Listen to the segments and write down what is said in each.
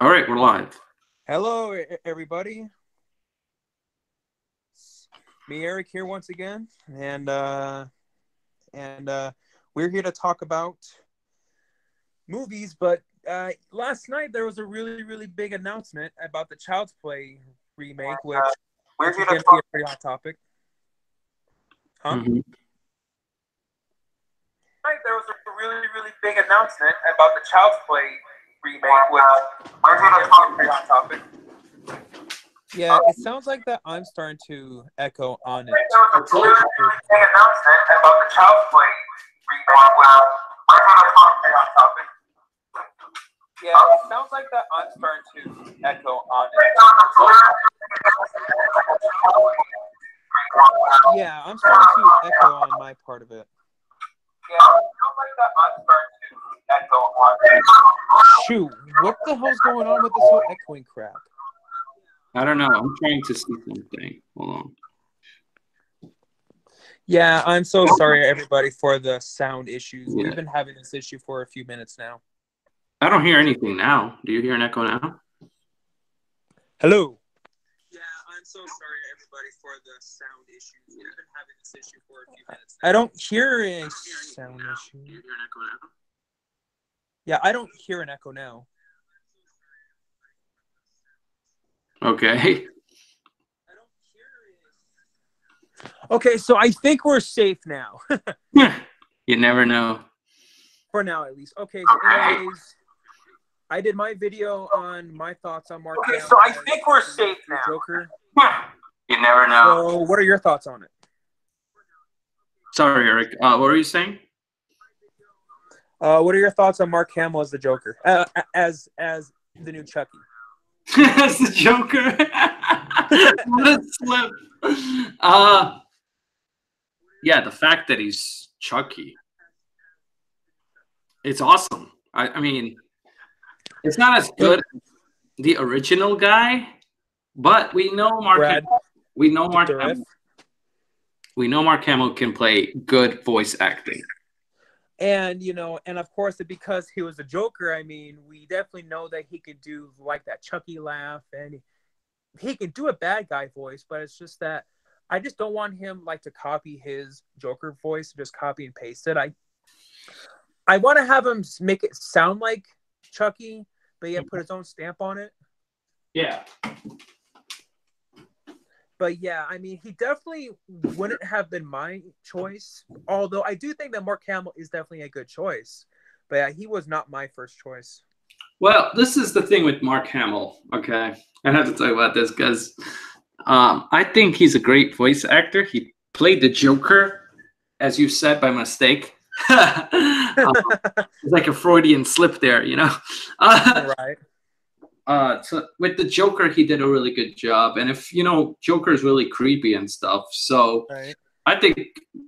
All right, we're live. Hello, everybody. Me, Eric, here once again, and we're here to talk about movies. But last night there was a really big announcement about the Child's Play remake, which is going to be a pretty hot topic. Huh? Mhm. Tonight there was a really big announcement about the Child's Play remake, which is going to be a pretty hot topic. Yeah, it sounds like that I'm starting to echo on it. There was a really big announcement about the Child's Play remake, which is going to be a pretty hot topic. Yeah, it sounds like that I'm starting to echo on it. Yeah, I'm starting to echo on my part of it. Yeah, it sounds like that I'm starting to echo on it. Shoot, what the hell's going on with this whole echoing crap? I don't know. I'm trying to see something. Hold on. Yeah, I'm so sorry, everybody, for the sound issues. Yeah. We've been having this issue for a few minutes now. I don't hear anything now. Do you hear an echo now? Hello. Yeah, I'm so sorry, everybody, for the sound issues. We've been having this issue for a few minutes now. I don't hear a sound issue. Do you hear an echo now? Yeah, I don't hear an echo now. Okay. Okay, so I think we're safe now. You never know. For now, at least. Okay, so anyways, I did my video on my thoughts on Mark. Okay, so I think we're safe now. Joker. You never know. So what are your thoughts on it? Sorry, Eric. What were you saying? What are your thoughts on Mark Hamill as the Joker? As the new Chucky? As the Joker. What a slip. Yeah, the fact that he's Chucky. It's awesome. I mean, it's not as good as the original guy, but we know Mark Hamill can play good voice acting. And, and of course, because he was a Joker, I mean, we definitely know that he could do like that Chucky laugh, and he can do a bad guy voice, but it's just that I just don't want him like to copy his Joker voice, just copy and paste it. I want to have him make it sound like Chucky, but yet put his own stamp on it. Yeah. But yeah, I mean, he definitely wouldn't have been my choice. Although I do think that Mark Hamill is definitely a good choice. But yeah, he was not my first choice. Well, this is the thing with Mark Hamill. Okay, I have to talk about this because I think he's a great voice actor. He played the Joker, as you said, by mistake. It's like a Freudian slip there, Right. So with the Joker, he did a really good job. And if Joker is really creepy and stuff, so right. I think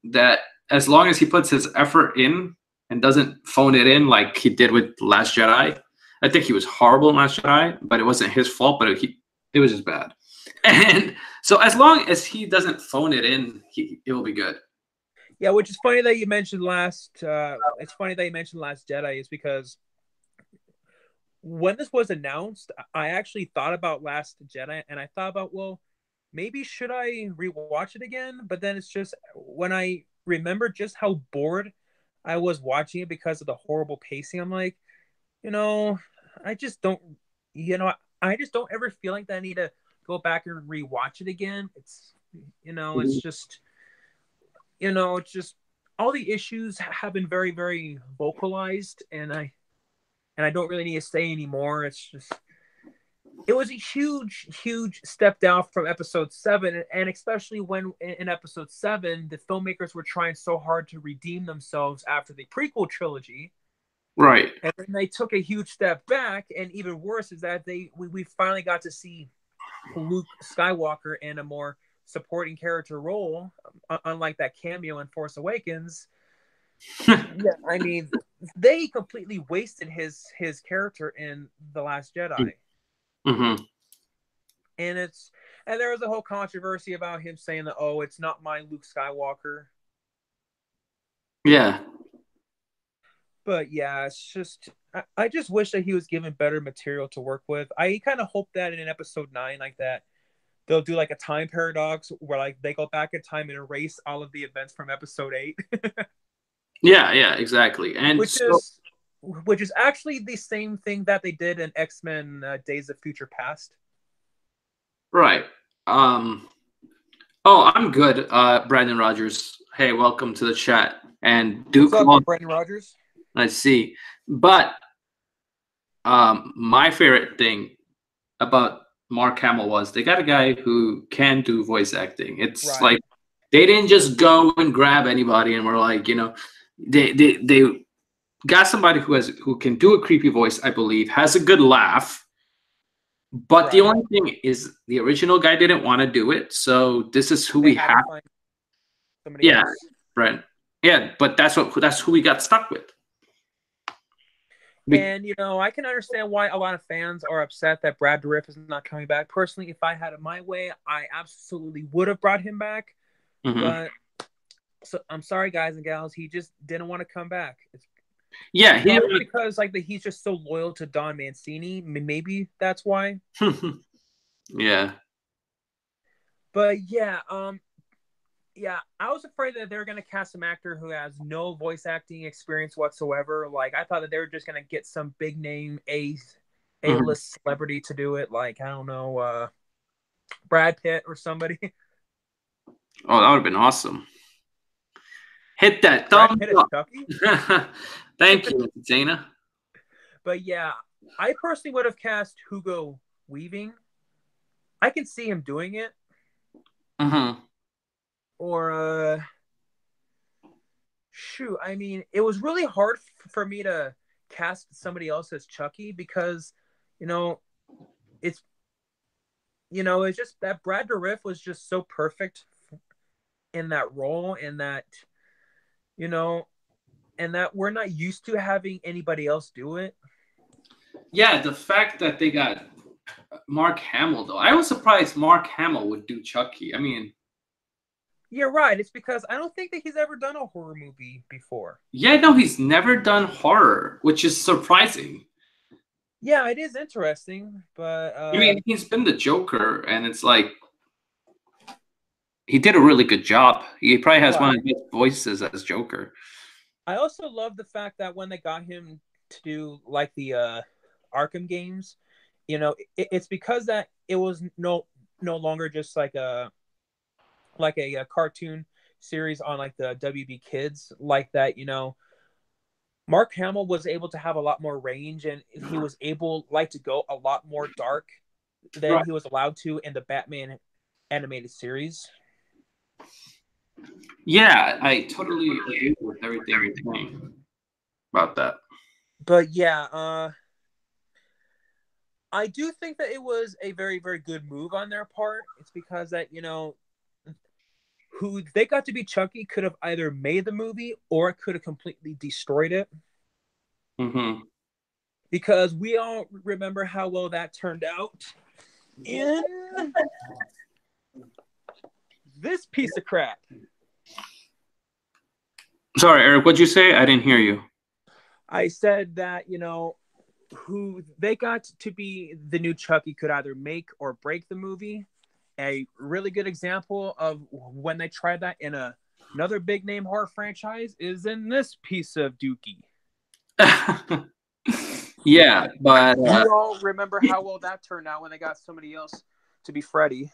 that as long as he puts his effort in and doesn't phone it in like he did with Last Jedi, I think he was horrible in Last Jedi, but it wasn't his fault. But it was just bad. And so as long as he doesn't phone it in, it will be good. Yeah, which is funny that you mentioned it's funny that you mentioned Last Jedi, is because when this was announced, I actually thought about Last Jedi, and I thought about, well, maybe should I rewatch it again? But then it's just when I remember just how bored I was watching it because of the horrible pacing, I'm like, I just don't, I just don't ever feel like that I need to go back and rewatch it again. It's, it's just, it's just all the issues have been very, very vocalized, and I don't really need to say anymore. It's just, it was a huge step down from episode 7, and especially when in episode 7 the filmmakers were trying so hard to redeem themselves after the prequel trilogy, right? And then they took a huge step back, and even worse is that we finally got to see Luke Skywalker in a more supporting character role, unlike that cameo in Force Awakens. Yeah, I mean, they completely wasted his character in The Last Jedi. Mm-hmm. And there was a whole controversy about him saying that, oh, it's not my Luke Skywalker. Yeah. But yeah, it's just, I just wish that he was given better material to work with. I kind of hope that in episode 9, like that, they'll do like a time paradox where like they go back in time and erase all of the events from episode 8. Yeah, exactly. And which so, is which is actually the same thing that they did in X-Men Days of Future Past. right. Oh, I'm good, Brandon Rogers. Hey, welcome to the chat. And What's Duke, up, well, Brendan Rogers? I see. But my favorite thing about Mark Hamill was they got a guy who can do voice acting. It's Right. like they didn't just go and grab anybody and were like, they got somebody who can do a creepy voice, I believe, has a good laugh. But the Right. only thing is the original guy didn't want to do it, so this is who They we had to have. find somebody Yeah, else. Brent. Yeah, but that's who we got stuck with. And I can understand why a lot of fans are upset that Brad Dourif is not coming back. Personally, if I had it my way, I absolutely would have brought him back. Mhm. But so I'm sorry, guys and gals, he just didn't want to come back. Yeah, Because like he's just so loyal to Don Mancini. Maybe that's why. yeah. But yeah, I was afraid that they were gonna cast some actor who has no voice acting experience whatsoever. Like I thought that they were just gonna get some big name A-list celebrity to do it. Like I don't know, Brad Pitt or somebody. Oh, that would have been awesome. Hit that Brad thumbs Pitt as up. Chucky. Thank you, Dana. But yeah, I personally would have cast Hugo Weaving. I can see him doing it. Or shoot, I mean, it was really hard for me to cast somebody else as Chucky because, it's it's just that Brad Dourif was just so perfect in that role, and that we're not used to having anybody else do it. Yeah, the fact that they got Mark Hamill, though, I was surprised Mark Hamill would do Chucky. I mean, You're right. It's because I don't think that he's ever done a horror movie before. yeah, no, he's never done horror, which is surprising. Yeah, it is interesting, but I mean, he's been the Joker, and it's like he did a really good job. He probably has one of the best voices as Joker. I also love the fact that when they got him to do like the Arkham games, it's because that it was no longer just like a cartoon series on like the WB Kids like that. Mark Hamill was able to have a lot more range, and he was able to go a lot more dark than he was allowed to in the Batman animated series. Yeah, I totally agree with everything you're saying about that. But yeah, I do think that it was a very, very good move on their part. It's because that, who they got to be Chucky could have either made the movie or could have completely destroyed it. Mm-hmm. Because we all remember how well that turned out in this piece of crap. Sorry, Eric, what'd you say? I didn't hear you. I said that, who they got to be the new Chucky could either make or break the movie. A really good example of when they tried that in another big name horror franchise is in this piece of dookie. Yeah, but you all remember how well that turned out when they got somebody else to be Freddy.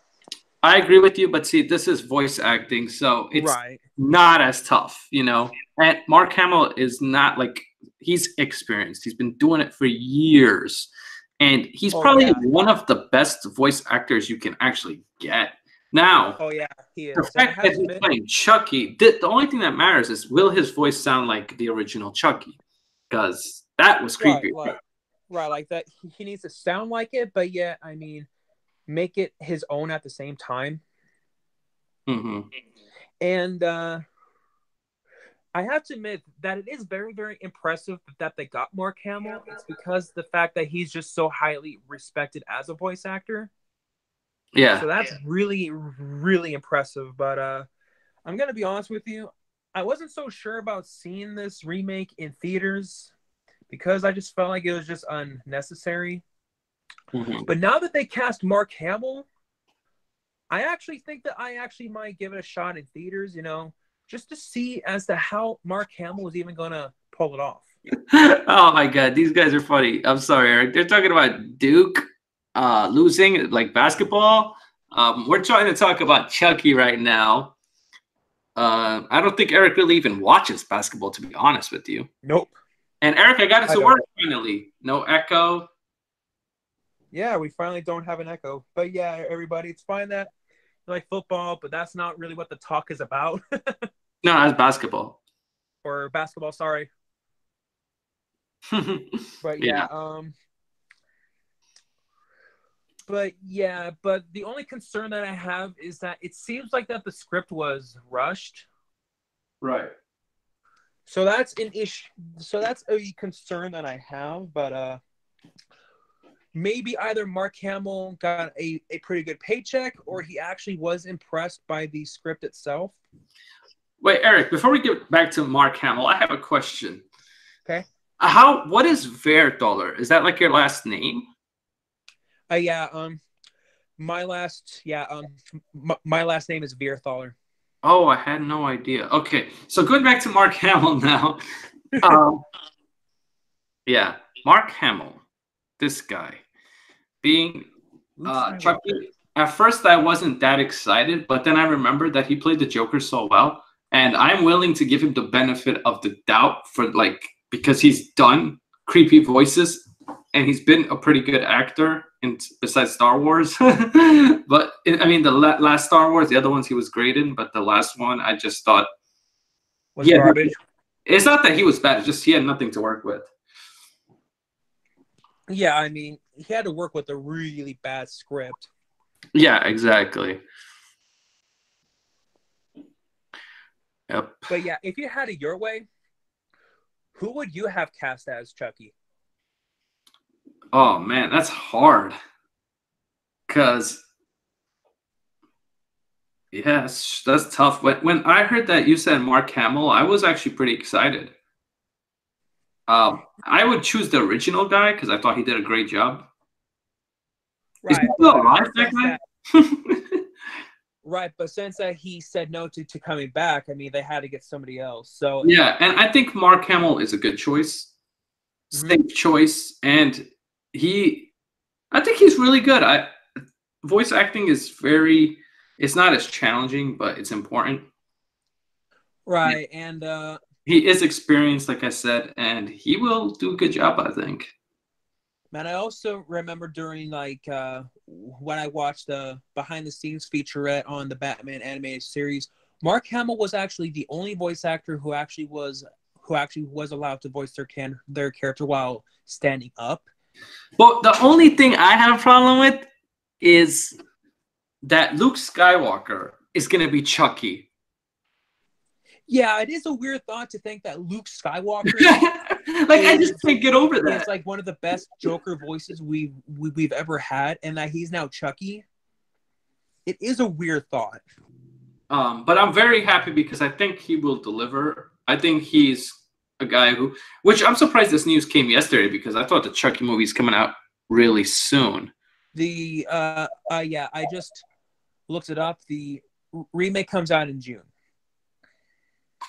I agree with you, but see, this is voice acting, so it's not as tough, And Mark Hamill is not like he's experienced. He's been doing it for years. And he's probably one of the best voice actors you can actually get. Now, he is. The fact that he's playing Chucky, the only thing that matters is will his voice sound like the original Chucky? Because that was creepy. Right, like that. He needs to sound like it, but yet, I mean, make it his own at the same time. Mm-hmm. And I have to admit that it is very, very impressive that they got Mark Hamill. It's because the fact that he's just so highly respected as a voice actor. Yeah. So that's really, really impressive. But I'm going to be honest with you. I wasn't so sure about seeing this remake in theaters because I just felt like it was just unnecessary. Mm-hmm. But now that they cast Mark Hamill, I actually think that I actually might give it a shot in theaters, you know, just to see as to how Mark Hamill is even going to pull it off. Oh my God, these guys are funny. I'm sorry, Eric. They're talking about Duke losing like basketball. We're trying to talk about Chucky right now. I don't think Eric really even watches basketball, to be honest with you. Nope. And Eric, I got it I to don't. work finally. No echo. Yeah, we finally don't have an echo. But yeah, everybody, it's fine that you like football, but that's not really what the talk is about. No, that's basketball. Or basketball, sorry. But Yeah. but the only concern that I have is that it seems like that the script was rushed. Right. So that's an issue. So that's a concern that I have, but maybe either Mark Hamill got a pretty good paycheck or he actually was impressed by the script itself. Wait, Eric, before we get back to Mark Hamill, I have a question. Okay. What is Verthaler? Is that like your last name? My last my last name is Vierthaler. Oh, I had no idea. Okay, so going back to Mark Hamill now. Yeah, Mark Hamill, this guy being Chucky. At first, I wasn't that excited, but then I remembered that he played the Joker so well, and I'm willing to give him the benefit of the doubt for because he's done creepy voices, and he's been a pretty good actor besides Star Wars. But I mean, the last Star Wars, the other ones he was great in, but the last one I just thought was garbage. It's not that he was bad; it's just he had nothing to work with. Yeah, I mean, he had to work with a really bad script. Yeah, exactly. Yep. But yeah, if you had it your way, who would you have cast as Chucky? Oh man, that's hard. Cause yes, that's tough. When I heard that you said Mark Hamill, I was actually pretty excited. I would choose the original guy because I thought he did a great job. Right. Is he still alive, that guy? Right, but since he said no to coming back, I mean, they had to get somebody else. So yeah, and I think Mark Hamill is a good choice, safe choice, and I think he's really good. Voice acting is it's not as challenging, but it's important. Right, and he is experienced, like I said, and he will do a good job, I think. Man, I also remember during when I watched the behind the scenes featurette on the Batman animated series, Mark Hamill was actually the only voice actor who actually was allowed to voice their character while standing up. Well, the only thing I have a problem with is that Luke Skywalker is going to be Chucky. Yeah, it is a weird thought to think that Luke Skywalker I just can't get over that. It's like one of the best Joker voices we've ever had, and that he's now Chucky. It is a weird thought. But I'm very happy because I think he will deliver. I think he's a guy which I'm surprised this news came yesterday because I thought the Chucky movie's coming out really soon. I just looked it up. The remake comes out in June.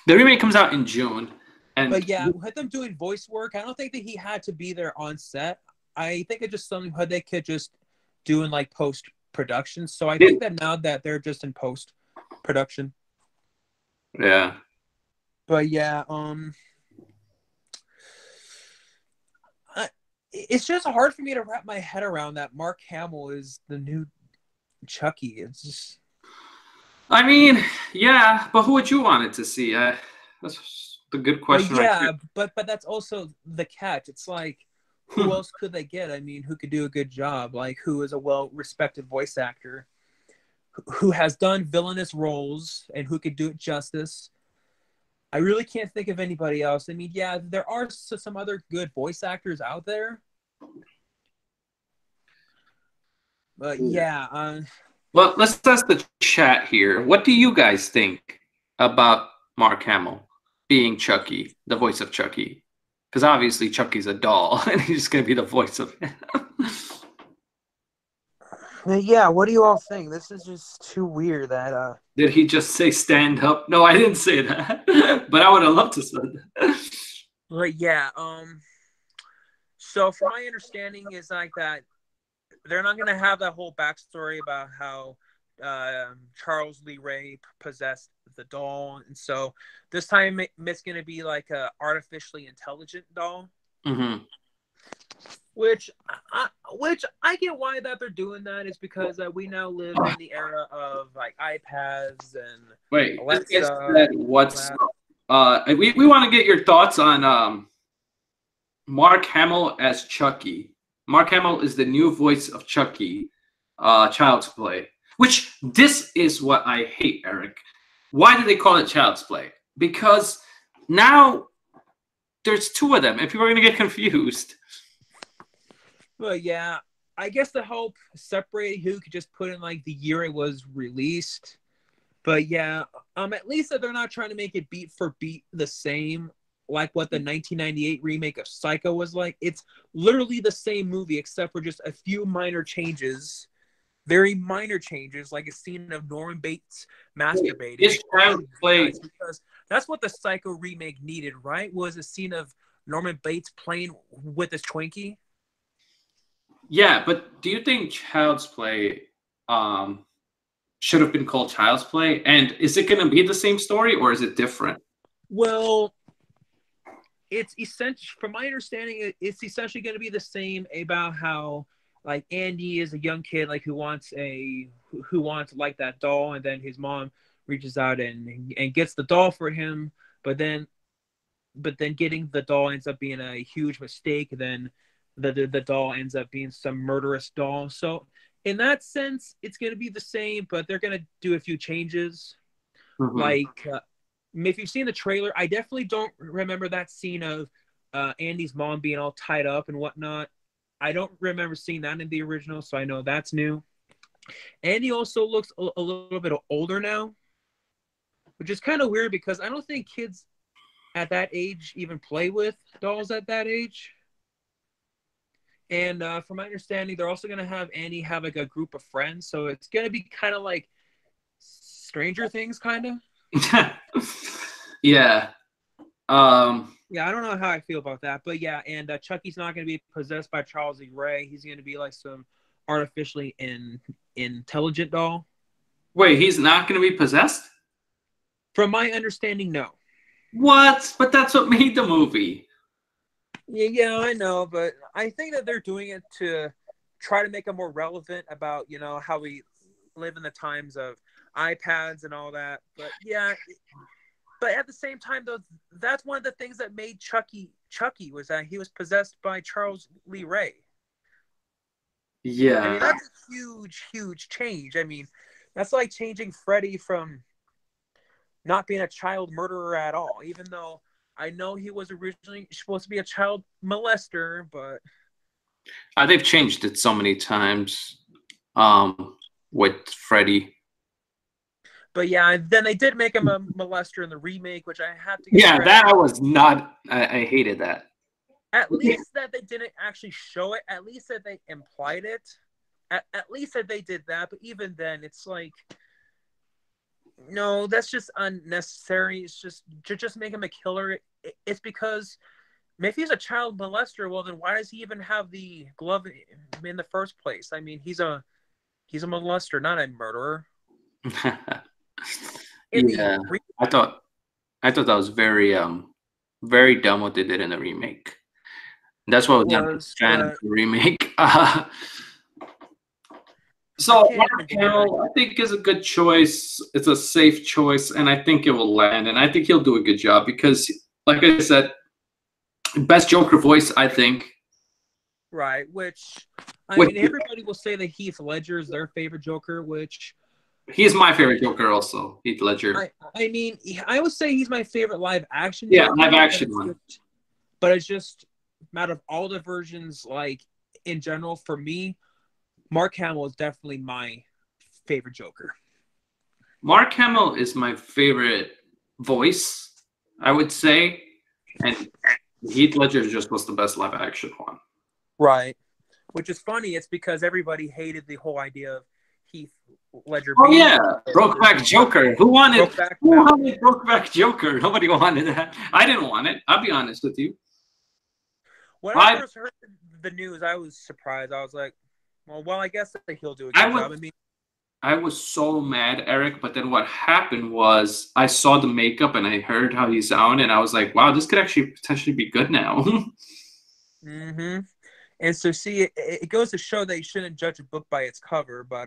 The remake comes out in June. But yeah, with them doing voice work, I don't think that he had to be there on set. I think it's just something they could just do in like post-production. So I think that now that they're just in post-production. Yeah. But yeah, it's just hard for me to wrap my head around that Mark Hamill is the new Chucky. It's just... I mean, yeah, but who would you want it to see? That's the good question. Yeah, but that's also the catch. It's like, who else could they get? I mean, who could do a good job? Like, who is a well-respected voice actor, who has done villainous roles, and who could do it justice? I really can't think of anybody else. I mean, yeah, there are some other good voice actors out there. But yeah. Well, let's ask the chat here. What do you guys think about Mark Hamill being Chucky, the voice of Chucky? Because obviously Chucky's a doll, and he's just gonna be the voice of him. Yeah, what do you all think? This is just too weird that Did he just say stand up? No, I didn't say that. But I would have loved to say that. But yeah, so from my understanding is like that they're not gonna have that whole backstory about how Charles Lee Ray possessed the doll, and so this time it's gonna be like a artificially intelligent doll. Mm-hmm. Which I get why that they're doing that is because we now live in the era of like iPads and Wait, Alexa. we want to get your thoughts on Mark Hamill as Chucky. Mark Hamill is the new voice of Chucky, Child's Play. Which this is what I hate, Eric. Why do they call it Child's Play? Because now there's two of them, and people are gonna get confused. Well, yeah, I guess to help separate who could just put in like the year it was released. But yeah, at least that they're not trying to make it beat for beat the same like what the 1998 remake of Psycho was like. It's literally the same movie except for just a few minor changes. Very minor changes, like a scene of Norman Bates masturbating. This Child's Play, because that's what the Psycho remake needed, right? Was a scene of Norman Bates playing with his Twinkie. Yeah, but do you think Child's Play should have been called Child's Play? And is it going to be the same story or is it different? Well, it's essentially, from my understanding, it's essentially going to be the same about how like Andy is a young kid like who wants like that doll, and then his mom reaches out and gets the doll for him, but then getting the doll ends up being a huge mistake. Then the doll ends up being some murderous doll. So in that sense, it's going to be the same, but they're going to do a few changes. Mm-hmm. Like if you've seen the trailer, I definitely don't remember that scene of Andy's mom being all tied up and whatnot. I don't remember seeing that in the original, so I know that's new. Andy also looks a little bit older now, which is kind of weird because I don't think kids at that age even play with dolls at that age. And from my understanding, they're also going to have Andy have like a group of friends, so it's going to be kind of like Stranger Things, kind of. Yeah. Yeah, I don't know how I feel about that, but yeah, and Chucky's not going to be possessed by Charles E. Ray. He's going to be like some artificially intelligent doll. Wait, he's not going to be possessed? From my understanding, no. What? But that's what made the movie. Yeah, I know, but I think that they're doing it to try to make it more relevant about, you know, how we live in the times of iPads and all that. But yeah, but at the same time, though, that's one of the things that made Chucky was that he was possessed by Charles Lee Ray. Yeah. I mean, that's a huge, huge change. I mean, that's like changing Freddy from not being a child murderer at all, even though I know he was originally supposed to be a child molester, but they've changed it so many times with Freddy. But yeah, then they did make him a molester in the remake, which I have to. Yeah, that I was not. I hated that. At least that they didn't actually show it. At least that they implied it. At least that they did that. But even then, it's like, no, that's just unnecessary. It's just make him a killer. It's because if he's a child molester, well, then why does he even have the glove in the first place? I mean, he's a molester, not a murderer. Yeah, I thought that was very very dumb what they did in the remake. That's what was done in the remake. So Mark Hamill, I think, is a good choice. It's a safe choice, and I think it will land, and I think he'll do a good job because, like I said, best Joker voice, I think. Right, which I mean, everybody will say that Heath Ledger is their favorite Joker, which. He's my favorite Joker also, Heath Ledger. I mean, I would say he's my favorite live action. Yeah, live action one. But it's just out of all the versions, like in general, for me, Mark Hamill is definitely my favorite Joker. Mark Hamill is my favorite voice, I would say. And Heath Ledger just was the best live action one. Right. Which is funny. It's because everybody hated the whole idea of Heath Ledger. Oh yeah, Brokeback Joker. Who wanted Brokeback Joker? Nobody wanted that. I didn't want it. I'll be honest with you. When I first heard the news, I was surprised. I was like, well, I guess he'll do a good job. I was so mad, Eric, but then what happened was I saw the makeup and I heard how he sounded, and I was like, wow, this could actually potentially be good now. Mm-hmm. And so, see, it goes to show that you shouldn't judge a book by its cover, but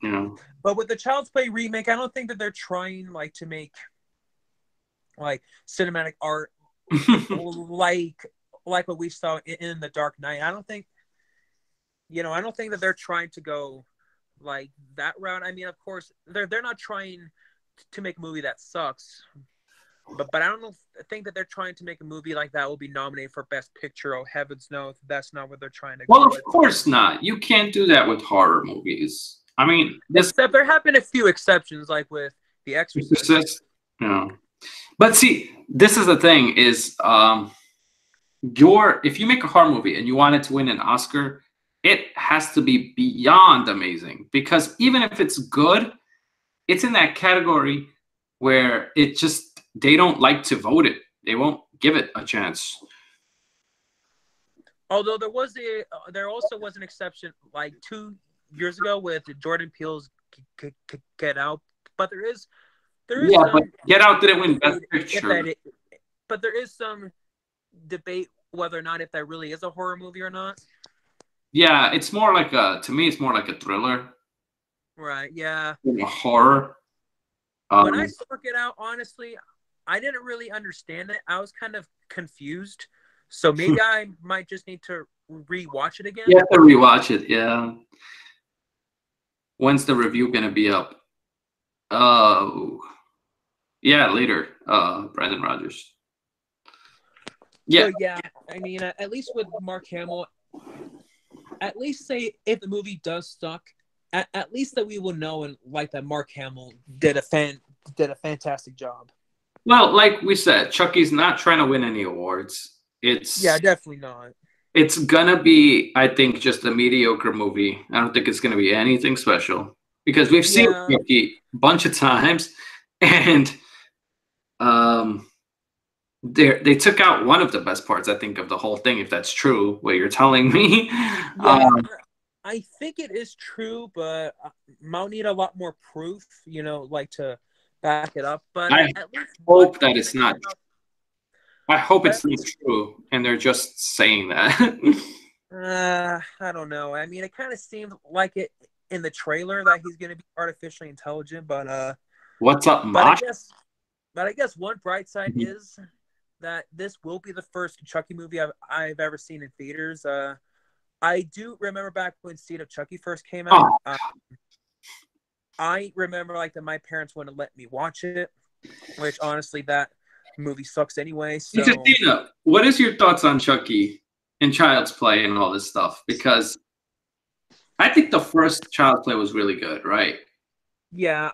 yeah. But with the Child's Play remake, I don't think that they're trying like to make like cinematic art like what we saw in The Dark Knight. I don't think that they're trying to go like that route. I mean, of course, they're not trying to make a movie that sucks. But I don't think that they're trying to make a movie like that will be nominated for Best Picture. Oh, heavens no, that's not what they're trying to go Well, with. of course not. You can't do that with horror movies. I mean, except there have been a few exceptions, like with The Exorcist. No. But see, this is the thing: is if you make a horror movie and you want it to win an Oscar, it has to be beyond amazing. Because even if it's good, it's in that category where they don't like to vote it. They won't give it a chance. Although there also was an exception like 2 years ago with Jordan Peele's Get Out, but there is but Get Out didn't win Best Picture. But there is some debate whether or not if that really is a horror movie or not. Yeah, it's more like to me, it's more like a thriller. Right. Yeah. A horror. When I saw Get Out, honestly, I didn't really understand it. I was kind of confused. So maybe I might just need to rewatch it again. You have to rewatch it, yeah. When's the review gonna be up? Yeah, later. Brandon Rogers. Yeah. So, yeah, I mean, at least with Mark Hamill, at least say if the movie does suck, at least that we will know and like that Mark Hamill did a fantastic job. Well, like we said, Chucky's not trying to win any awards. Definitely not. It's gonna be, I think, just a mediocre movie. I don't think it's gonna be anything special because we've seen Chucky a bunch of times, and they took out one of the best parts, I think, of the whole thing. If that's true, what you're telling me. Yeah, I think it is true, but I'll need a lot more proof, like to back it up. But I hope that it's not. I hope it's not true, and they're just saying that. I don't know. I mean, it kind of seemed like it in the trailer that he's going to be artificially intelligent, but what's up, Mosh? But I guess one bright side is that this will be the first Chucky movie I've ever seen in theaters. I do remember back when Seed of Chucky first came out. I remember that my parents wouldn't let me watch it, which honestly that movie sucks anyway. So, Justina, what is your thoughts on Chucky and Child's Play and all this stuff? Because I think the first Child's Play was really good, right? Yeah.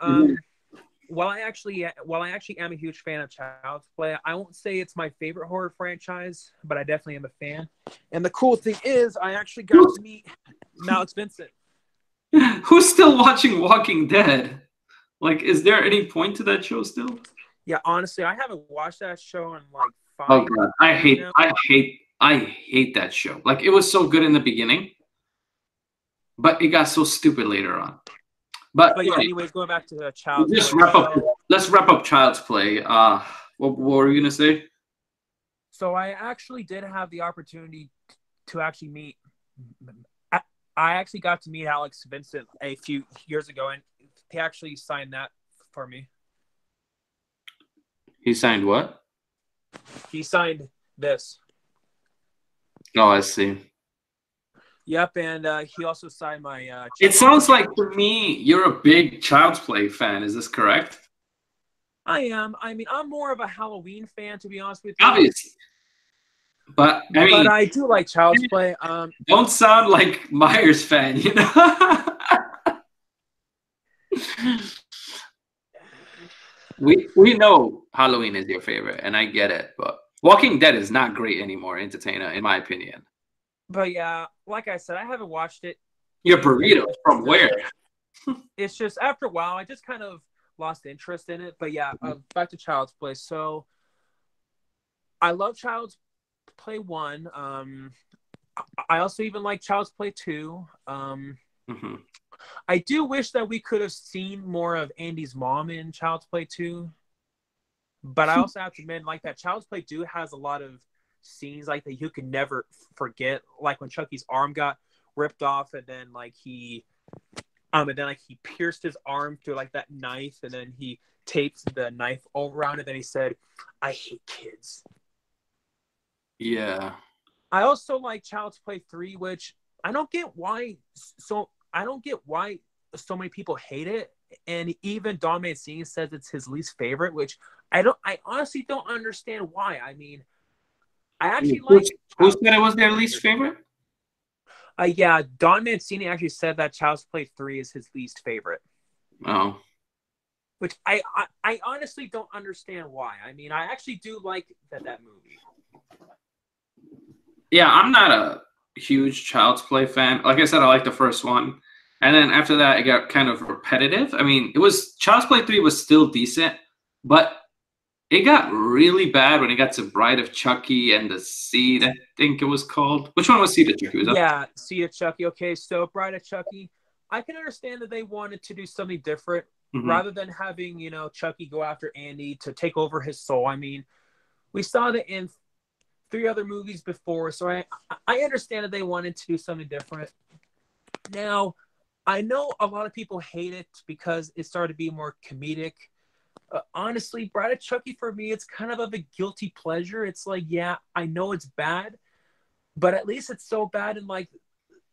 While I actually am a huge fan of Child's Play, I won't say it's my favorite horror franchise, but I definitely am a fan. And the cool thing is, I actually got to meet Alex Vincent. Who's still watching Walking Dead? Is there any point to that show still? Yeah, honestly, I haven't watched that show in 5 Oh god, I hate that show. It was so good in the beginning, but it got so stupid later on. But yeah, anyways, going back to the Child's Play. Let's wrap up Child's Play. What were you gonna say? So I actually did have the opportunity to actually meet. I actually got to meet Alex Vincent a few years ago, and he actually signed that for me. He signed what? He signed this. Oh, I see. Yep, and he also signed my... it sounds like, to me, you're a big Child's Play fan. Is this correct? I am. I mean, I'm more of a Halloween fan, to be honest with you. Obviously. But I do like Child's Play. Don't sound like Myers fan, you know? We know Halloween is your favorite, and I get it, but Walking Dead is not great anymore, entertainer, in my opinion. But yeah, like I said, I haven't watched it. Your burrito from where? It's just after a while, I just kind of lost interest in it. But yeah, back to Child's Play. So I love Child's Play 1. I also even like Child's Play 2. I do wish that we could have seen more of Andy's mom in Child's Play 2. But I also have to admit, like, that Child's Play 2 has a lot of scenes like that you can never forget. Like when Chucky's arm got ripped off, and then he pierced his arm through like that knife, and then he taped the knife all around it. Then he said, "I hate kids." Yeah. I also like Child's Play 3, which I don't get why so many people hate it. And even Don Mancini says it's his least favorite, which I honestly don't understand why. I mean, I actually like. Who said it was their least favorite? Yeah, Don Mancini actually said that Child's Play 3 is his least favorite. Oh. Which I honestly don't understand why. I mean, I actually do like that movie. Yeah, I'm not a huge Child's Play fan. Like I said, I like the first one. And then after that, it got kind of repetitive. I mean, Child's Play 3 was still decent, but it got really bad when it got to Bride of Chucky and the Seed, I think it was called. Which one was Seed of Chucky? Yeah, Seed of Chucky. Okay, so Bride of Chucky. I can understand that they wanted to do something different rather than having, Chucky go after Andy to take over his soul. I mean, we saw that in 3 other movies before, so I understand that they wanted to do something different. Now, I know a lot of people hate it because it started to be more comedic. Honestly, Bride of Chucky for me, it's kind of a guilty pleasure. It's like, yeah, I know it's bad, but at least it's so bad and like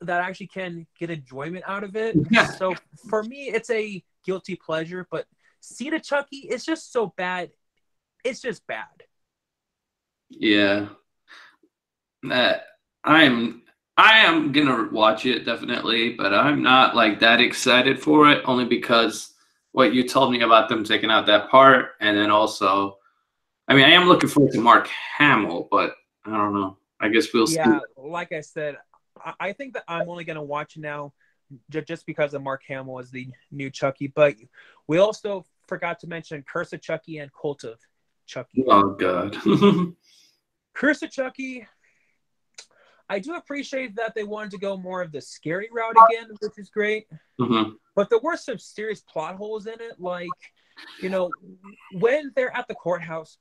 that I actually can get enjoyment out of it. Yeah. So for me, it's a guilty pleasure. But Seed of Chucky is just so bad. It's just bad. Yeah. I am gonna watch it definitely, but I'm not like that excited for it, only because what you told me about them taking out that part, and then also, I mean, I am looking forward to Mark Hamill, but I don't know. I guess we'll see. Yeah, like I said, I think that I'm only gonna watch now just because of Mark Hamill as the new Chucky. But we also forgot to mention Curse of Chucky and Cult of Chucky. Oh God. Curse of Chucky. I do appreciate that they wanted to go more of the scary route again, which is great. But there were some serious plot holes in it. Like, when they're at the courthouse,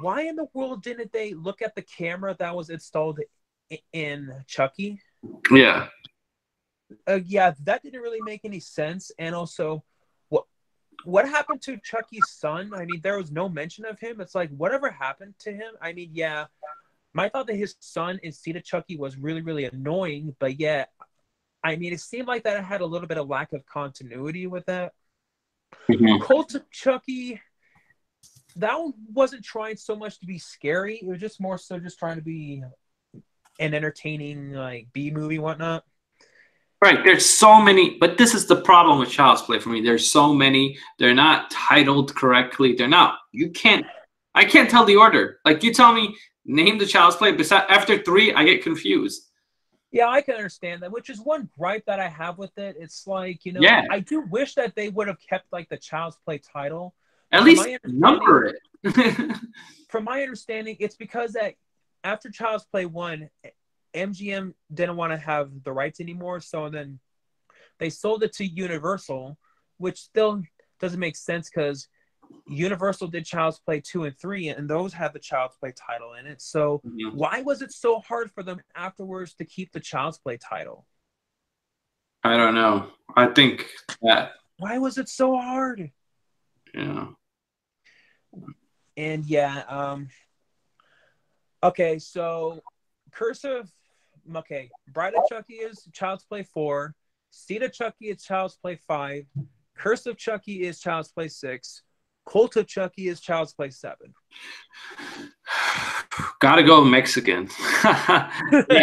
why in the world didn't they look at the camera that was installed in Chucky? Yeah. Yeah, that didn't really make any sense. And also, what happened to Chucky's son? I mean, there was no mention of him. It's like, whatever happened to him? I mean, yeah. I thought that his son in Seed of Chucky was really, really annoying, but yeah, I mean, it seemed like that it had a little bit of lack of continuity with that. Cult of Chucky, that one wasn't trying so much to be scary. It was just more so just trying to be an entertaining, like, B-movie, whatnot. Right, there's so many, but this is the problem with Child's Play for me. There's so many. They're not titled correctly. They're not. I can't tell the order. Like, you tell me, name the Child's Play. After 3, I get confused. Yeah, I can understand that, which is one gripe that I have with it. It's like, I do wish that they would have kept like the Child's Play title. At least number it. From my understanding, it's because that after Child's Play 1, MGM didn't want to have the rights anymore. So then they sold it to Universal, which still doesn't make sense because Universal did Child's Play 2 and 3, and those had the Child's Play title in it. So why was it so hard for them afterwards to keep the Child's Play title? I don't know. I think that. Why was it so hard? Yeah. And yeah. Okay, so Bride of Chucky is Child's Play 4. Seed of Chucky is Child's Play 5. Curse of Chucky is Child's Play 6. Cult of Chucky is Child's Play 7. Gotta go Mexican. Yeah,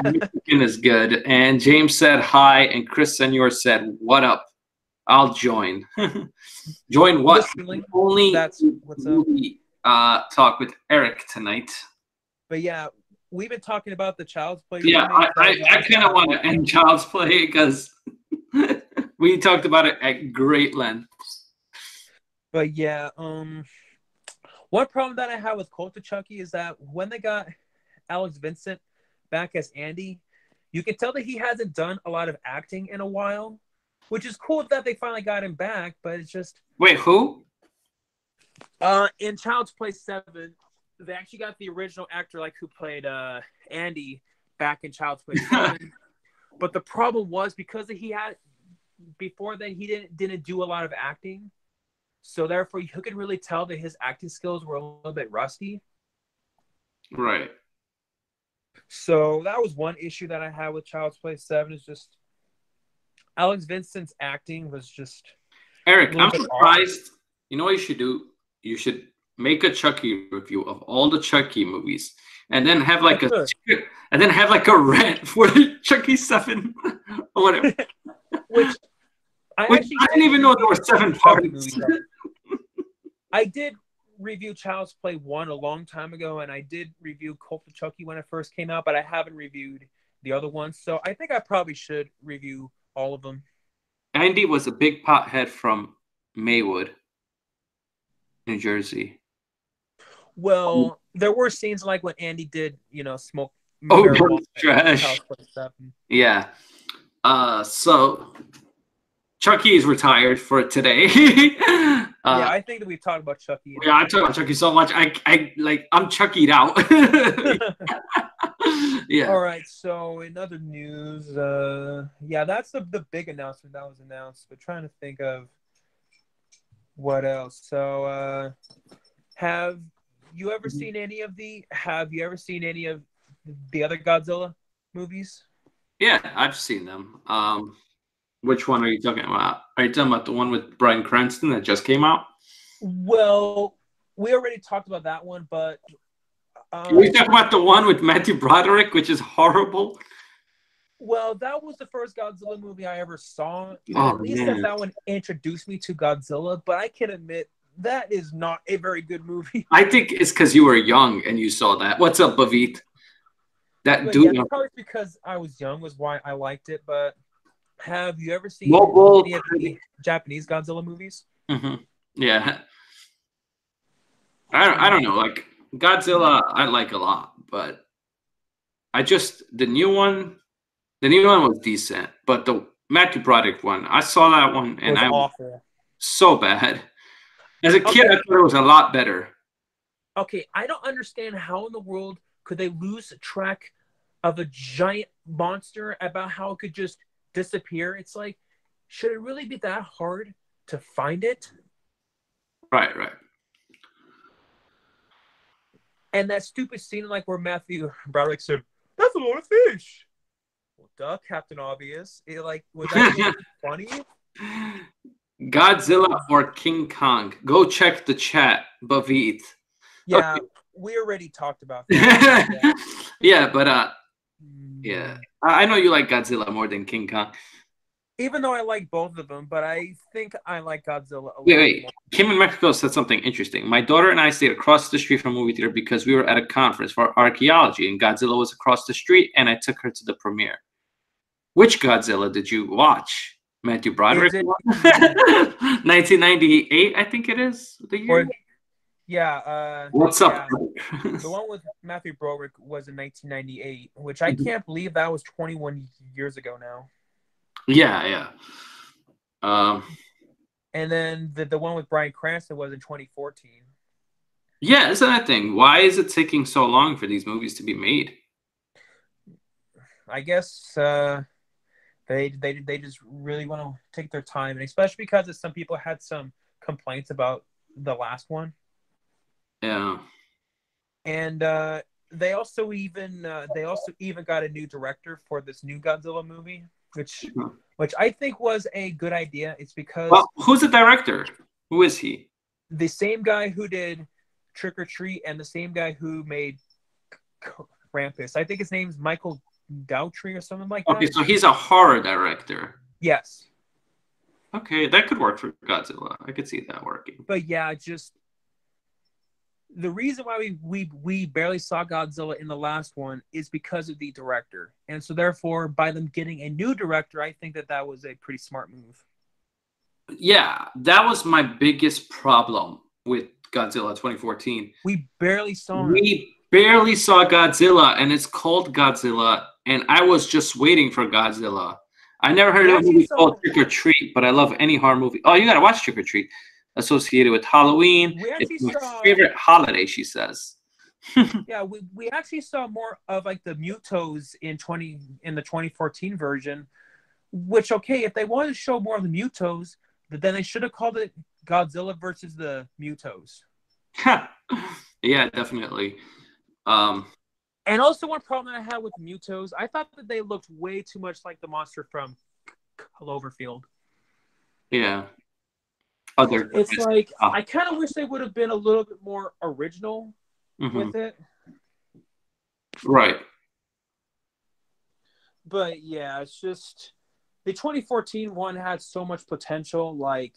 Mexican is good. And James said hi, and Chris Senor said, "What up? I'll join." Join what? Listening. Only that's what's up. Talk with Eric tonight. But yeah, we've been talking about the Child's Play Yeah, remake. I kind of want to end Child's Play because we talked about it at great length. But yeah, one problem that I have with Cult of Chucky is that when they got Alex Vincent back as Andy, you can tell that he hasn't done a lot of acting in a while, which is cool that they finally got him back. But it's just Wait, who? In Child's Play 7, they actually got the original actor like who played Andy back in Child's Play 7. But the problem was because he had before then he didn't do a lot of acting. So therefore, you could really tell that his acting skills were a little bit rusty. Right. So that was one issue that I had with Child's Play 7 is just Alex Vincent's acting was just Eric, I'm surprised. You know what you should do? You should make a Chucky review of all the Chucky movies, and then have like a rant for Chucky 7 or whatever. Which I didn't even know there were 7 parts. I did review Child's Play 1 a long time ago, and I did review Cult of Chucky when it first came out, but I haven't reviewed the other ones. So I think I probably should review all of them. Andy was a big pothead from Maywood, New Jersey. Well, there were scenes like when Andy did, smoke. Trash. Yeah. So Chucky is retired for today. Yeah, I think that we've talked about Chucky. Yeah, I talk about Chucky so much. I'm Chuckied out. Yeah. All right. So in other news, yeah, that's the big announcement that was announced. But trying to think of what else. So, have you ever seen any of the other Godzilla movies? Yeah, I've seen them. Which one are you talking about? Are you talking about the one with Bryan Cranston that just came out? Well, we already talked about that one, but we talked about the one with Matthew Broderick, which is horrible. Well, that was the first Godzilla movie I ever saw. Oh, at least that one introduced me to Godzilla, but I can admit that is not a very good movie. I think it's because you were young and you saw that. What's up, Bavit? That dude. Yeah, probably because I was young was why I liked it, but have you ever seen any of the Japanese Godzilla movies? Mm-hmm. Yeah. I don't know. Like Godzilla, I like a lot, but the new one was decent, but the Matthew Broderick one, I saw that one and I was awful. So bad. As a kid, I thought it was a lot better. Okay, I don't understand how in the world could they lose track of a giant monster about how it could just disappear. It's like, should it really be that hard to find it? Right. And that stupid scene like where Matthew Broderick said, "That's a lot of fish." Well, duh, Captain Obvious. Was that funny? Godzilla or King Kong? Go check the chat, Bavit. Yeah, okay. We already talked about that. Yeah, but yeah, I know you like Godzilla more than King Kong. Even though I like both of them, but I think I like Godzilla a lot Wait. more. Kim in Mexico said something interesting. My daughter and I stayed across the street from a movie theater because we were at a conference for archaeology, and Godzilla was across the street, and I took her to the premiere. Which Godzilla did you watch? Matthew Broderick? 1998, I think it is. The year? Yeah. What's up? The one with Matthew Broderick was in 1998, which I can't believe that was 21 years ago now. Yeah. And then the one with Bryan Cranston was in 2014. Yeah, isn't that thing? Why is it taking so long for these movies to be made? I guess they just really want to take their time, and especially because some people had some complaints about the last one. Yeah. And they also even got a new director for this new Godzilla movie, which I think was a good idea. It's because who's the director? Who is he? The same guy who did Trick or Treat and the same guy who made Krampus. I think his name's Michael Dougherty or something like that. Okay, so he's a horror director. Yes. Okay, that could work for Godzilla. I could see that working. But yeah, just the reason why we barely saw Godzilla in the last one is because of the director, and so therefore, by them getting a new director, I think that that was a pretty smart move. Yeah, that was my biggest problem with Godzilla 2014. We barely saw him. We barely saw Godzilla, and it's called Godzilla, and I was just waiting for Godzilla. I never heard We of a actually movie saw. called Trick or Treat, but I love any horror movie. Oh, you gotta watch Trick or Treat. Associated with Halloween. We It's actually my saw. favorite holiday, she says. Yeah, we actually saw more of like the Mutos in the 2014 version. Which okay, if they wanted to show more of the Mutos, then they should have called it Godzilla versus the Mutos. Yeah, definitely. Um, And also, one problem that I had with Mutos, I thought that they looked way too much like the monster from Cloverfield. yeah. Other. It's like I kind of wish they would have been a little bit more original with it. Right. But yeah, it's just the 2014 one had so much potential, like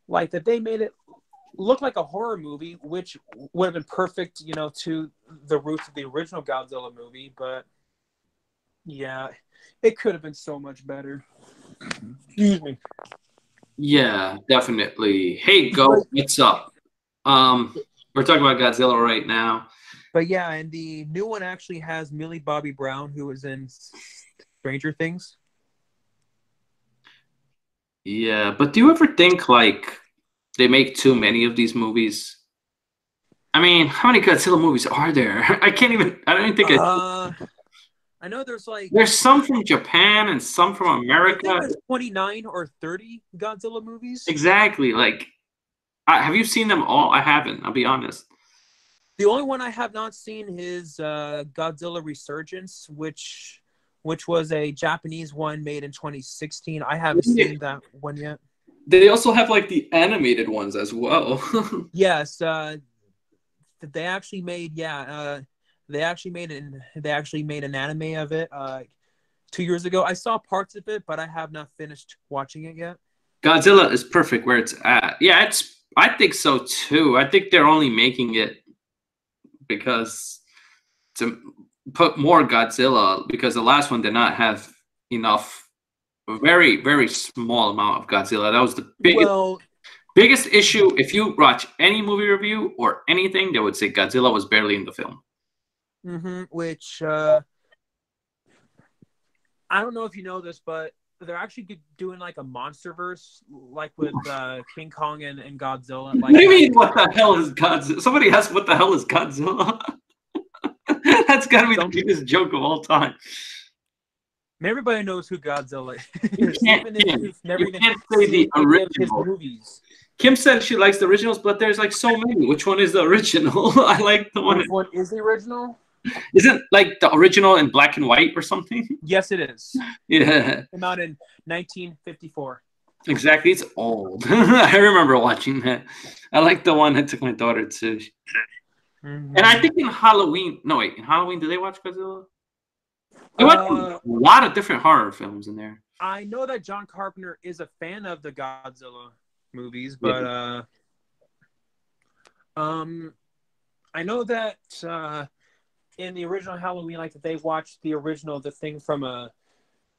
that they made it look like a horror movie, which would have been perfect, to the roots of the original Godzilla movie. But yeah, it could have been so much better. Excuse me. Yeah, definitely. Hey, Go, what's up? We're talking about Godzilla right now. But yeah, and the new one actually has Millie Bobby Brown, who was in Stranger Things. Yeah, but do you ever think like they make too many of these movies? I mean, how many Godzilla movies are there? I can't even. I don't even think. I know there's like There's some from Japan and some from I America. think there's 29 or 30 Godzilla movies. Exactly. Like, have you seen them all? I haven't. I'll be honest. The only one I have not seen is Godzilla Resurgence, which was a Japanese one made in 2016. I haven't seen that one yet. They also have like the animated ones as well. Yes, they actually made they actually made an anime of it 2 years ago. I saw parts of it, but I have not finished watching it yet. Godzilla is perfect where it's at. Yeah, I think so too. I think they're only making it because to put more Godzilla, because the last one did not have enough, a very, very small amount of Godzilla. That was the biggest issue. If you watch any movie review or anything, they would say Godzilla was barely in the film. Which I don't know if you know this, but they're actually doing like a MonsterVerse, like with King Kong and Godzilla. Like, what do you mean? What the hell is Godzilla? Somebody asked, "What the hell is Godzilla?" That's gotta be the biggest joke of all time. Everybody knows who Godzilla is. You can't say the original. Movies. Kim said she likes the originals, but there's like so many. Which one is the original? I like the one. Which one is the original? Isn't like the original in black and white or something? Yes, it is. Yeah. Came out in 1954. Exactly. It's old. I remember watching that. I like the one that took my daughter to. And I think in Halloween. No, wait. In Halloween, did they watch Godzilla? They watched a lot of different horror films in there. I know that John Carpenter is a fan of the Godzilla movies, but I know that in the original Halloween, like that they watched the original The Thing from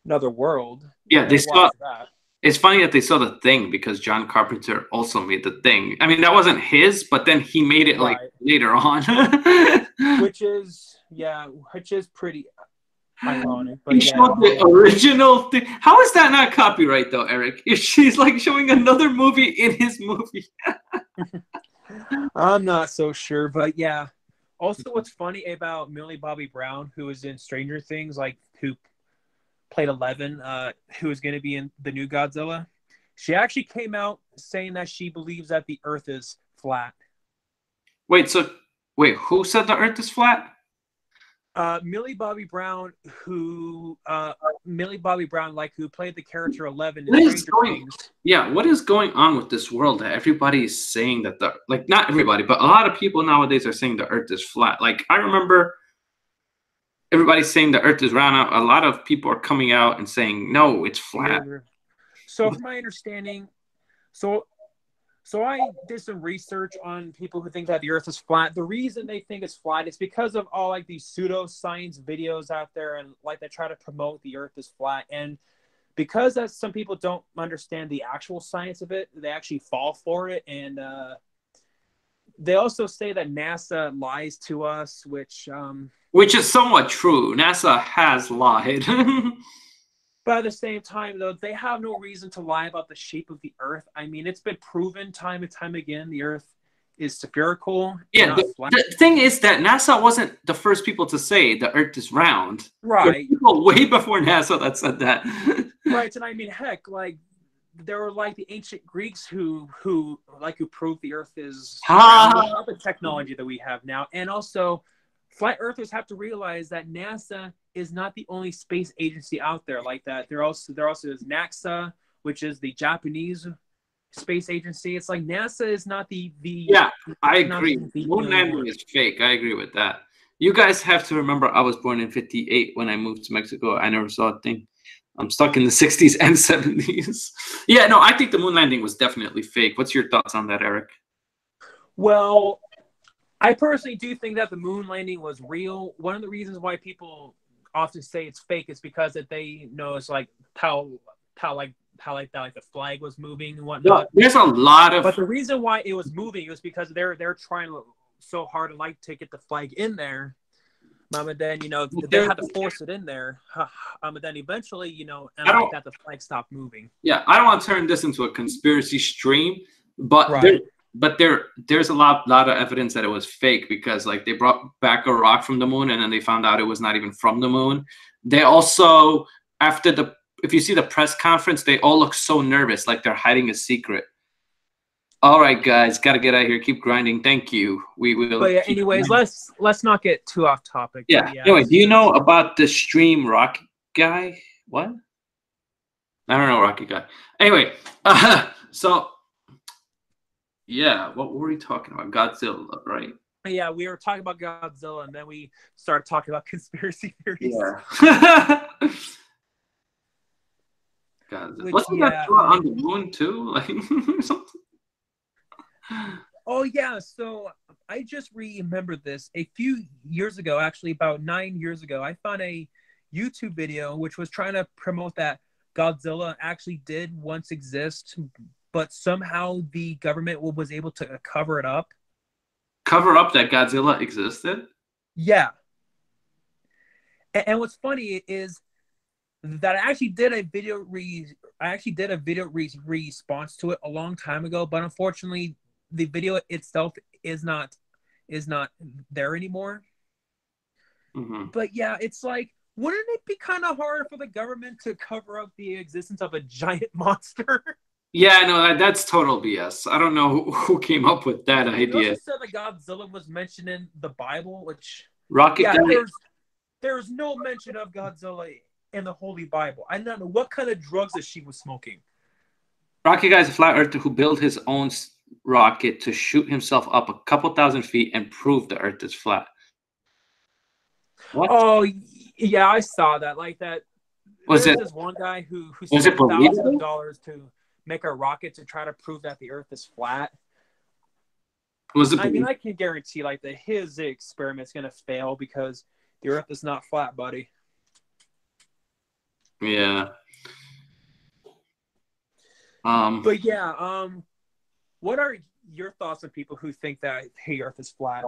Another World. Yeah, they saw that. It's funny that they saw The Thing because John Carpenter also made The Thing. I mean, that wasn't his, but then he made it like later on. which is pretty ironic. But he showed the original thing. How is that not copyright though, Eric? If she's like showing another movie in his movie. I'm not so sure, but yeah. Also, what's funny about Millie Bobby Brown, who was in Stranger Things, like who played 11, who is going to be in the new Godzilla, she actually came out saying that she believes that the Earth is flat. Wait, who said the Earth is flat? Millie Bobby Brown, who played the character 11 in Stranger Things. Yeah, what is going on with this world that everybody's saying that not everybody, but a lot of people nowadays are saying the Earth is flat. Like I remember everybody's saying the Earth is round. A lot of people are coming out and saying no, it's flat. So from my understanding, so So I did some research on people who think that the Earth is flat. The reason they think it's flat is because of all like these pseudoscience videos out there, and like they try to promote the Earth is flat. And because that some people don't understand the actual science of it, they actually fall for it. And they also say that NASA lies to us, which is somewhat true. NASA has lied. but at the same time, though, they have no reason to lie about the shape of the Earth. I mean, it's been proven time and time again the Earth is spherical. Yeah, the thing is that NASA wasn't the first people to say the Earth is round. Right. People way before NASA that said that. Right, and I mean, heck, like there were like the ancient Greeks who proved the Earth is round with the technology that we have now, and also flat earthers have to realize that NASA is not the only space agency out there like that. There also is NASA, which is the Japanese space agency. It's like NASA is not the yeah, I agree. Moon landing is fake. I agree with that. You guys have to remember I was born in 58 when I moved to Mexico. I never saw a thing. I'm stuck in the 60s and 70s. Yeah, no, I think the moon landing was definitely fake. What's your thoughts on that, Eric? Well, I personally do think that the moon landing was real. One of the reasons why people often say it's fake is because that they know it's like how the flag was moving and whatnot. There's a lot of. But the reason why it was moving was because they're trying so hard to get the flag in there. But then they had to force it in there. But then eventually that the flag stopped moving. Yeah, I don't want to turn this into a conspiracy stream, but right. There's a lot of evidence that it was fake because like they brought back a rock from the moon and then they found out it was not even from the moon. They also if you see the press conference, they all look so nervous, like they're hiding a secret. All right, guys, gotta get out of here. Keep grinding. Thank you. We will. But yeah, anyways, let's not get too off topic. Yeah. Anyway, do you know about the stream rocket guy? What? I don't know, rocket guy. Anyway, so. Yeah, what were we talking about? Godzilla, right? Yeah, we were talking about Godzilla, and then we started talking about conspiracy theories. Yeah. Wasn't that on the moon too? Like something? Oh yeah, so I just remembered this. A few years ago, actually about 9 years ago, I found a YouTube video which was trying to promote that Godzilla actually did once exist, but somehow the government was able to cover it up. Cover up that Godzilla existed? Yeah. And what's funny is that I actually did a video response to it a long time ago, but unfortunately the video itself is not there anymore. Mm-hmm. But yeah, it's like, wouldn't it be kind of hard for the government to cover up the existence of a giant monster? Yeah, no, that's total BS. I don't know who came up with that idea. You said that Godzilla was mentioned in the Bible, which Rocket guy. There's no mention of Godzilla in the Holy Bible. I don't know what kind of drugs that she was smoking. Rocket guy is a flat earther who built his own rocket to shoot himself up a couple thousand feet and prove the Earth is flat. What? Oh yeah, I saw that. Like that. Was it this one guy who spent thousands of dollars to make a rocket to try to prove that the Earth is flat? I mean, I can guarantee like that his experiment's gonna fail because the Earth is not flat, buddy. Yeah. But yeah, what are your thoughts on people who think that the Earth is flat?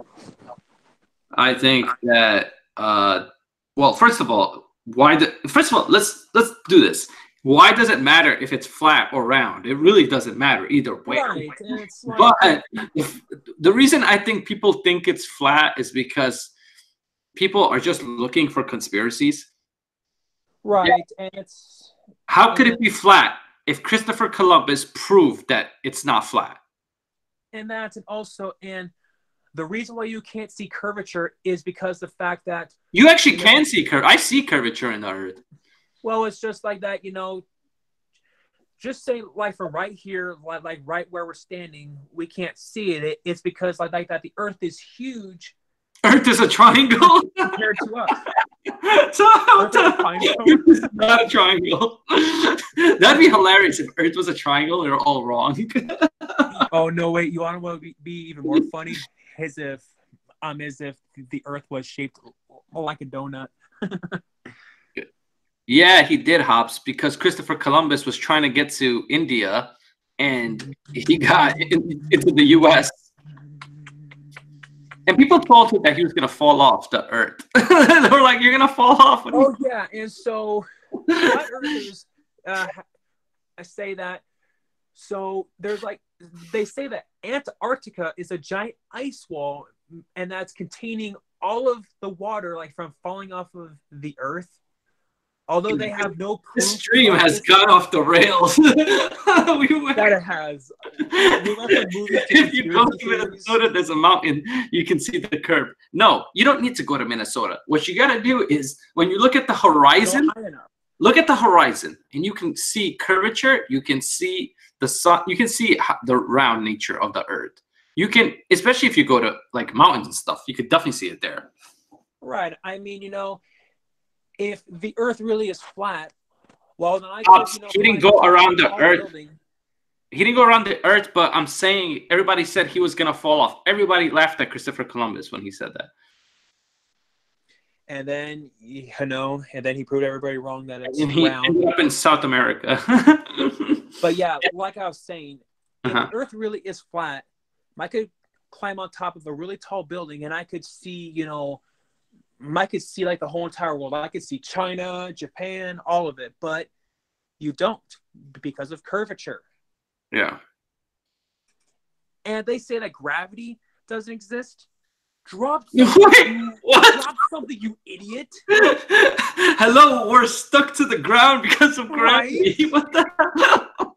I think that well, first of all, let's do this. Why does it matter if it's flat or round? It really doesn't matter either way. Right. It's like, but the reason I think people think it's flat is because people are just looking for conspiracies. Right. Yeah. And how could it be flat if Christopher Columbus proved that it's not flat? And the reason why you can't see curvature is because the fact that you actually can see curvature. I see curvature in the Earth. Well, it's just like that, just say like from right here, like right where we're standing, we can't see it. It's because like that the Earth is huge. Earth is a triangle compared to us. It's not a triangle. That'd be hilarious if Earth was a triangle. They're all wrong. Oh no, wait! You want to be even more funny? As if the Earth was shaped like a donut. Yeah, he did, Hops, because Christopher Columbus was trying to get to India, and he got into the U.S. And people told him that he was gonna fall off the Earth. They were like, "You're gonna fall off." Oh yeah, and so flat earthers say that. So there's like they say that Antarctica is a giant ice wall, and that's containing all of the water like from falling off of the Earth. Although they have no proof. This stream has gone off the rails. That it has. We went from movies to if you go to Minnesota, there's a mountain. You can see the curve. No, you don't need to go to Minnesota. What you got to do is when you look at the horizon, look at the horizon, and you can see curvature. You can see the sun. You can see the round nature of the Earth. You can, especially if you go to like mountains and stuff, you could definitely see it there. Right. I mean, if the Earth really is flat, well, then he didn't go around the Earth. He didn't go around the Earth, but I'm saying everybody said he was gonna fall off. Everybody laughed at Christopher Columbus when he said that. And then he proved everybody wrong that it's he round. Ended up in South America. But yeah, like I was saying, if the Earth really is flat, I could climb on top of a really tall building, and I could see, I could see like the whole entire world. I could see China, Japan, all of it, but you don't because of curvature. Yeah. And they say that gravity doesn't exist. Drop something, you idiot. Hello, we're stuck to the ground because of gravity. Right? What the hell?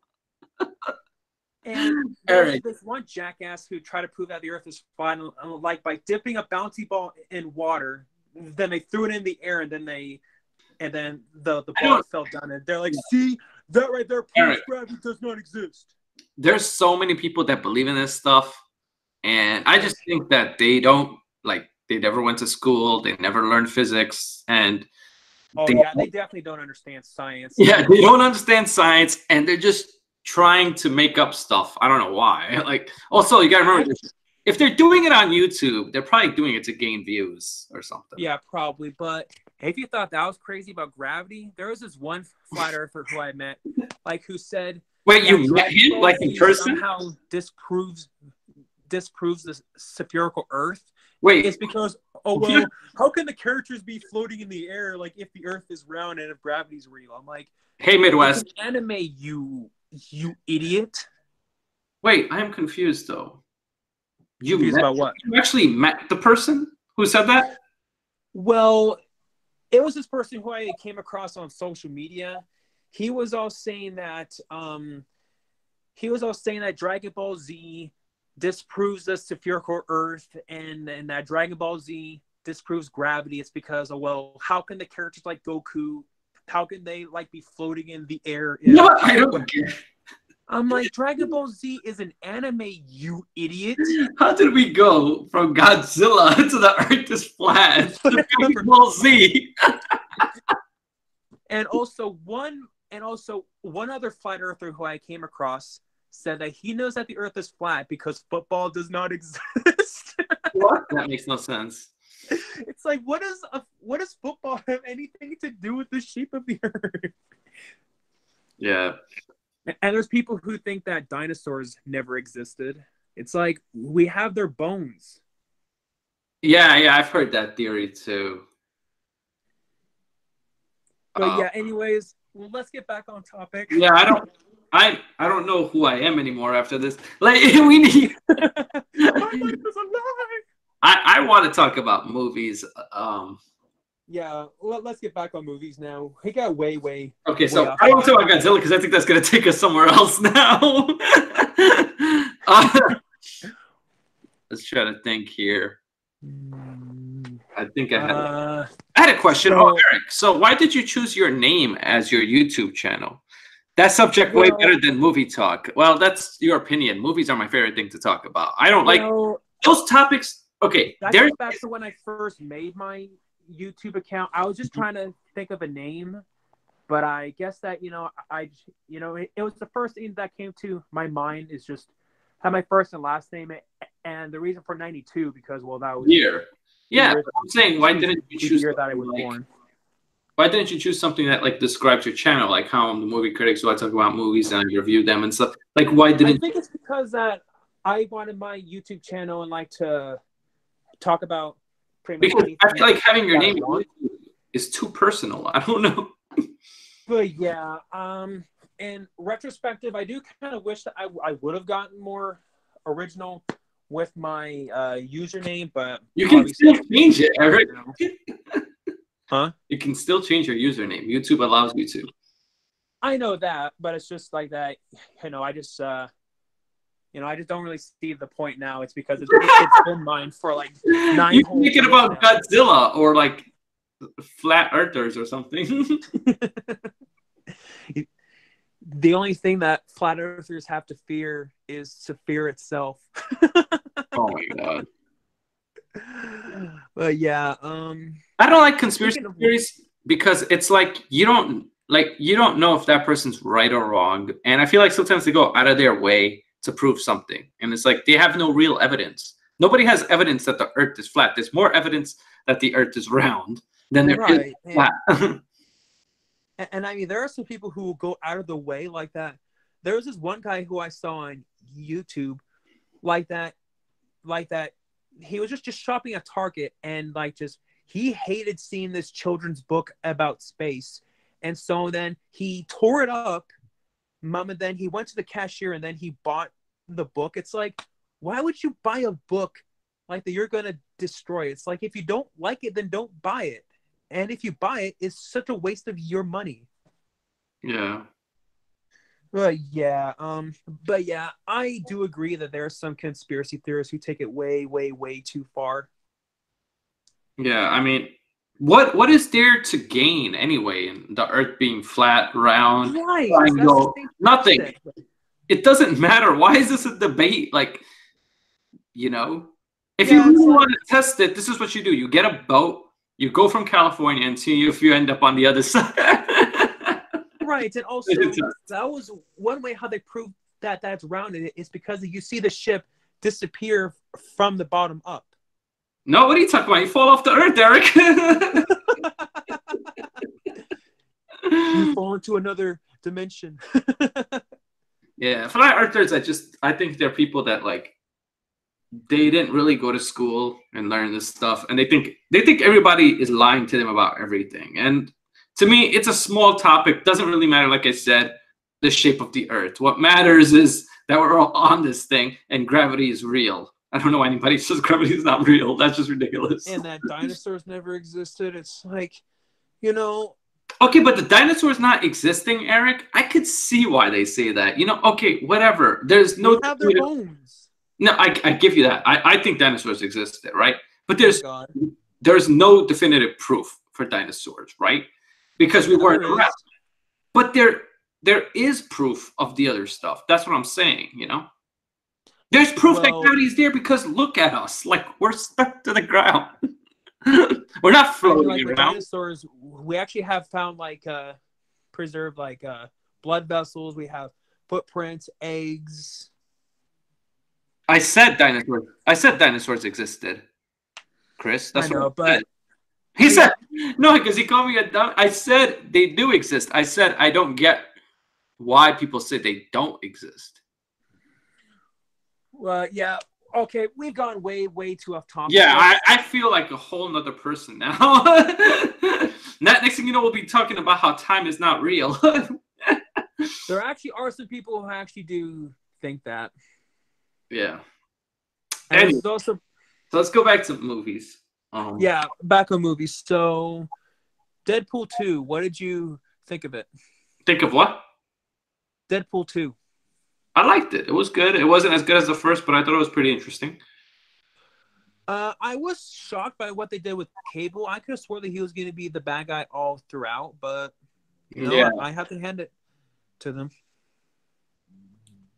And there's this one jackass who tried to prove that the Earth is flat, like by dipping a bouncy ball in water. Then they threw it in the air, and then the ball fell down, and they're like, "See that right there? Proves gravity does not exist." There's so many people that believe in this stuff, and I just think that they don't they never went to school, they never learned physics, and they definitely don't understand science. Yeah, they don't understand science, and they're just trying to make up stuff. I don't know why. Also, you gotta remember, if they're doing it on YouTube, they're probably doing it to gain views or something. Yeah, probably. But if you thought that was crazy about gravity, there was this one flat earther who I met, who said, "Wait, you met him in person?" Somehow disproves the spherical Earth. Wait, it's because how can the characters be floating in the air if the Earth is round and if gravity's real? I'm like, hey, Midwest, it's an anime, you idiot. Wait, I am confused though. Confused about what? You actually met the person who said that? Well, it was this person who I came across on social media. He was all saying that Dragon Ball Z disproves the spherical Earth, and that Dragon Ball Z disproves gravity. It's because how can the characters like Goku, how can they be floating in the air? No, I don't get. I'm like, Dragon Ball Z is an anime, you idiot. How did we go from Godzilla to the Earth is flat to Dragon Ball Z? And also one other flat earther who I came across said that he knows that the Earth is flat because football does not exist. What? That makes no sense. It's like, what does football have anything to do with the shape of the Earth? Yeah. And there's people who think that dinosaurs never existed. It's like, we have their bones. Yeah, I've heard that theory too. But yeah, anyways, let's get back on topic. Yeah, I don't know who I am anymore after this. We need. My life is a lie. I want to talk about movies. Yeah, let's get back on movies now. We got way. Okay, so I don't talk about Godzilla because I think that's gonna take us somewhere else now. Let's try to think here. I think I had a question. Eric. So why did you choose your name as your YouTube channel? That subject way better than movie talk. Well, that's your opinion. Movies are my favorite thing to talk about. I don't like those topics. Okay, that goes back to when I first made my YouTube account. I was just trying to think of a name, but I guess that it was the first thing that came to my mind is just had my first and last name, and the reason for 92 because that was Year. Yeah, year, I'm saying, why didn't you choose the year that I was born? Why didn't you choose something that like describes your channel, like how I'm the movie critic, so I talk about movies and I review them and stuff. Like, why didn't? I think it's because that I wanted my YouTube channel and like to talk about pretty much anything. I feel like having your name is too personal. I don't know. But yeah, in retrospective, I do kind of wish that I would have gotten more original with my username, but you can still change it, Eric. Huh? You can still change your username. YouTube allows you to. I know that, but it's just like that. I just I just don't really see the point now. It's because it's been mine for like 9 You're thinking about now. Godzilla or like flat earthers or something. The only thing that flat earthers have to fear is to fear itself. Oh my god. But yeah, I don't like conspiracy theories because it's like you don't know if that person's right or wrong, and I feel like sometimes they go out of their way to prove something, and it's like they have no real evidence. Nobody has evidence that the Earth is flat. There's more evidence that the Earth is round than there is flat. And I mean, there are some people who will go out of the way like that. There was this one guy who I saw on YouTube like that. He was just shopping at Target and he hated seeing this children's book about space. And so then he tore it up, and then he went to the cashier and then he bought the book. It's like, why would you buy a book like that you're going to destroy? It's like, if you don't like it, then don't buy it. And if you buy it, it's such a waste of your money. Yeah. But yeah, I do agree that there are some conspiracy theorists who take it way, way, way too far. Yeah, I mean, what is there to gain anyway in the Earth being flat, round, triangle? Nothing. It doesn't matter. Why is this a debate? Like, if you really want to test it, this is what you do. You get a boat. You go from California and see if you end up on the other side. Right, and also that was one way how they proved that that's rounded is because you see the ship disappear from the bottom up. No, what are you talking about? You fall off the Earth, Eric. You fall into another dimension. Yeah, flat earthers, I think they're people that they didn't really go to school and learn this stuff, and they think everybody is lying to them about everything. And to me, it's a small topic. Doesn't really matter, like I said, the shape of the Earth. What matters is that we're all on this thing, and gravity is real. I don't know why anybody says gravity is not real. That's just ridiculous. And that dinosaurs never existed. It's like, Okay, but the dinosaurs not existing, Eric, I could see why they say that. Okay, whatever. There's no... They have their bones. No, I give you that. I think dinosaurs existed, right? But there's no definitive proof for dinosaurs, right? Because we weren't around. But there is proof of the other stuff. That's what I'm saying, There's proof that gravity is there because look at us. We're stuck to the ground. We're not floating around. Dinosaurs, we actually have found preserved blood vessels. We have footprints, eggs. I said dinosaurs existed, Chris. That's what I said. He said no because he called me a dumb. I said they do exist. I said I don't get why people say they don't exist. Well, yeah. Okay, we've gone way, way too off topic. Yeah, I feel like a whole nother person now. Next thing you know, we'll be talking about how time is not real. There actually are some people who actually do think that. Yeah. And so let's go back to movies. Yeah, back on movies. So, Deadpool 2, what did you think of it? Think of what? Deadpool 2. I liked it. It was good. It wasn't as good as the first, but I thought it was pretty interesting. I was shocked by what they did with Cable. I could have swore that he was going to be the bad guy all throughout, but I have to hand it to them.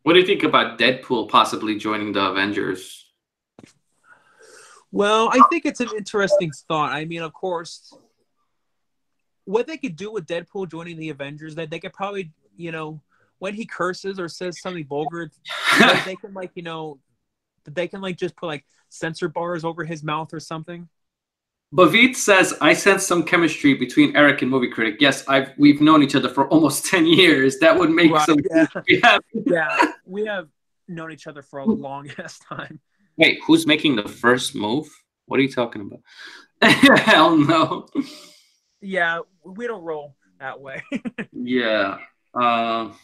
What do you think about Deadpool possibly joining the Avengers? Well, I think it's an interesting thought. I mean, of course, what they could do with Deadpool joining the Avengers, that they could probably, when he curses or says something vulgar, they can like, you know, they can like just put like censor bars over his mouth or something. Bavit says, I sense some chemistry between Eric and Movie Critic. Yes, we've known each other for almost 10 years. That would make some Yeah, we have known each other for a long ass time. Wait, who's making the first move? What are you talking about? Hell no. Yeah, we don't roll that way. Yeah. I'm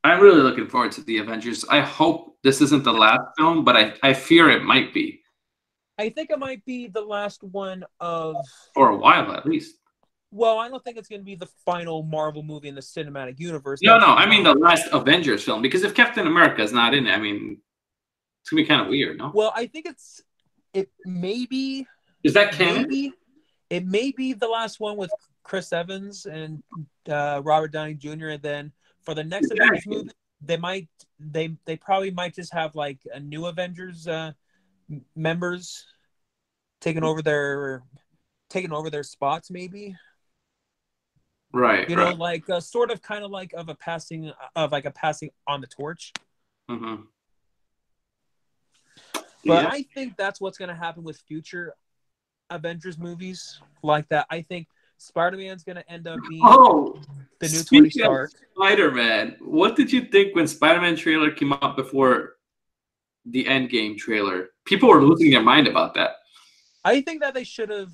really looking forward to the Avengers. I hope this isn't the last film, but I fear it might be. I think it might be the last one of... For a while, at least. Well, I don't think it's going to be the final Marvel movie in the cinematic universe. No, I mean the last Avengers film. Because if Captain America is not in it, I mean, it's going to be kind of weird, no? Well, I think it may be... Is that canon? It may be the last one with Chris Evans and Robert Downey Jr. And then for the next Avengers movie, they probably might just have like a new Avengers members taking over their spots, maybe. Right. You know, like sort of kind of like a passing on the torch. Mm-hmm. But I think that's what's going to happen with future Avengers movies like that. I think Spider-Man's going to end up being the new Tony Stark. Spider-Man, what did you think when Spider-Man trailer came out before the Endgame trailer? People were losing their mind about that. I think that they should have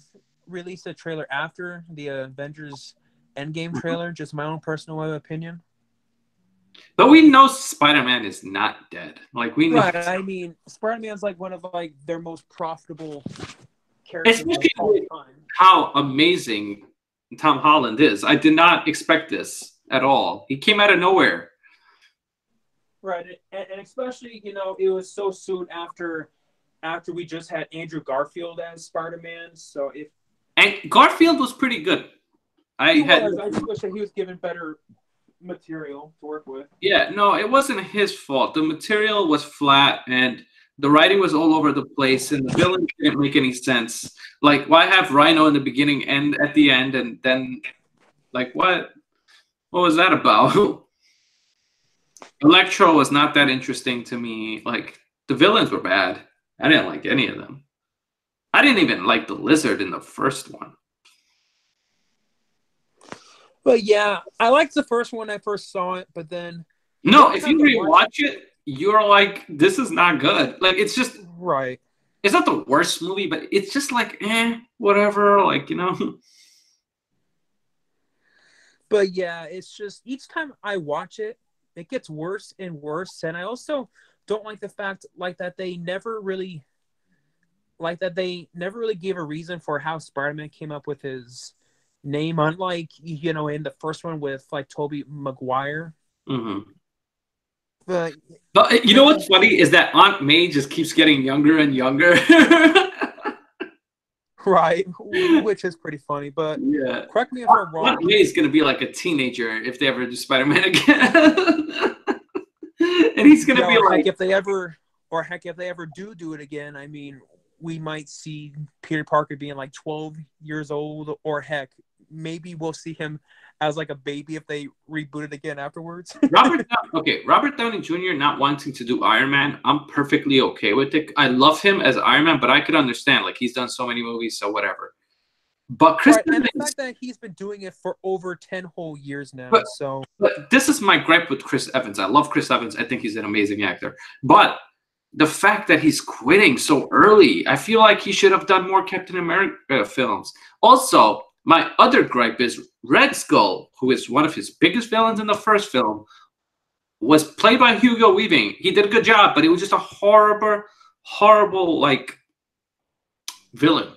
released a trailer after the Avengers Endgame trailer. Just my own personal opinion. But we know Spider-Man is not dead. Like we know. Right. I mean, Spider-Man's like one of like their most profitable characters of all time. How amazing Tom Holland is. I did not expect this at all. He came out of nowhere. Right, and especially, you know, it was so soon after we just had Andrew Garfield as Spider-Man. So and Garfield was pretty good. I just wish that he was given better material to work with. Yeah, no, it wasn't his fault. The material was flat and the writing was all over the place and the villain didn't make any sense. Like, why have Rhino in the beginning and at the end, and then like what was that about? Electro was not that interesting to me. Like, the villains were bad. I didn't like any of them. I didn't even like the Lizard in the first one. But yeah, I liked the first one when I first saw it, but then... No, if you rewatch it, you're like, this is not good. Like, it's just... Right. It's not the worst movie, but it's just like, whatever, like, you know? But yeah, it's just, each time I watch it, it gets worse and worse. And I also don't like the fact, like, that they never really gave a reason for how Spider-Man came up with his name, unlike, you know, in the first one with like Tobey Maguire. Mm-hmm. But you know what's funny is that Aunt May just keeps getting younger and younger. Right, which is pretty funny. But yeah, correct me if I'm wrong. Aunt May is going to be like a teenager if they ever do Spider-Man again. And he's going to be like, if they ever do it again, I mean, we might see Peter Parker being like 12 years old, or heck, maybe we'll see him as like a baby if they reboot it again afterwards. Robert Downey Jr. not wanting to do Iron Man, I'm perfectly okay with it. I love him as Iron Man, but I could understand, like, he's done so many movies, so whatever. But Chris Evans, and the fact that he's been doing it for over 10 whole years now. But this is my gripe with Chris Evans. I love Chris Evans. I think he's an amazing actor. But the fact that he's quitting so early, I feel like he should have done more Captain America films. Also, my other gripe is Red Skull, who is one of his biggest villains in the first film, was played by Hugo Weaving. He did a good job, but it was just a horrible, like, villain.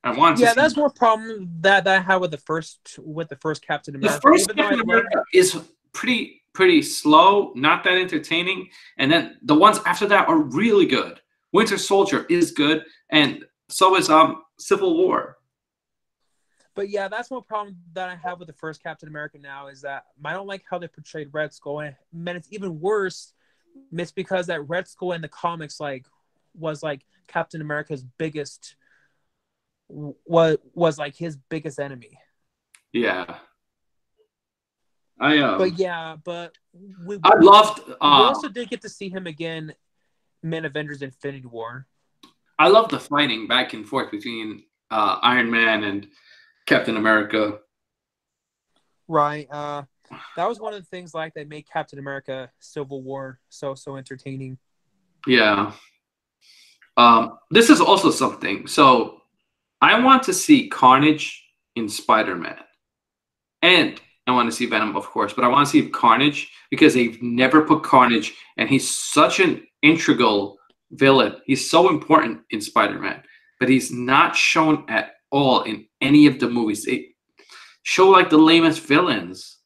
That's one problem that I had with the first Captain America. The first Captain America is pretty slow, not that entertaining, and then the ones after that are really good. Winter Soldier is good, and so is Civil War. But yeah, that's one problem that I have with the first Captain America now, is that I don't like how they portrayed Red Skull. And it's even worse. It's because that Red Skull in the comics was like Captain America's biggest was like his biggest enemy. Yeah. I But yeah, but we I loved we also did get to see him again in Avengers Infinity War. I love the fighting back and forth between Iron Man and Captain America. Right. That was one of the things like that made Captain America Civil War so entertaining. Yeah. This is also something. So I want to see Carnage in Spider-Man. And I want to see Venom, of course, but I want to see Carnage because they've never put Carnage, and he's such an integral villain. He's so important in Spider-Man, but he's not shown at all in any of the movies. They show like the lamest villains.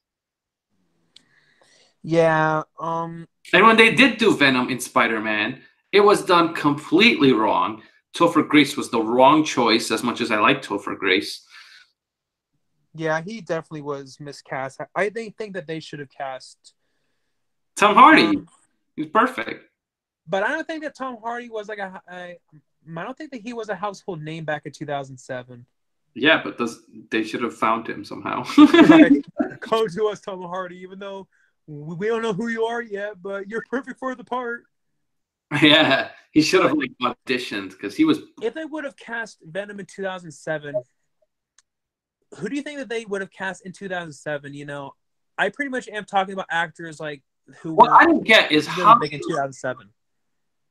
Yeah. And when they did do Venom in Spider-Man, it was done completely wrong. Topher Grace was the wrong choice, as much as I like Topher Grace. Yeah, he definitely was miscast. I think that they should have cast Tom Hardy, he's perfect. but I don't think that Tom Hardy was like I don't think that he was a household name back in 2007. Yeah, but they should have found him somehow. Right. Come to us, Tom Hardy, even though we don't know who you are yet, but you're perfect for the part. Yeah, he should have like auditioned because he was. If they would have cast Venom in 2007, who do you think that they would have cast in 2007? You know, I pretty much am talking about actors like who What were I don't get is really big in 2007.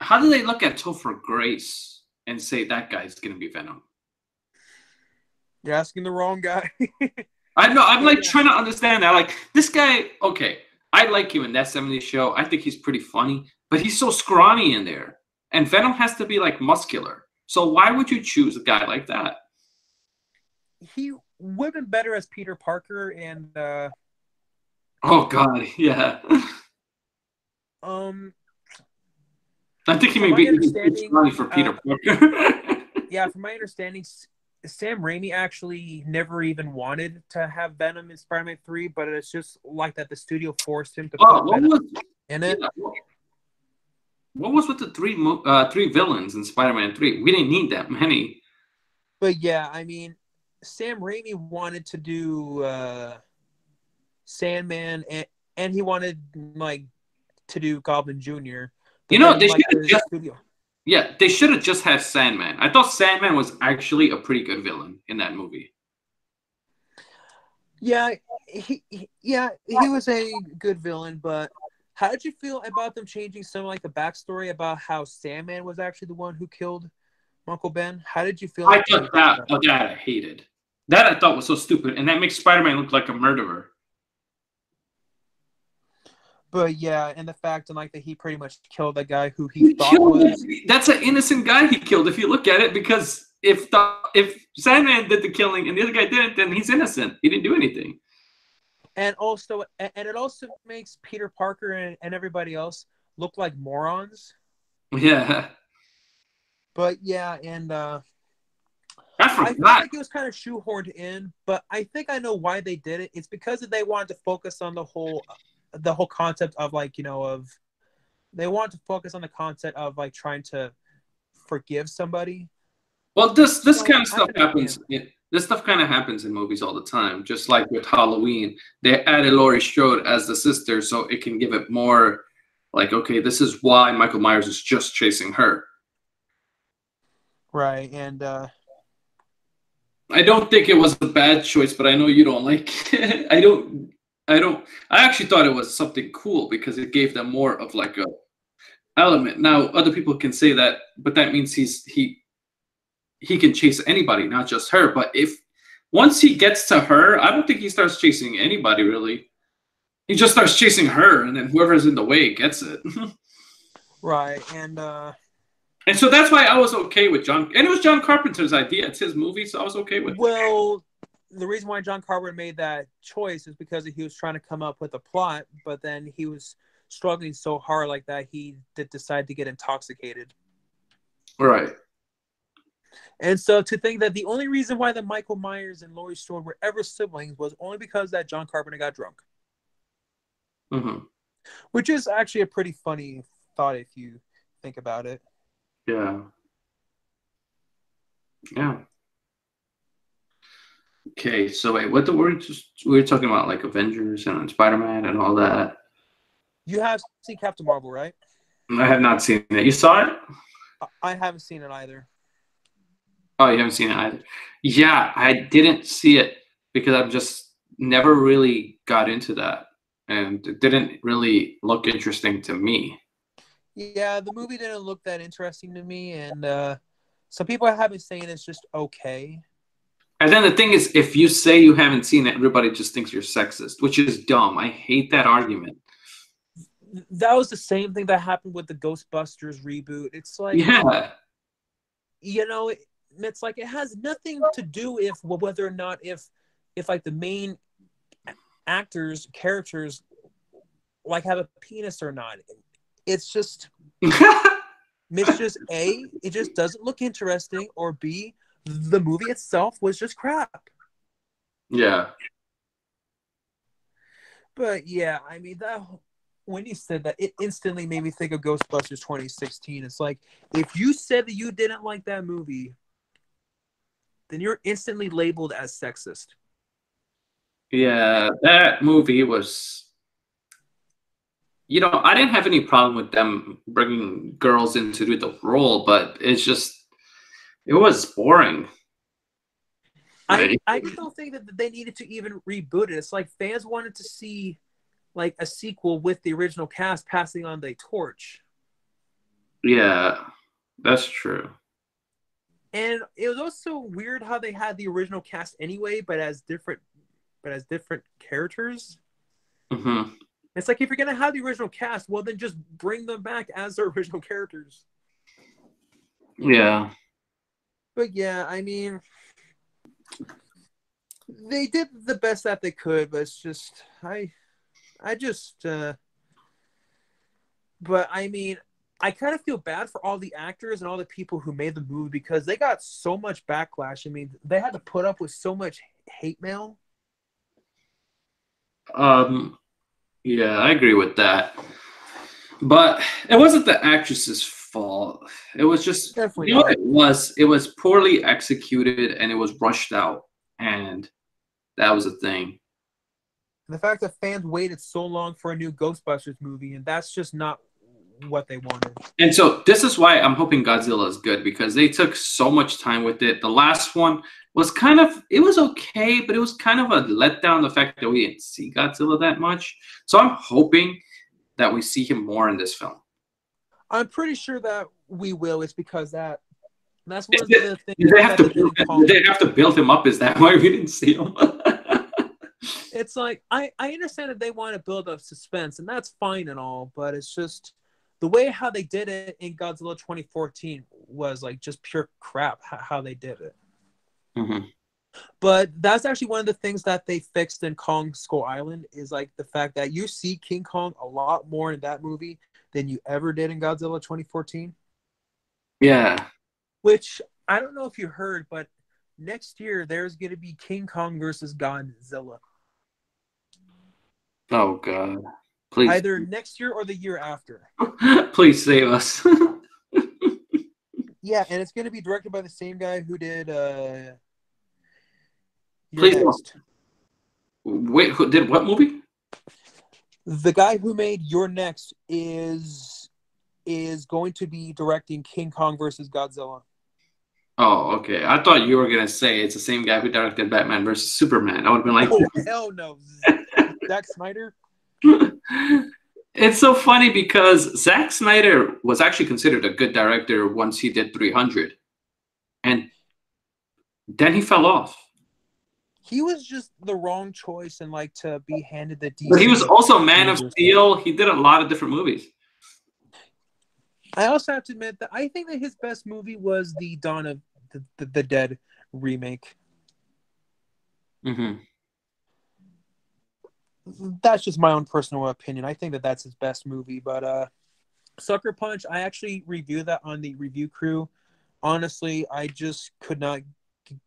how do they look at Topher Grace and say that guy's gonna be Venom? You're asking the wrong guy. I know. I'm like trying to understand that. Like this guy. Okay, I like him in that '70s show. I think he's pretty funny, but he's so scrawny in there, and Venom has to be like muscular. So why would you choose a guy like that? He would have been better as Peter Parker, and Oh God, yeah. I think he may be too scrawny for Peter Parker. Yeah, from my understanding, Sam Raimi actually never even wanted to have Venom in Spider-Man 3, but it's just like that the studio forced him to put Venom in it. Yeah, what was with the three villains in Spider-Man 3? We didn't need that many. But yeah, I mean, Sam Raimi wanted to do Sandman, and he wanted like to do Goblin Jr. You know, they should have just they should have just had Sandman. I thought Sandman was actually a pretty good villain in that movie. Yeah, he was a good villain, but how did you feel about them changing some like the backstory about how Sandman was actually the one who killed Uncle Ben? How did you feel? I thought that I hated. That I thought was so stupid, and that makes Spider-Man look like a murderer. But yeah, and the fact and like that he pretty much killed the guy who he thought was. That's an innocent guy he killed if you look at it, because if Sandman did the killing and the other guy didn't, then he's innocent. He didn't do anything. And it also makes Peter Parker and everybody else look like morons. Yeah. But yeah, and I feel like it was kind of shoehorned in, but I think I know why they did it. It's because they wanted to focus on the whole concept of like, you know, they want to focus on the concept of like trying to forgive somebody. Well, this kind of stuff happens. This stuff kind of happens in movies all the time. Just like with Halloween, they added Laurie Strode as the sister, so it can give it more like, okay, this is why Michael Myers is just chasing her. Right, and I don't think it was a bad choice, but I know you don't like it. I actually thought it was something cool because it gave them more of like a element. Now, other people can say that, but that means he can chase anybody, not just her. But if once he gets to her, I don't think he starts chasing anybody really. He just starts chasing her, and then whoever's in the way gets it. Right, and so that's why I was okay with John. And it was John Carpenter's idea. It's his movie, so I was okay with it. Well, the reason why John Carpenter made that choice is because he was trying to come up with a plot, but then he was struggling so hard like that he did decide to get intoxicated. Right. And so to think that the only reason why the Michael Myers and Laurie Strode were ever siblings was only because that John Carpenter got drunk. Mm-hmm. Which is actually a pretty funny thought if you think about it. Yeah. Yeah. Okay, so wait, what the we were talking about like Avengers and Spider-Man and all that. You have seen Captain Marvel, right? I have not seen it. You saw it? I haven't seen it either. Oh, you haven't seen it either. Yeah, I didn't see it because I've just never really got into that, and it didn't really look interesting to me. Yeah, the movie didn't look that interesting to me, and some people have been saying it's just okay. And then the thing is, if you say you haven't seen it, everybody just thinks you're sexist, which is dumb. I hate that argument. That was the same thing that happened with the Ghostbusters reboot. It's like, Yeah, you know, it's like it has nothing to do if whether or not if like the main actors characters like have a penis or not. It's just A, it just doesn't look interesting, or B, the movie itself was just crap. yeah. But yeah, I mean that when you said that, it instantly made me think of Ghostbusters 2016. It's like if you said that you didn't like that movie, then you're instantly labeled as sexist. Yeah, that movie was, I didn't have any problem with them bringing girls in to do the role, but it was boring. I just don't think that they needed to even reboot it. It's like fans wanted to see like a sequel with the original cast passing on the torch. Yeah, that's true. And it was also weird how they had the original cast anyway, but as different characters. Hmm. It's like if you're gonna have the original cast, well then just bring them back as their original characters. Yeah. But yeah, I mean, they did the best that they could, but it's just I just but I mean, I kind of feel bad for all the actors and all the people who made the movie because they got so much backlash. I mean, they had to put up with so much hate mail. Um, yeah, I agree with that. But it wasn't the actress's fault. It was just, Definitely you know what not. it was? It was poorly executed and it was rushed out. And that was the thing. The fact that fans waited so long for a new Ghostbusters movie, and that's just not what they wanted. And so this is why I'm hoping Godzilla is good because they took so much time with it. The last one was it was okay, but it was kind of a letdown the fact that we didn't see Godzilla that much. So I'm hoping that we see him more in this film. I'm pretty sure that we will. It's because that's one Is of it, the things did they have that to they did in did Kong. they have to build him up? Is that why we didn't see him? It's like I understand that they want to build up suspense, and that's fine and all, but it's just the way how they did it in Godzilla 2014 was like just pure crap how they did it. Mm-hmm. But that's actually one of the things that they fixed in Kong Skull Island is like the fact that you see King Kong a lot more in that movie than you ever did in Godzilla 2014. Yeah. Which I don't know if you heard, but next year there's going to be King Kong versus Godzilla. Oh God. Please. Either next year or the year after. Please save us. Yeah, and it's going to be directed by the same guy who did You're Please don't. Next. Wait, who did what movie? The guy who made You're Next is going to be directing King Kong versus Godzilla. Oh, okay. I thought you were gonna say it's the same guy who directed Batman versus Superman. I would have been like, Oh hell no, Zack Snyder. it's so funny because Zack Snyder was actually considered a good director once he did 300, and then he fell off. He was just the wrong choice and like to be handed the DC. But he was also Man of Steel. He did a lot of different movies. I also have to admit that I think that his best movie was the Dawn of the Dead remake. Mm-hmm. That's just my own personal opinion. I think that that's his best movie. But Sucker Punch, I actually reviewed that on the review crew. Honestly, I just could not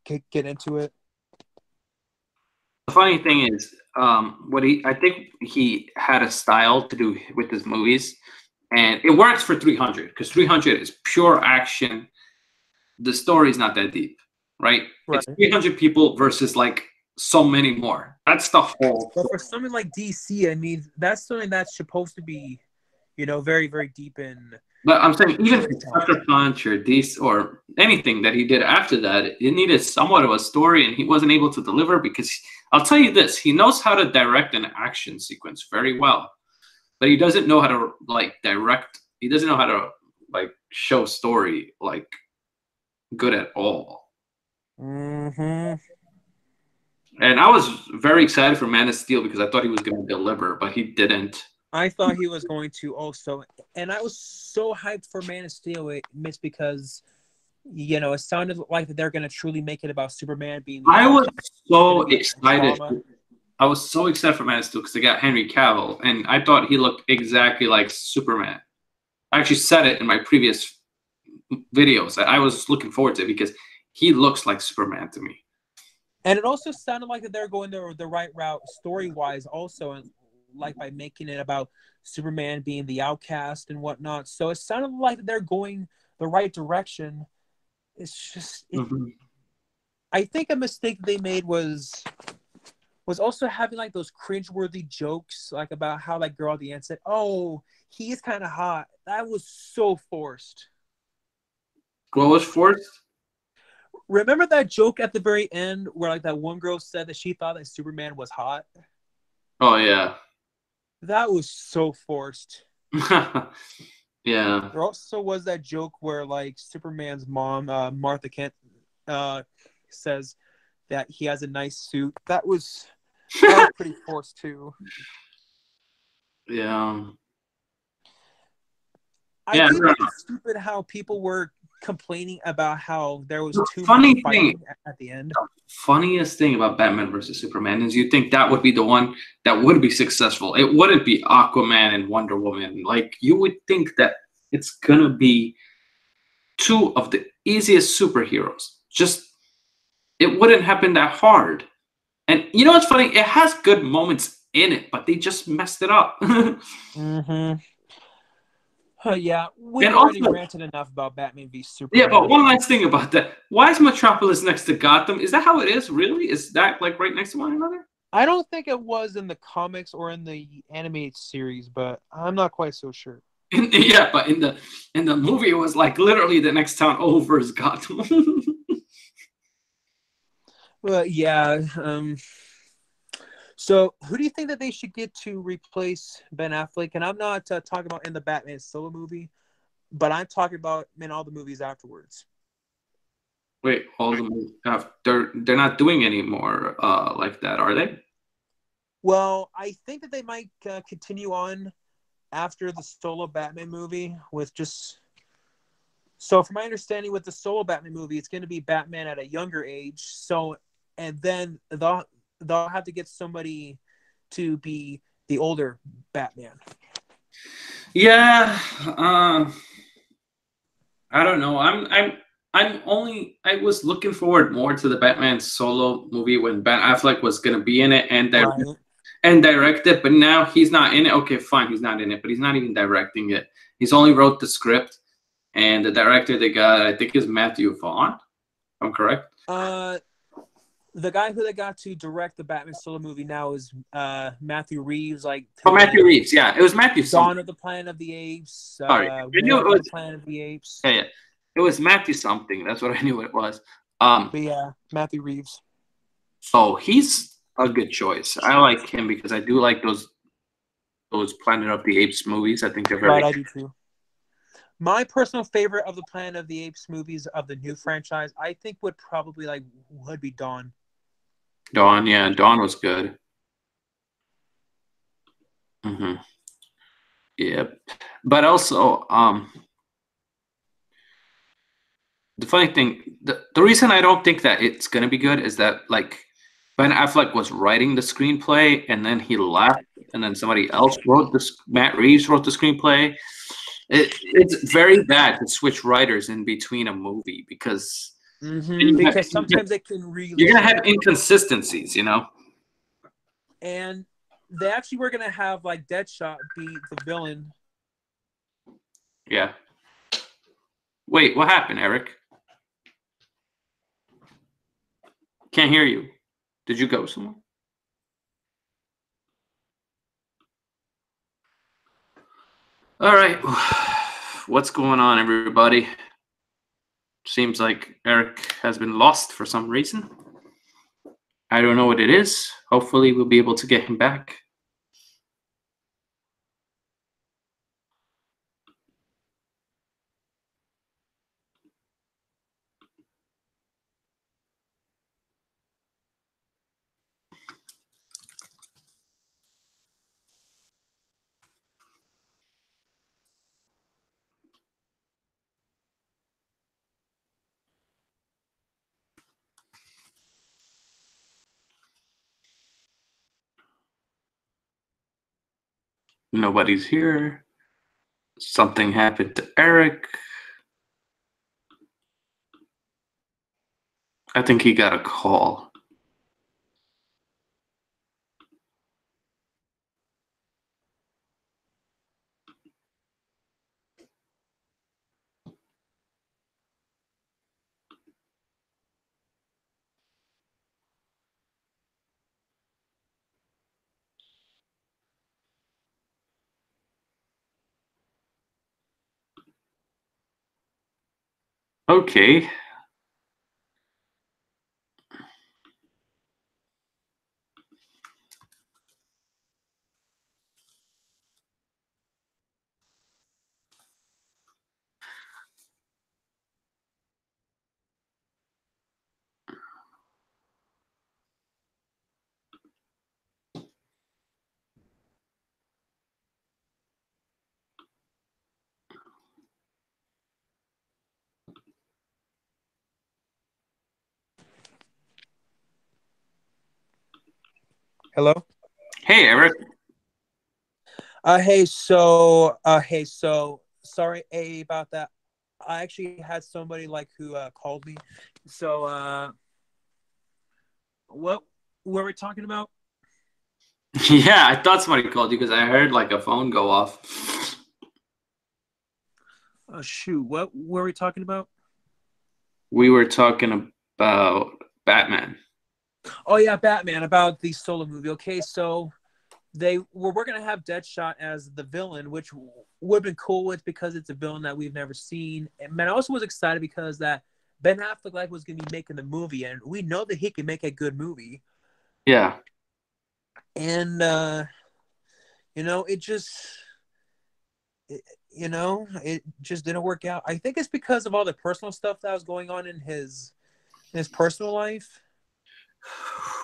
get into it. The funny thing is, I think he had a style to do with his movies, and it works for 300 because 300 is pure action. The story is not that deep. right? It's Right. 300 people versus like so many more. That's the whole But for story. something like DC, I mean, that's something that's supposed to be, very, very deep in But I'm saying even for storytelling. Sucker Punch or this or anything that he did after that, it needed somewhat of a story, and he wasn't able to deliver because I'll tell you this: he knows how to direct an action sequence very well, but he doesn't know how to like direct. He doesn't know how to like show story like good at all. Mm-hmm. And I was very excited for Man of Steel because I thought he was going to deliver, but he didn't. I thought he was going to also, and I was so hyped for Man of Steel. It's because it sounded like that they're going to truly make it about Superman being the I was outcast. It's going so to be excited. drama. I was so excited for Man of Steel because they got Henry Cavill, and I thought he looked exactly like Superman. I actually said it in my previous videos that I was looking forward to it because he looks like Superman to me. And it also sounded like that they're going the right route story wise, also, and like by making it about Superman being the outcast and whatnot. So it sounded like they're going the right direction. It's just, Mm-hmm. I think a mistake they made was also having like those cringeworthy jokes, like about how that girl at the end said, "Oh, he's kind of hot." That was so forced. What was forced? Remember that joke at the very end where like that one girl said that she thought that Superman was hot? Oh yeah, That was so forced. yeah. There also was that joke where like Superman's mom, Martha Kent, says that he has a nice suit. That was pretty forced too. Yeah. I Yeah. I do don't think know. it's stupid how people were complaining about how there was The too much funny thing, fighting at the end. funniest thing about Batman versus Superman is you think that would be the one that would be successful. It wouldn't be Aquaman and Wonder Woman. Like you would think that it's gonna be two of the easiest superheroes. Just it wouldn't happen that hard. And you know what's funny? It has good moments in it, but they just messed it up. And Mm-hmm. Yeah, we've already also, ranted enough about Batman v yeah, but Superman. one last thing about that. Why is Metropolis next to Gotham? Is that how it is? Really? Is that like right next to one another? I don't think it was in the comics or in the animated series, but I'm not quite so sure. Yeah, but in the movie, it was like literally the next town over is Gotham. But yeah, so who do you think that they should get to replace Ben Affleck? And I'm not talking about in the Batman solo movie, but I'm talking about in all the movies afterwards. Wait, all the they're not doing any more like that, are they? Well, I think that they might continue on after the solo Batman movie with just. So, from my understanding, with the solo Batman movie, it's going to be Batman at a younger age. So, and then they'll have to get somebody to be the older Batman. Yeah, I don't know. I was looking forward more to the Batman solo movie when Ben Affleck was gonna be in it Right. and direct it, but now he's not in it. Okay, fine, he's not in it, but he's not even directing it. He's only wrote the script, and the director they got, I think, is Matthew Vaughn. If I'm correct. Uh, the guy who they got to direct the Batman solo movie now is Matthew Reeves, like Oh, who Matthew did Reeves. Yeah, it was Matthew something. Dawn of the Planet of the Apes, Sorry, I knew it War for the was. Planet of the Apes. Yeah, yeah, it was Matthew something. That's what I knew it was. But yeah, Matthew Reeves. So he's a good choice. I like him because I do like those Planet of the Apes movies. I think they're Right, very. I do too. My personal favorite of the Planet of the Apes movies of the new franchise, I think would be Dawn. Dawn, yeah, Dawn was good. Hmm. Yep. But also, the funny thing, the reason I don't think that it's gonna be good is that like Ben Affleck was writing the screenplay and then he left, and then somebody else wrote this. Matt Reeves wrote the screenplay. It's very bad to switch writers in between a movie because Because sometimes it can really you're gonna show. have inconsistencies, you know. And they actually were gonna have like Deadshot be the villain. Yeah. Wait, what happened, Eric? Can't hear you. Did you go somewhere? All right. What's going on, everybody? Seems like Eric has been lost for some reason. I don't know what it is. Hopefully, we'll be able to get him back. Nobody's here. Something happened to Eric. I think he got a call. Okay. Hello. Hey, Eric. Hey, so sorry, about that. I actually had somebody like who called me. So what were we talking about? Yeah, I thought somebody called you because I heard like a phone go off. Oh shoot, what were we talking about? We were talking about Batman. Oh yeah, Batman, about the solo movie. Okay, so we're gonna have Deadshot as the villain, which would have been cool with because it's a villain that we've never seen. And man, I also was excited because that Ben Affleck like was gonna be making the movie, and we know that he can make a good movie. Yeah. And it just it just didn't work out. I think it's because of all the personal stuff that was going on in his personal life.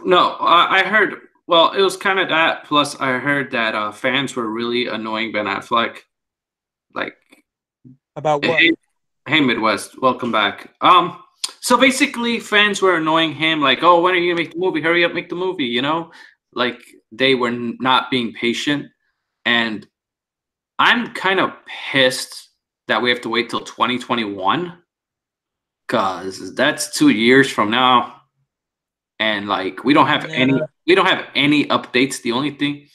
No, I heard. Well, it was kind of that. Plus, I heard that fans were really annoying Ben Affleck. Like, About what? hey, Midwest, welcome back. So basically, fans were annoying him. Like, oh, when are you gonna make the movie? Hurry up, make the movie. Like they were not being patient, and I'm kind of pissed that we have to wait till 2021, because that's 2 years from now. And like we don't have any updates. The only thing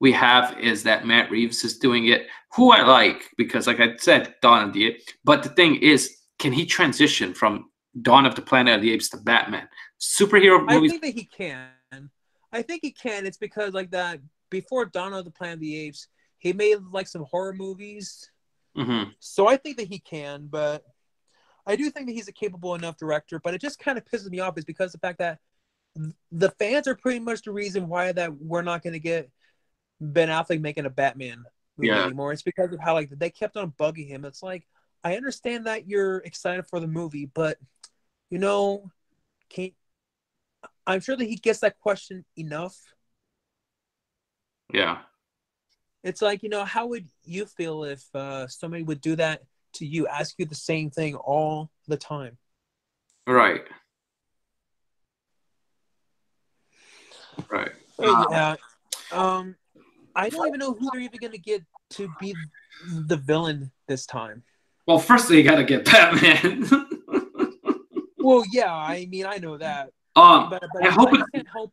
we have is that Matt Reeves is doing it, who I like because, like I said, Dawn of the Apes. But the thing is, can he transition from Dawn of the Planet of the Apes to Batman? Superhero movies. I think that he can. I think he can. It's because like that before Dawn of the Planet of the Apes, he made like some horror movies. Mm-hmm. So I think that he can, but I do think that he's a capable enough director. But it just kind of pisses me off is because the fact that the fans are pretty much the reason why that we're not going to get Ben Affleck making a Batman movie anymore. It's because of how like they kept on bugging him. It's like, I understand that you're excited for the movie, but I'm sure that he gets that question enough. Yeah. It's like, how would you feel if somebody would do that to you, ask you the same thing all the time? Right. Right. Yeah. I don't even know who they're even going to get to be the villain this time. Well, first they got to get Batman. Well, yeah, I mean, I know that. But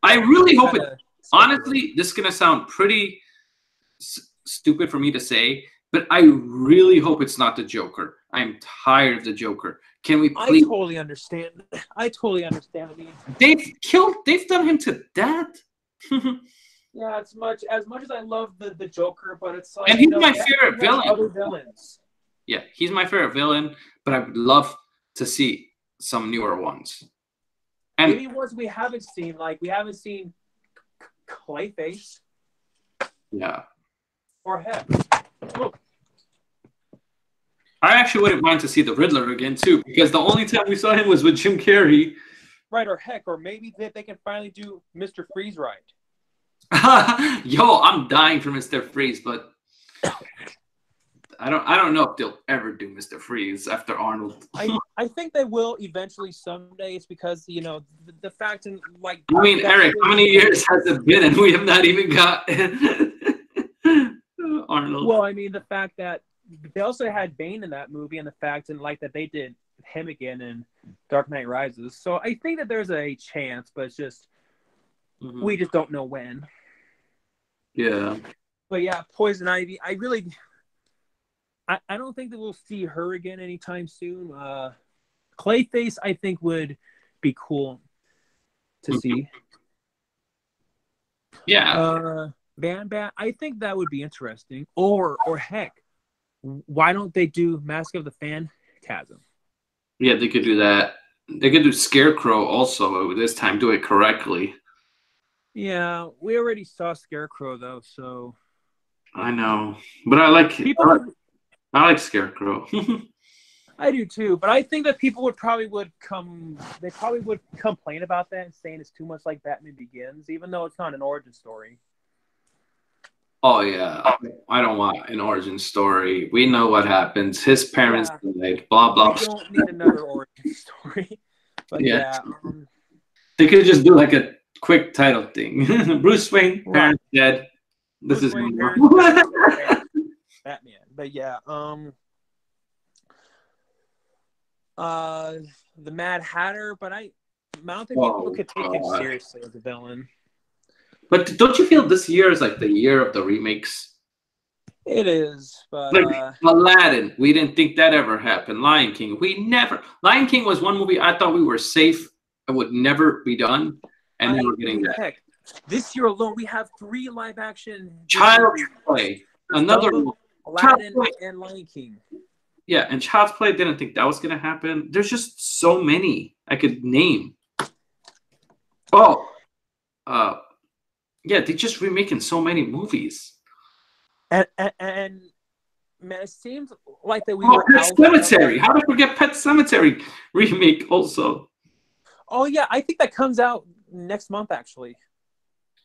I really hope it. Honestly, this is gonna sound pretty stupid for me to say, but I really hope it's not the Joker. I'm tired of the Joker. Can we I please? totally understand. I totally understand. I mean, They've done him to death. yeah, as much as I love the Joker, but it's like, And he's my favorite villain. Other villains. Yeah, he's my favorite villain, but I would love to see some newer ones. And maybe ones we haven't seen, like we haven't seen Clayface. Yeah. Or Heck. Oh. I actually wouldn't mind to see the Riddler again too, because the only time we saw him was with Jim Carrey. Right, or Heck, or maybe they can finally do Mr. Freeze right. Yo, I'm dying for Mr. Freeze, but I don't know if they'll ever do Mr. Freeze after Arnold. I think they will eventually someday. It's because, you know, the fact and like. I mean, Eric, how many years has it been, and we have not even got Arnold? Well, I mean, the fact that they also had Bane in that movie, and the fact and like that they did him again in Dark Knight Rises. So I think that there's a chance, but it's just we just don't know when. Yeah. But yeah, Poison Ivy. I don't think that we'll see her again anytime soon. Clayface, I think, would be cool to see. Yeah. Van, I think that would be interesting. Or heck, why don't they do Mask of the Phantasm? Yeah, they could do that. They could do Scarecrow also this time. Do it correctly. Yeah, we already saw Scarecrow though, so. I know, but I like Scarecrow. I do too, but I think that people would probably complain about that and saying it's too much like Batman Begins, even though it's not an origin story. Oh yeah, I don't want an origin story. We know what happens. His parents died. Blah blah. We don't need another origin story. But yeah, they could just do like a quick title thing. Bruce Wayne, parents dead. This is Batman. But yeah, the Mad Hatter, but I don't think people could take him seriously as a villain. But don't you feel this year is like the year of the remakes? It is, but like Aladdin, we didn't think that ever happened. Lion King, Lion King was one movie I thought we were safe and would never be done, and then we're getting that. Heck, this year alone, we have 3 live action. Child's Play, another Aladdin and Lion King. Yeah, and Child's Play, didn't think that was gonna happen. There's just so many I could name. Yeah, they're just remaking so many movies. And man, it seems like that we were Pet Sematary. How to forget Pet Sematary remake also. Oh yeah, I think that comes out next month actually.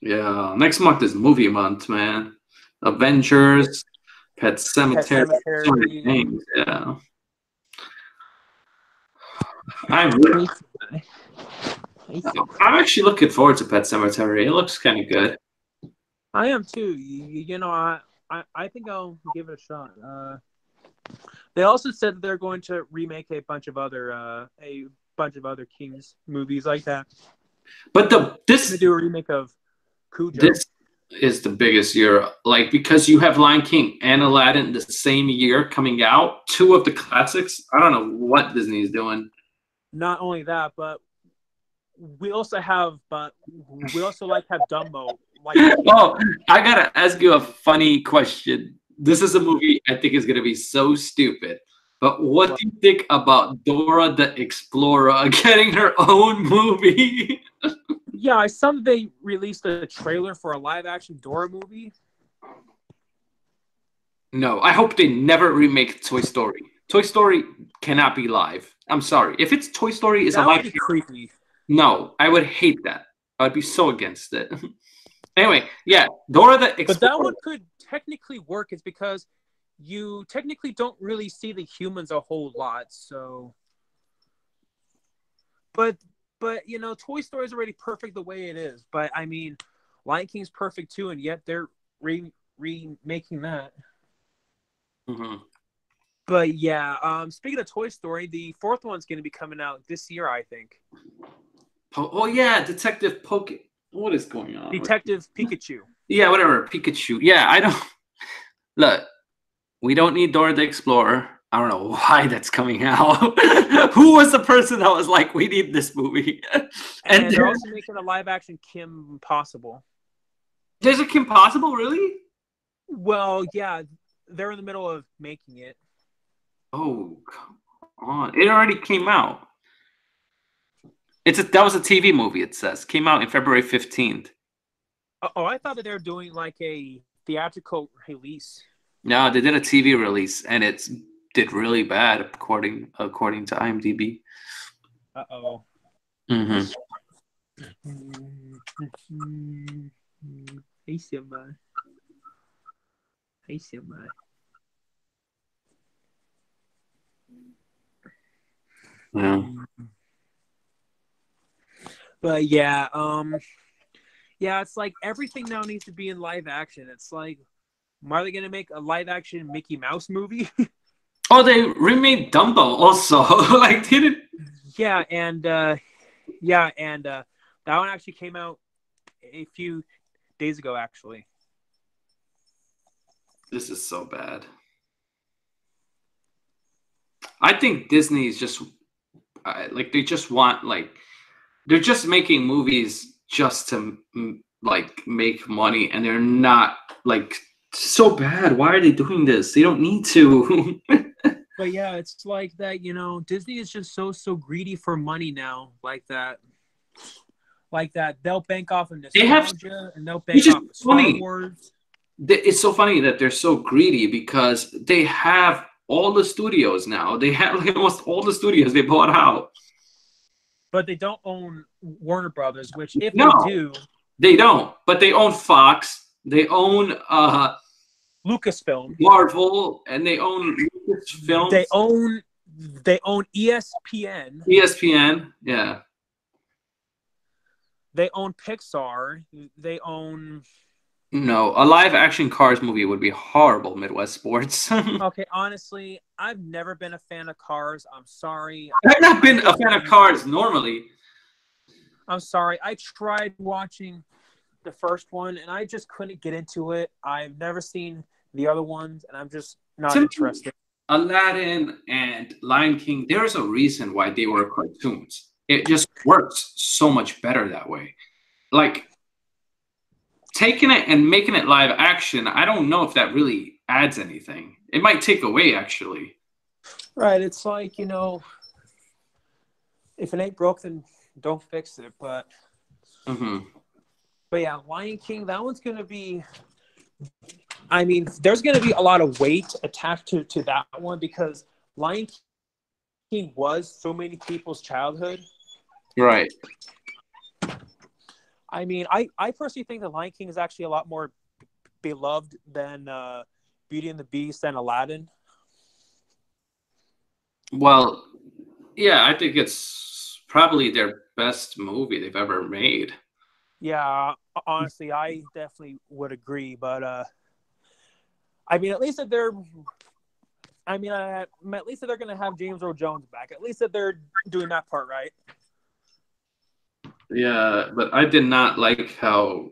Yeah, next month is movie month, man. Avengers, Pet Sematary. So many things, yeah. I'm actually looking forward to Pet Sematary. It looks kind of good. I am too. You know, I think I'll give it a shot. They also said that they're going to remake a bunch of other King's movies like that. But they do a remake of Cujo. This is the biggest year, like, because you have Lion King and Aladdin the same year coming out, 2 of the classics. I don't know what Disney is doing. Not only that, but we also have Dumbo. Oh, I gotta ask you a funny question. This is a movie I think is gonna be so stupid. But what do you think about Dora the Explorer getting her own movie? Yeah, I saw that they released a trailer for a live-action Dora movie. No, I hope they never remake Toy Story. Toy Story cannot be live. I'm sorry. If it's Toy Story is a live, creepy. No, I would hate that. I would be so against it. Anyway, yeah, Dora the Explorer. But that one could technically work. It's because you technically don't really see the humans a whole lot. So, but you know, Toy Story is already perfect the way it is. But I mean, Lion King's perfect too, and yet they're remaking that. Mm-hmm. But yeah, speaking of Toy Story, the 4th one's going to be coming out this year, I think. Oh yeah, Detective Poke. What is going on? Detective Pikachu. Yeah, whatever. Pikachu. Yeah, I don't. Look, we don't need Dora the Explorer. I don't know why that's coming out. Who was the person that was like, we need this movie? And they're also making a live action Kim Possible. There's a Kim Possible, really? Well, yeah, they're in the middle of making it. Oh, come on. It already came out. That was a TV movie, it says. Came out in February 15th. Oh, I thought that they were doing like a theatrical release. No, they did a TV release, and it did really bad according to IMDb. Uh-oh. Mm-hmm. Hey, Simba. Hey, Simba. Yeah. But yeah, yeah, it's like everything now needs to be in live action. It's like, are they gonna make a live action Mickey Mouse movie? Oh, they remade Dumbo also. Like, didn't? Yeah, and that one actually came out a few days ago. Actually, This is so bad. I think Disney is just like they just want they're just making movies just to like make money, and they're not like so bad. Why are they doing this? They don't need to. but yeah, it's like that. Disney is just so greedy for money now. Like that, they'll bank off of nostalgia and they'll bank off of Star Wars. It's so funny that they're so greedy because they have all the studios now. They have like almost all the studios they bought out. But they don't own Warner Brothers, which if No, they do, they don't. But they own Fox. They own Lucasfilm, Marvel, and they own Lucasfilm. They own ESPN. ESPN, yeah. They own Pixar. They own. No, a live action Cars movie would be horrible. Midwest sports. Okay, honestly, I've never been a fan of Cars. I'm sorry. I've not been a fan of Cars normally. I'm sorry. I tried watching the first one and I just couldn't get into it. I've never seen the other ones and I'm just not interested. Aladdin and Lion King, there's a reason why they were cartoons. It just works so much better that way. Like, taking it and making it live action, I don't know if that really adds anything. It might take away, actually. Right. It's like, if it ain't broke, then don't fix it. But yeah, Lion King, that one's going to be, I mean, there's going to be a lot of weight attached to that one because Lion King was so many people's childhood. Right. I mean, I personally think that Lion King is actually a lot more beloved than Beauty and the Beast and Aladdin. Well, yeah, I think it's probably their best movie they've ever made. Yeah, honestly, I definitely would agree. But I mean, at least that they're going to have James Earl Jones back. At least that they're doing that part right. Yeah, but I did not like how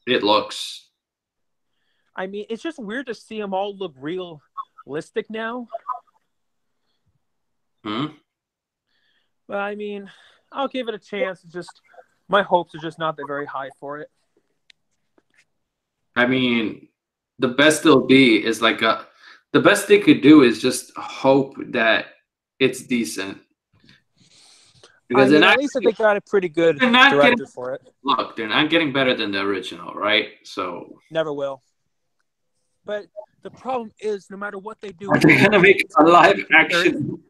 it looks. I mean, it's just weird to see them all look realistic now. But I mean, I'll give it a chance. It's just my hopes are just not that very high for it. I mean, the best they'll be is the best they could do is just hope that it's decent. Because at least they got a pretty good director for it. Look, they're not getting better than the original, right? So never will. But the problem is, no matter what they do, they're gonna make a live action.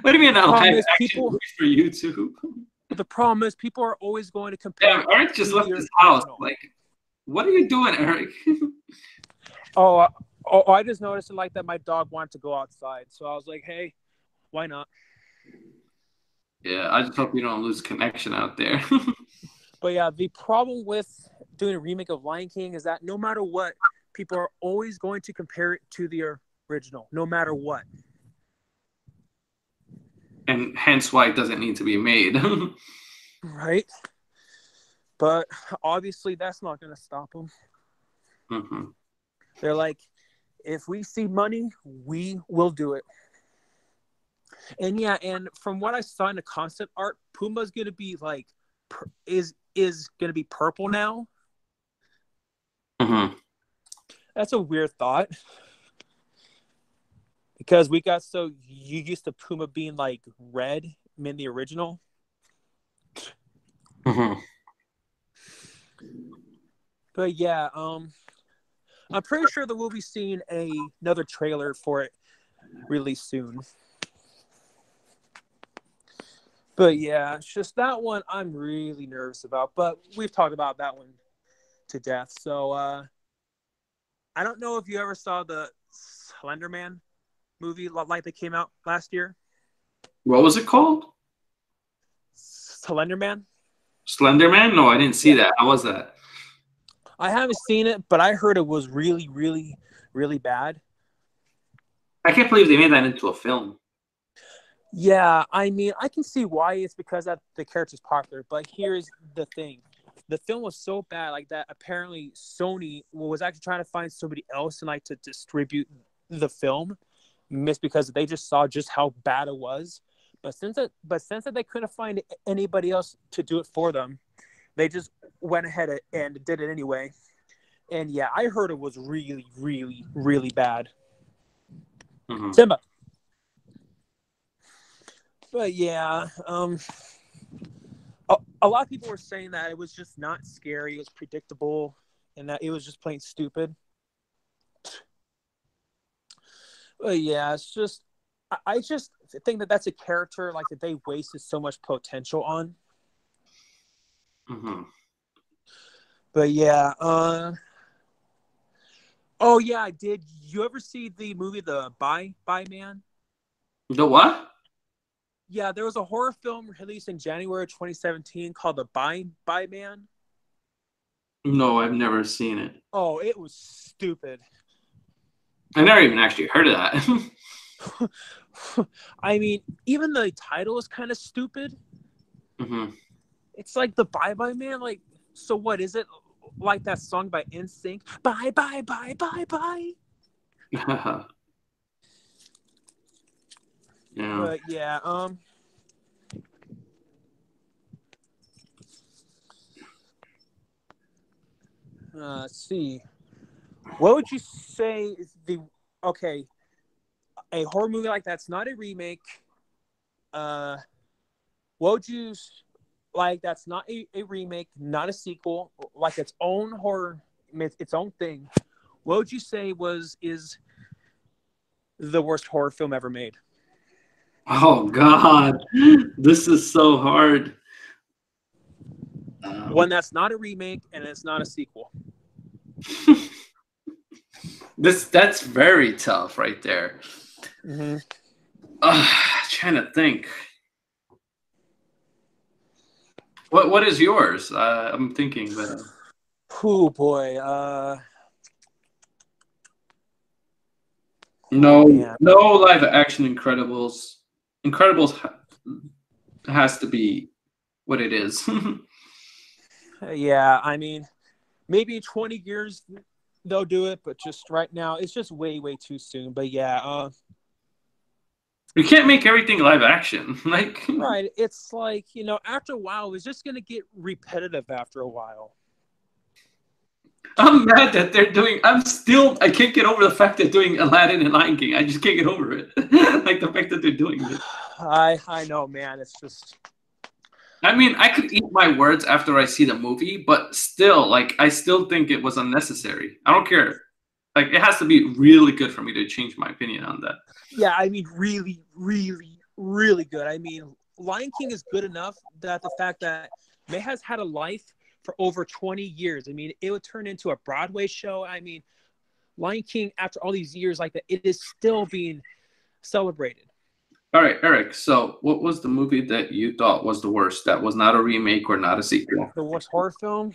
What do you mean a live action for YouTube? But the problem is, people are always going to compare. Yeah, Eric just left his house. Like, what are you doing, Eric? I just noticed that my dog wanted to go outside, so I was like, hey, why not? Yeah, I just hope you don't lose connection out there. But yeah, the problem with doing a remake of Lion King is that no matter what, people are always going to compare it to the original, no matter what. And hence why it doesn't need to be made. Right. But obviously that's not going to stop them. Mm-hmm. They're like, if we see money, we will do it. And yeah, and from what I saw in the concept art, Pumbaa's gonna be like is gonna be purple now. Mm-hmm. That's a weird thought because we got so used to Pumbaa being like red in the original. Mm-hmm. But yeah, I'm pretty sure that we'll be seeing another trailer for it released soon. But yeah, it's just that one I'm really nervous about. But we've talked about that one to death. So I don't know if you ever saw the Slender Man movie like that came out last year. What was it called? Slender Man? Slender Man? No, I didn't see that. How was that? I haven't seen it, but I heard it was really, really, really bad. I can't believe they made that into a film. Yeah, I mean, I can see why. It's because that the character's popular. But here's the thing. The film was so bad like that. Apparently, Sony was actually trying to find somebody else and like to distribute the film, just because they just saw just how bad it was. But since that they couldn't find anybody else to do it for them, they just went ahead and did it anyway. And yeah, I heard it was really, really, really bad. Mm-hmm. Simba. But yeah, a lot of people were saying that it was just not scary, it was predictable, and that it was just plain stupid. But yeah, it's just I just think that that's a character like that they wasted so much potential on. Mm-hmm. But yeah, oh yeah, I did. You ever see the movie The Bye Man? The what? Yeah, there was a horror film released in January 2017 called The Bye Man. No, I've never seen it. Oh, it was stupid. I never even actually heard of that. I mean, even the title is kind of stupid. Mm-hmm. It's like The Bye Man. Like, so what is it? Like that song by NSYNC? Bye, bye, bye, bye, bye. Yeah. But yeah, let's see. What would you say is a horror movie like that's not a remake? What would you like? That's not a remake, not a sequel, like its own horror, its own thing. What would you say is the worst horror film ever made? Oh God, this is so hard. One that's not a remake and it's not a sequel. That's very tough right there. Mm-hmm. Trying to think. What is yours? I'm thinking, but Oh boy. no, Man. no live action Incredibles. Incredibles has to be what it is. Yeah, I mean, maybe in 20 years they'll do it, but just right now it's just way, way too soon. But yeah, You can't make everything live action. Like, right. It's like, after a while, it's just gonna get repetitive after a while. I'm mad that they're doing. I can't get over the fact they're doing Aladdin and Lion King. I just can't get over it. Like the fact that they're doing it. I know, man. It's just. I mean, I could eat my words after I see the movie, but still, like, I still think it was unnecessary. I don't care. Like, it has to be really good for me to change my opinion on that. Yeah, I mean, really, really, really good. I mean, Lion King is good enough that the fact that May has had a life for over 20 years. I mean, it would turn into a Broadway show. I mean, Lion King, after all these years like that, it is still being celebrated. All right, Eric. So, what was the movie that you thought was the worst? That was not a remake or not a sequel? The worst horror film?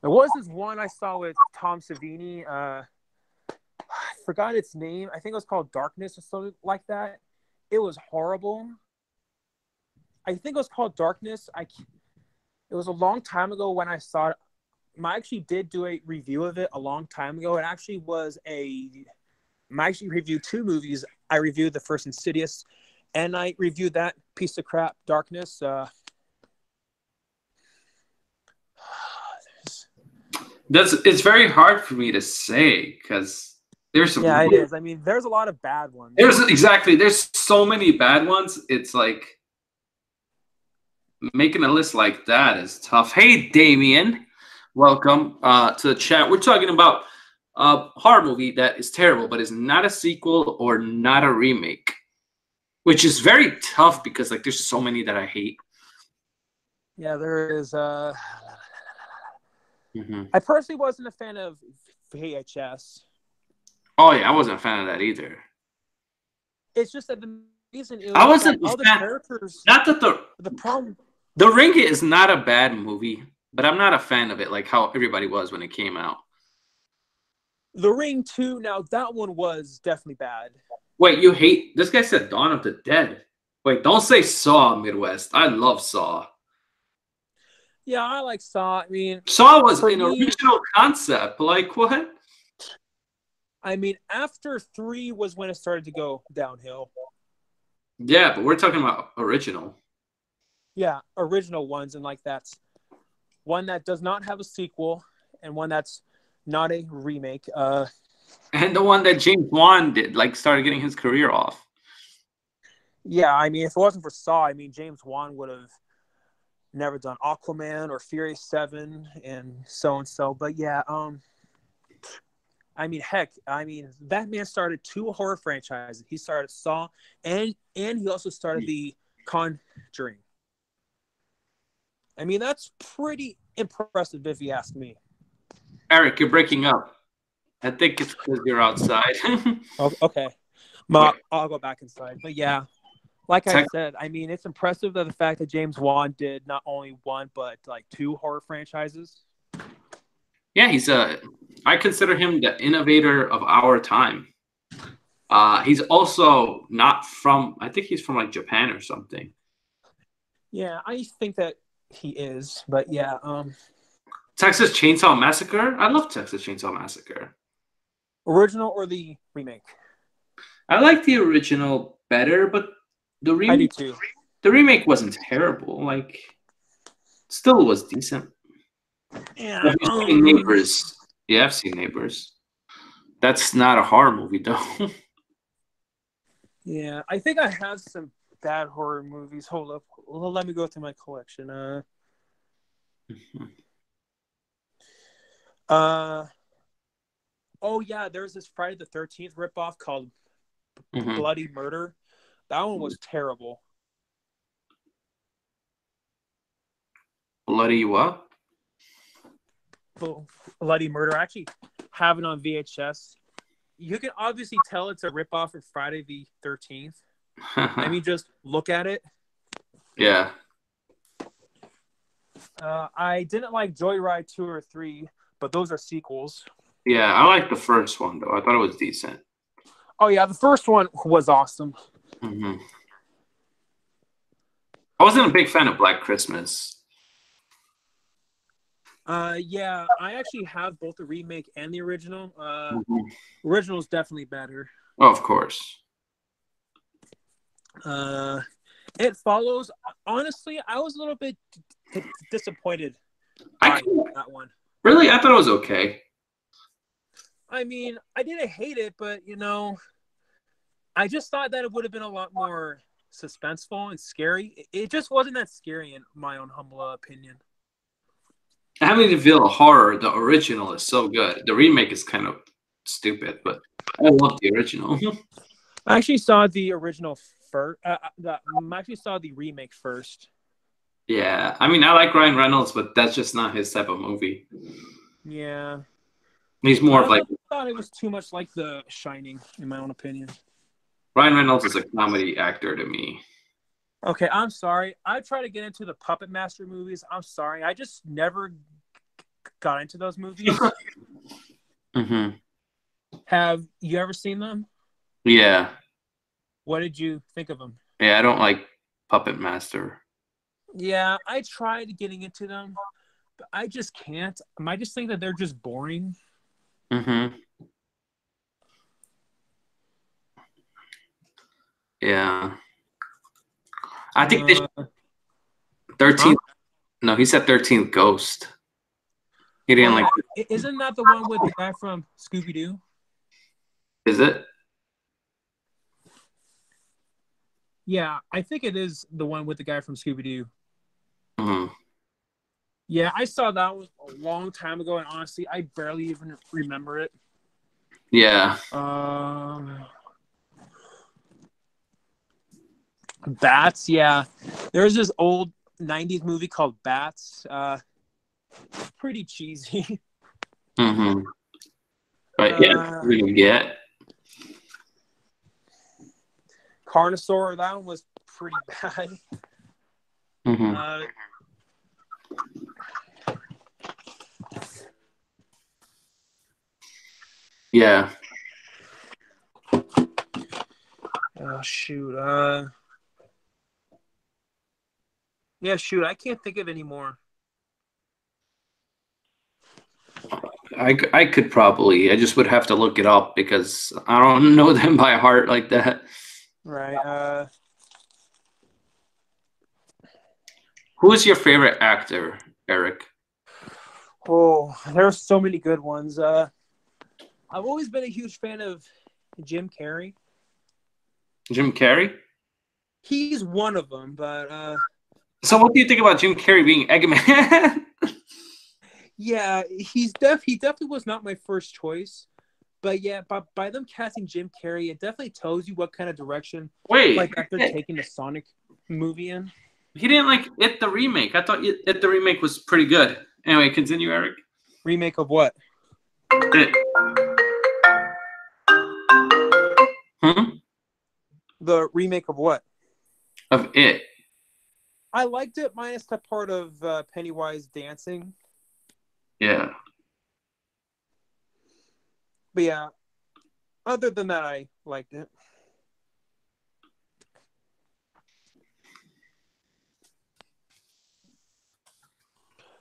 There was this one I saw with Tom Savini. I forgot its name. I think it was called Darkness or something like that. It was horrible. I think it was called Darkness. It was a long time ago when I saw it. I actually did do a review of it a long time ago. It actually was I actually reviewed two movies. I reviewed the first Insidious, and I reviewed that piece of crap, Darkness. It's very hard for me to say because there's some. Yeah, it is. I mean, there's a lot of bad ones. There's so many bad ones. It's like making a list like that is tough. Hey, Damien, welcome to the chat. We're talking about a horror movie that is terrible, but is not a sequel or not a remake, which is very tough because like there's so many that I hate. Yeah, there is. Mm-hmm. I personally wasn't a fan of VHS. Oh yeah, I wasn't a fan of that either. It's just that the reason it was I wasn't all a the fan. characters. Not that the problem. The Ring is not a bad movie, but I'm not a fan of it like how everybody was when it came out. The Ring 2, now that one was definitely bad. Wait, you hate this guy said Dawn of the Dead. Wait, don't say Saw, Midwest. I love Saw. Yeah, I like Saw. I mean, Saw was an original concept. Like what? I mean, after 3 was when it started to go downhill. Yeah, but we're talking about original. Yeah, original ones, and like that's one that does not have a sequel, and one that's not a remake. And the one that James Wan did, like, started getting his career off. Yeah, I mean, if it wasn't for Saw, I mean, James Wan would have never done Aquaman or Furious 7 and so. But yeah, I mean, heck, I mean, that man started 2 horror franchises. He started Saw, and he also started the Conjuring. I mean, that's pretty impressive if you ask me. Eric, you're breaking up. I think it's because you're outside. Oh, okay. I'll go back inside. But yeah, like I said, I mean, it's impressive that the fact that James Wan did not only 1, but like 2 horror franchises. Yeah, I consider him the innovator of our time. He's also not from, I think he's from like Japan or something. Yeah, I think that he is, but yeah. Texas Chainsaw Massacre? I love Texas Chainsaw Massacre. Original or the remake? I like the original better, but the remake, I do too. The remake wasn't terrible. Like, still was decent. Yeah. Have you seen Neighbors? Yeah, I've seen Neighbors. That's not a horror movie, though. Yeah, I think I have some bad horror movies. Hold up. Let me go through my collection. Oh yeah, there's this Friday the 13th ripoff called Bloody Murder. That one was terrible. Bloody what? Bloody Murder. I actually have it on VHS. You can obviously tell it's a ripoff of Friday the 13th. I mean, just look at it. Yeah. I didn't like Joyride 2 or 3, but those are sequels. Yeah, I like the first one, though. I thought it was decent. Oh, yeah, the first one was awesome. I wasn't a big fan of Black Christmas. Yeah, I actually have both the remake and the original. Original is definitely better. Oh, of course. It follows. Honestly, I was a little bit disappointed by that one. Really? I thought it was okay. I mean, I didn't hate it, but, you know, I just thought that it would have been a lot more suspenseful and scary. It just wasn't that scary in my own humble opinion. Amityville Horror, the original, is so good. The remake is kind of stupid, but I love the original. I actually saw the original first. I actually saw the remake first. Yeah, I mean, I like Ryan Reynolds, but that's just not his type of movie. Yeah. He's more of like... I thought it was too much like The Shining, in my own opinion. Ryan Reynolds is a comedy actor to me. Okay, I'm sorry. I try to get into the Puppet Master movies. I'm sorry. I just never got into those movies. Have you ever seen them? Yeah. What did you think of them? Yeah, I don't like Puppet Master. Yeah, I tried getting into them. I just can't. I just think that they're just boring. Mm-hmm. Yeah. I think they 13th. Huh? No, he said 13th Ghost. He Oh didn't like. yeah, isn't that the one with the guy from Scooby Doo? Is it? Yeah, I think it is the one with the guy from Scooby Doo. Mm-hmm. Yeah, I saw that one a long time ago, and honestly, I barely even remember it. Yeah. Bats, yeah. There's this old 90s movie called Bats. Pretty cheesy. Mm-hmm. But yeah, we get. Carnosaur, that one was pretty bad. Mm-hmm. Yeah. Oh shoot. Yeah, shoot. I can't think of any more. I could probably. I just would have to look it up because I don't know them by heart like that. Right. Who is your favorite actor, Eric? Oh, there's so many good ones. I've always been a huge fan of Jim Carrey. Jim Carrey? He's one of them, but So what do you think about Jim Carrey being Eggman? yeah, he definitely was not my first choice. But yeah, by them casting Jim Carrey, it definitely tells you what kind of direction Wait, they're taking the Sonic movie in. he didn't like It the remake. I thought It the remake was pretty good. Anyway, continue, Eric. Remake of what? It. Hmm? The remake of what? Of It. I liked it minus the part of Pennywise dancing. Yeah. But yeah, other than that, I liked it.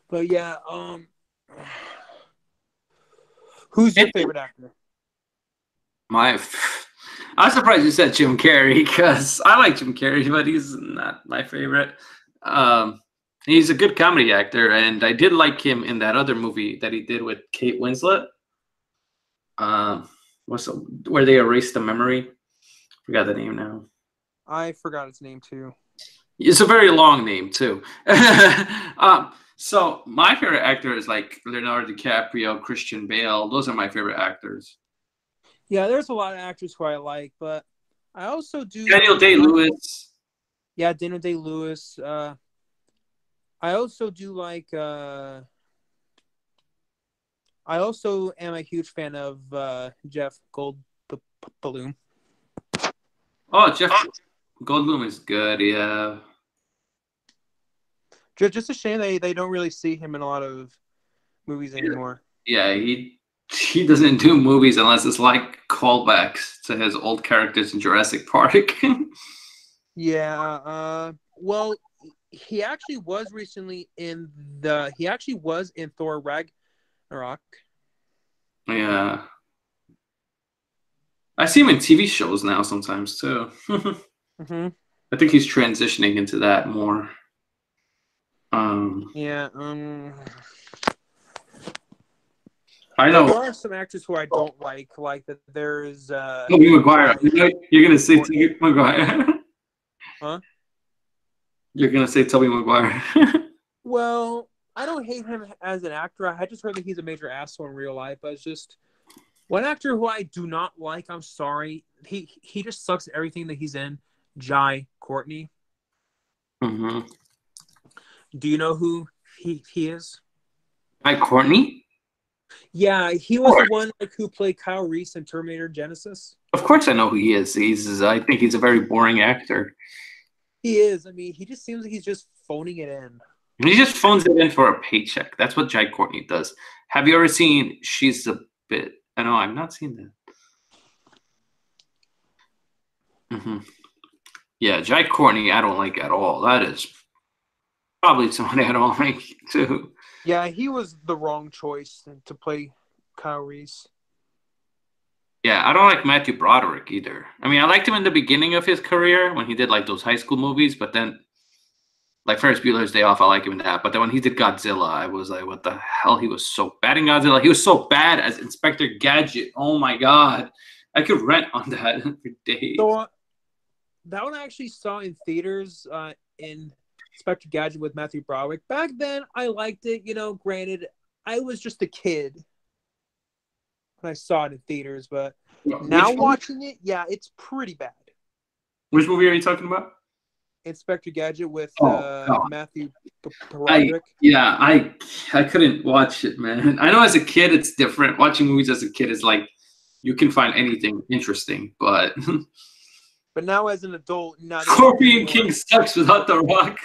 But yeah, who's your favorite actor? I'm surprised you said Jim Carrey because I like Jim Carrey, but he's not my favorite. He's a good comedy actor, and I did like him in that other movie that he did with Kate Winslet. Where they erased the memory? Forgot the name now. I forgot its name too. It's a very long name too. So my favorite actor is like Leonardo DiCaprio, Christian Bale. Those are my favorite actors. Yeah, there's a lot of actors who I like, but I also do Daniel Day-Lewis. Yeah, Daniel Day-Lewis. I also do like. I also am a huge fan of Jeff Goldblum. Oh, Jeff Goldblum is good. Yeah. Just a shame they don't really see him in a lot of movies anymore. Yeah, he doesn't do movies unless it's like callbacks to his old characters in Jurassic Park. Yeah. Well, he actually was recently in the. He actually was in Thor Ragnarok. Yeah. I see him in TV shows now sometimes too. Mm-hmm. I think he's transitioning into that more. Yeah. I know. There are some actors who I don't like. Like that, there's Tobey Maguire. You're gonna say Tobey Maguire. Huh? You're gonna say Tobey Maguire. Well, I don't hate him as an actor. I just heard that he's a major asshole in real life. But it's just one actor who I do not like. I'm sorry. He just sucks at everything that he's in. Jai Courtney. Mm-hmm. Do you know who he is? Hi, Courtney. Yeah, he was the one who played Kyle Reese in Terminator Genesis. Of course, I know who he is. I think he's a very boring actor. He is. I mean, he just seems like he's just phoning it in. He just phones it in for a paycheck. That's what Jai Courtney does. Have you ever seen She's a Bit? I know I've not seen that. Mm-hmm. Yeah, Jai Courtney, I don't like at all. That is Probably someone I don't like too. Yeah, he was the wrong choice to play Kyle Reese. Yeah, I don't like Matthew Broderick either. I mean, I liked him in the beginning of his career when he did like those high school movies, but then like Ferris Bueller's Day Off, I like him in that. But then when he did Godzilla, I was like, what the hell? He was so bad in Godzilla. He was so bad as Inspector Gadget. Oh my god, I could rent on that for days. So that one I actually saw in theaters in Inspector Gadget with Matthew Broderick. Back then, I liked it. You know, granted, I was just a kid when I saw it in theaters, but now watching it, yeah, it's pretty bad. Which movie are you talking about? Inspector Gadget with God. Matthew Broderick. I couldn't watch it, man. I know as a kid it's different. Watching movies as a kid is like you can find anything interesting, but but now as an adult, Scorpion King sucks without The Rock.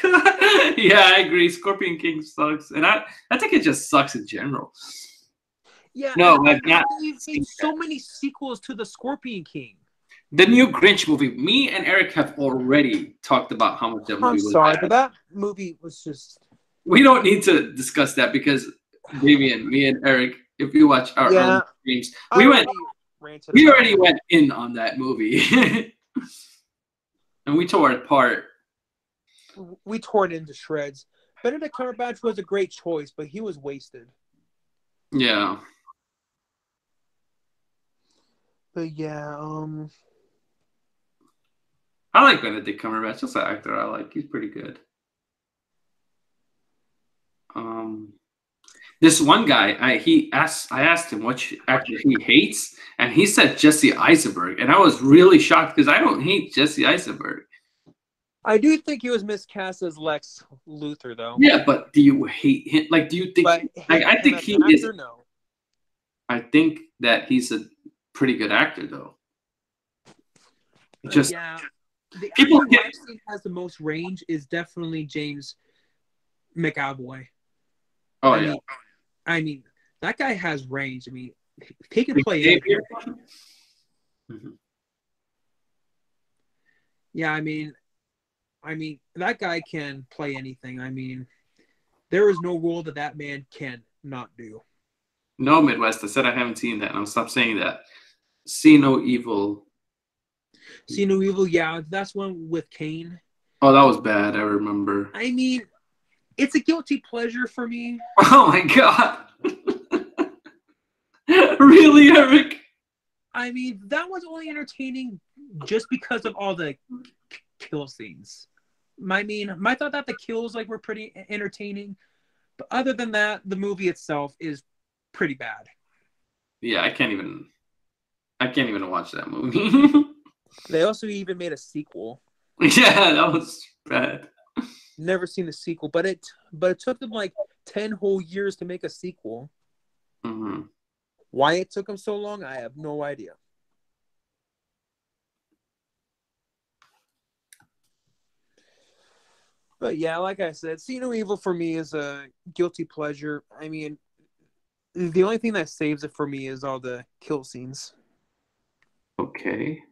Yeah, I agree. Scorpion King sucks, and I think it just sucks in general. Yeah, no, I've not. You've made so many sequels to the Scorpion King. The new Grinch movie. Me and Eric have already talked about how much that movie was. I'm sorry, but that movie was just. We don't need to discuss that because Davian, me and Eric, if you watch our own streams, we already went in on that movie, and we tore it apart. We tore it into shreds. Benedict Cumberbatch was a great choice, but he was wasted. Yeah. But yeah, I like Benedict Cumberbatch. Just an actor I like. He's pretty good. This one guy, I asked him which actor he hates, and he said Jesse Eisenberg, and I was really shocked because I don't hate Jesse Eisenberg. I do think he was miscast as Lex Luthor, though. Yeah, but do you hate him? Like, do you think? I think he is. No. I think that he's a pretty good actor, though. Just yeah, the people who I've seen has the most range is definitely James McAvoy. Oh yeah. I mean, that guy has range. I mean, he can play anything. Mm-hmm. Yeah, I mean, that guy can play anything. I mean, there is no role that man can not do. No, Midwest. I said I haven't seen that, and I'll stop saying that. See No Evil. See No Evil, yeah, that's one with Kane. Oh, that was bad. I remember. I mean, it's a guilty pleasure for me. Oh my god. Really, Eric? I mean, that was only entertaining just because of all the kill scenes. I mean, I thought that the kills were pretty entertaining, but other than that, the movie itself is pretty bad. Yeah, I can't even watch that movie. They also even made a sequel. Yeah, that was bad. Never seen the sequel, but it took them 10 whole years to make a sequel. Mm-hmm. Why it took them so long, I have no idea. But yeah, like I said, See No Evil for me is a guilty pleasure. I mean, the only thing that saves it for me is all the kill scenes. Okay.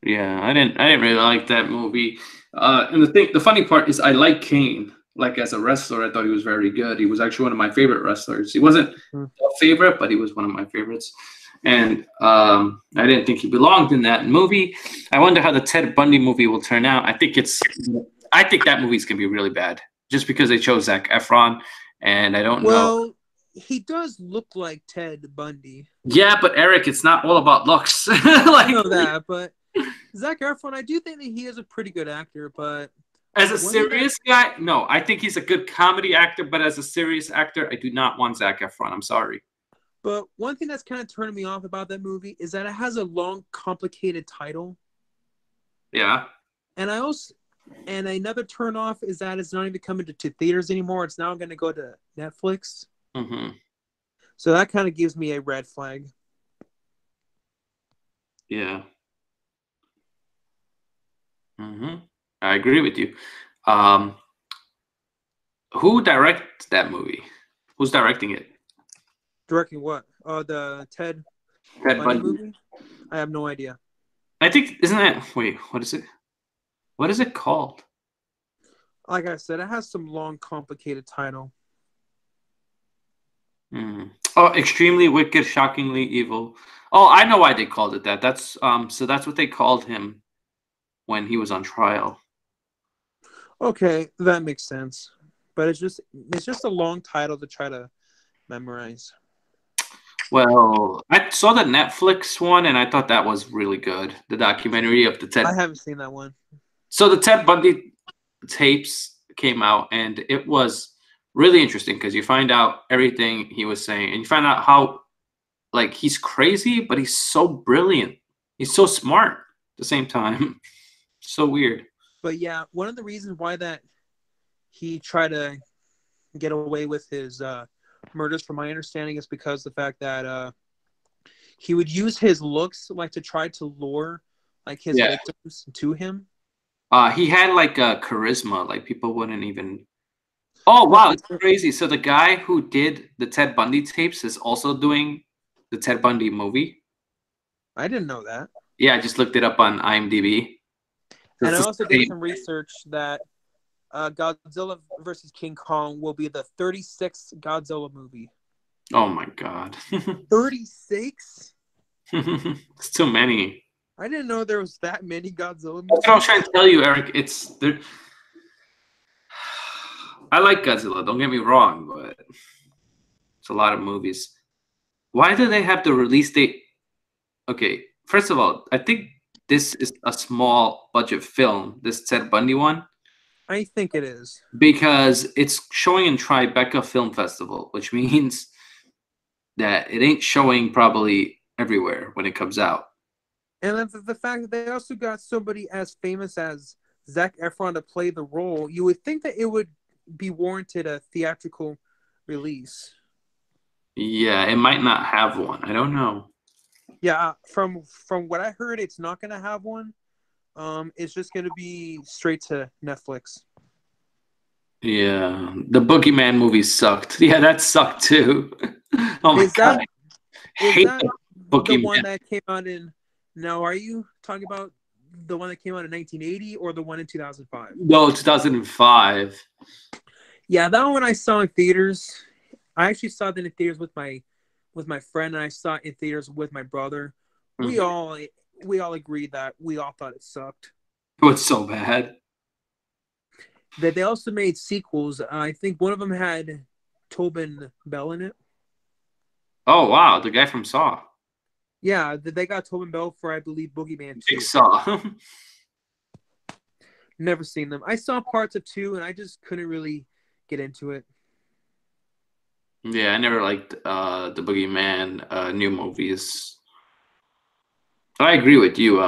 Yeah, I didn't really like that movie. And the funny part is I like Kane. Like as a wrestler, I thought he was very good. He was actually one of my favorite wrestlers. He wasn't a favorite, but he was one of my favorites. And I didn't think he belonged in that movie. I wonder how the Ted Bundy movie will turn out. I think that movie's gonna be really bad, just because they chose Zac Efron, and I don't know. Well, he does look like Ted Bundy. Yeah, but Eric, it's not all about looks. I know that, but Zac Efron, I do think that he is a pretty good actor, but as a serious guy, no, I think he's a good comedy actor, but as a serious actor, I do not want Zac Efron. I'm sorry. But one thing that's kind of turning me off about that movie is that it has a long, complicated title. Yeah. And another turn off is that it's not even coming to theaters anymore. It's now going to go to Netflix. Mm-hmm. So that kind of gives me a red flag. Yeah. Mm-hmm. I agree with you. Who directed that movie? Who's directing it? Directing what? The Ted Bundy movie? I have no idea. I think, isn't that, wait, what is it? What is it called? Like I said, it has some long, complicated title. Oh, extremely wicked, shockingly evil. Oh, I know why they called it that. So that's what they called him when he was on trial. Okay, that makes sense. But it's just a long title to try to memorize. Well, I saw the Netflix one and I thought that was really good. The documentary of the I Ted. haven't seen that one. So the Ted Bundy tapes came out and it was really interesting because you find out everything he was saying and you find out how like he's crazy, but he's so brilliant. He's so smart at the same time. So weird. But yeah, one of the reasons why that he tried to get away with his murders, from my understanding, is because the fact that he would use his looks like to try to lure like his Yeah. victims to him. He had like a charisma, like people wouldn't even. Oh wow, it's crazy. So the guy who did the Ted Bundy tapes is also doing the Ted Bundy movie. I didn't know that. Yeah, I just looked it up on IMDb. And I It's also the did same. some research that Godzilla versus King Kong will be the 36th Godzilla movie. Oh my god. 36? It's too many. I didn't know there was that many Godzilla That's what I was movies. trying to tell you, Eric. It's there. I like Godzilla, don't get me wrong, but it's a lot of movies. Why do they have the release date? Okay, first of all, I think this is a small budget film, this Ted Bundy one, I think it is. because it's showing in Tribeca Film Festival, which means that it ain't showing probably everywhere when it comes out. And then the fact that they also got somebody as famous as Zac Efron to play the role, you would think that it would be warranted a theatrical release. Yeah, it might not have one. I don't know. Yeah, from what I heard, it's not going to have one. It's just going to be straight to Netflix. Yeah, the Boogeyman movie sucked. Yeah, that sucked too. Oh my Is god, that I is hate that the the one Boogeyman. that came out in? Now, are you talking about the one that came out in 1980 or the one in 2005? No, 2005. Yeah, that one I saw in theaters. I actually saw that in theaters with my friend, and I saw it in theaters with my brother. We Mhm. all we all agreed that we all thought it sucked. It was so bad. That they also made sequels. I think one of them had Tobin Bell in it. Oh wow, the guy from Saw. Yeah, they got Tobin Bell for, I believe, Boogeyman Big 2. Saw. Never seen them. I saw parts of 2, and I just couldn't really get into it. Yeah, I never liked the Boogeyman new movies. I agree with you.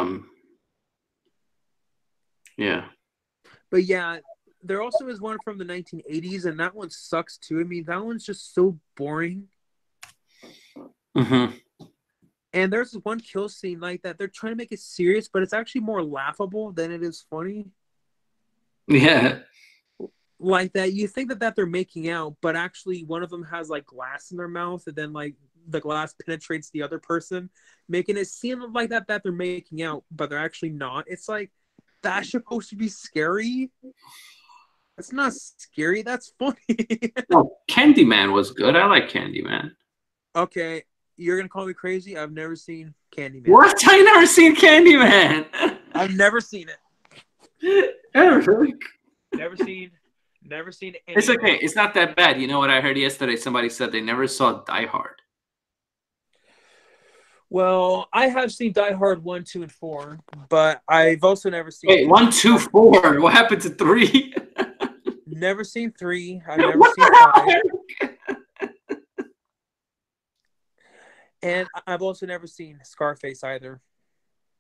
Yeah. But yeah, there also is one from the 1980s, and that one sucks too. I mean, that one's just so boring. Hmm. And there's this one kill scene like that. They're trying to make it serious, but it's actually more laughable than it is funny. Yeah. Like that, you think that they're making out, but actually one of them has like glass in their mouth, and then like the glass penetrates the other person, making it seem like that they're making out, but they're actually not. It's like, that's supposed to be scary. It's not scary. That's funny. No, Candyman was good. I like Candyman. Okay, you're gonna call me crazy. I've never seen Candyman. What? I never seen Candyman. I've never seen it. Eric. Never seen any It's of okay. it. It's not that bad. You know what I heard yesterday? Somebody said they never saw Die Hard. Well, I have seen Die Hard 1, 2, and 4, but I've also never seen Wait, 1, 2, 4. What happened to 3? Never seen 3. I've never What seen the 5. And I've also never seen Scarface either.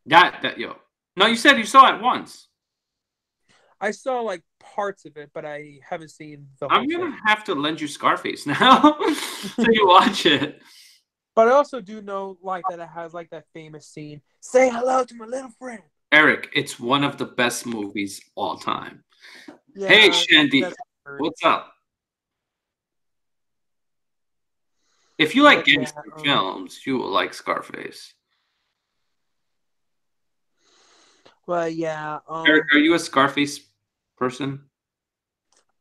Got that, yo. No, you said you saw it once. I saw like parts of it, but I haven't seen the whole I'm thing. gonna have to lend you Scarface now so you watch it. But I also do know like that it has like that famous scene, "Say hello to my little friend." Eric, it's one of the best movies all time. Yeah, Hey, Shandy, that's weird. what's up? If you like But yeah, gangster films, you will like Scarface. but yeah, Eric, are you a Scarface person?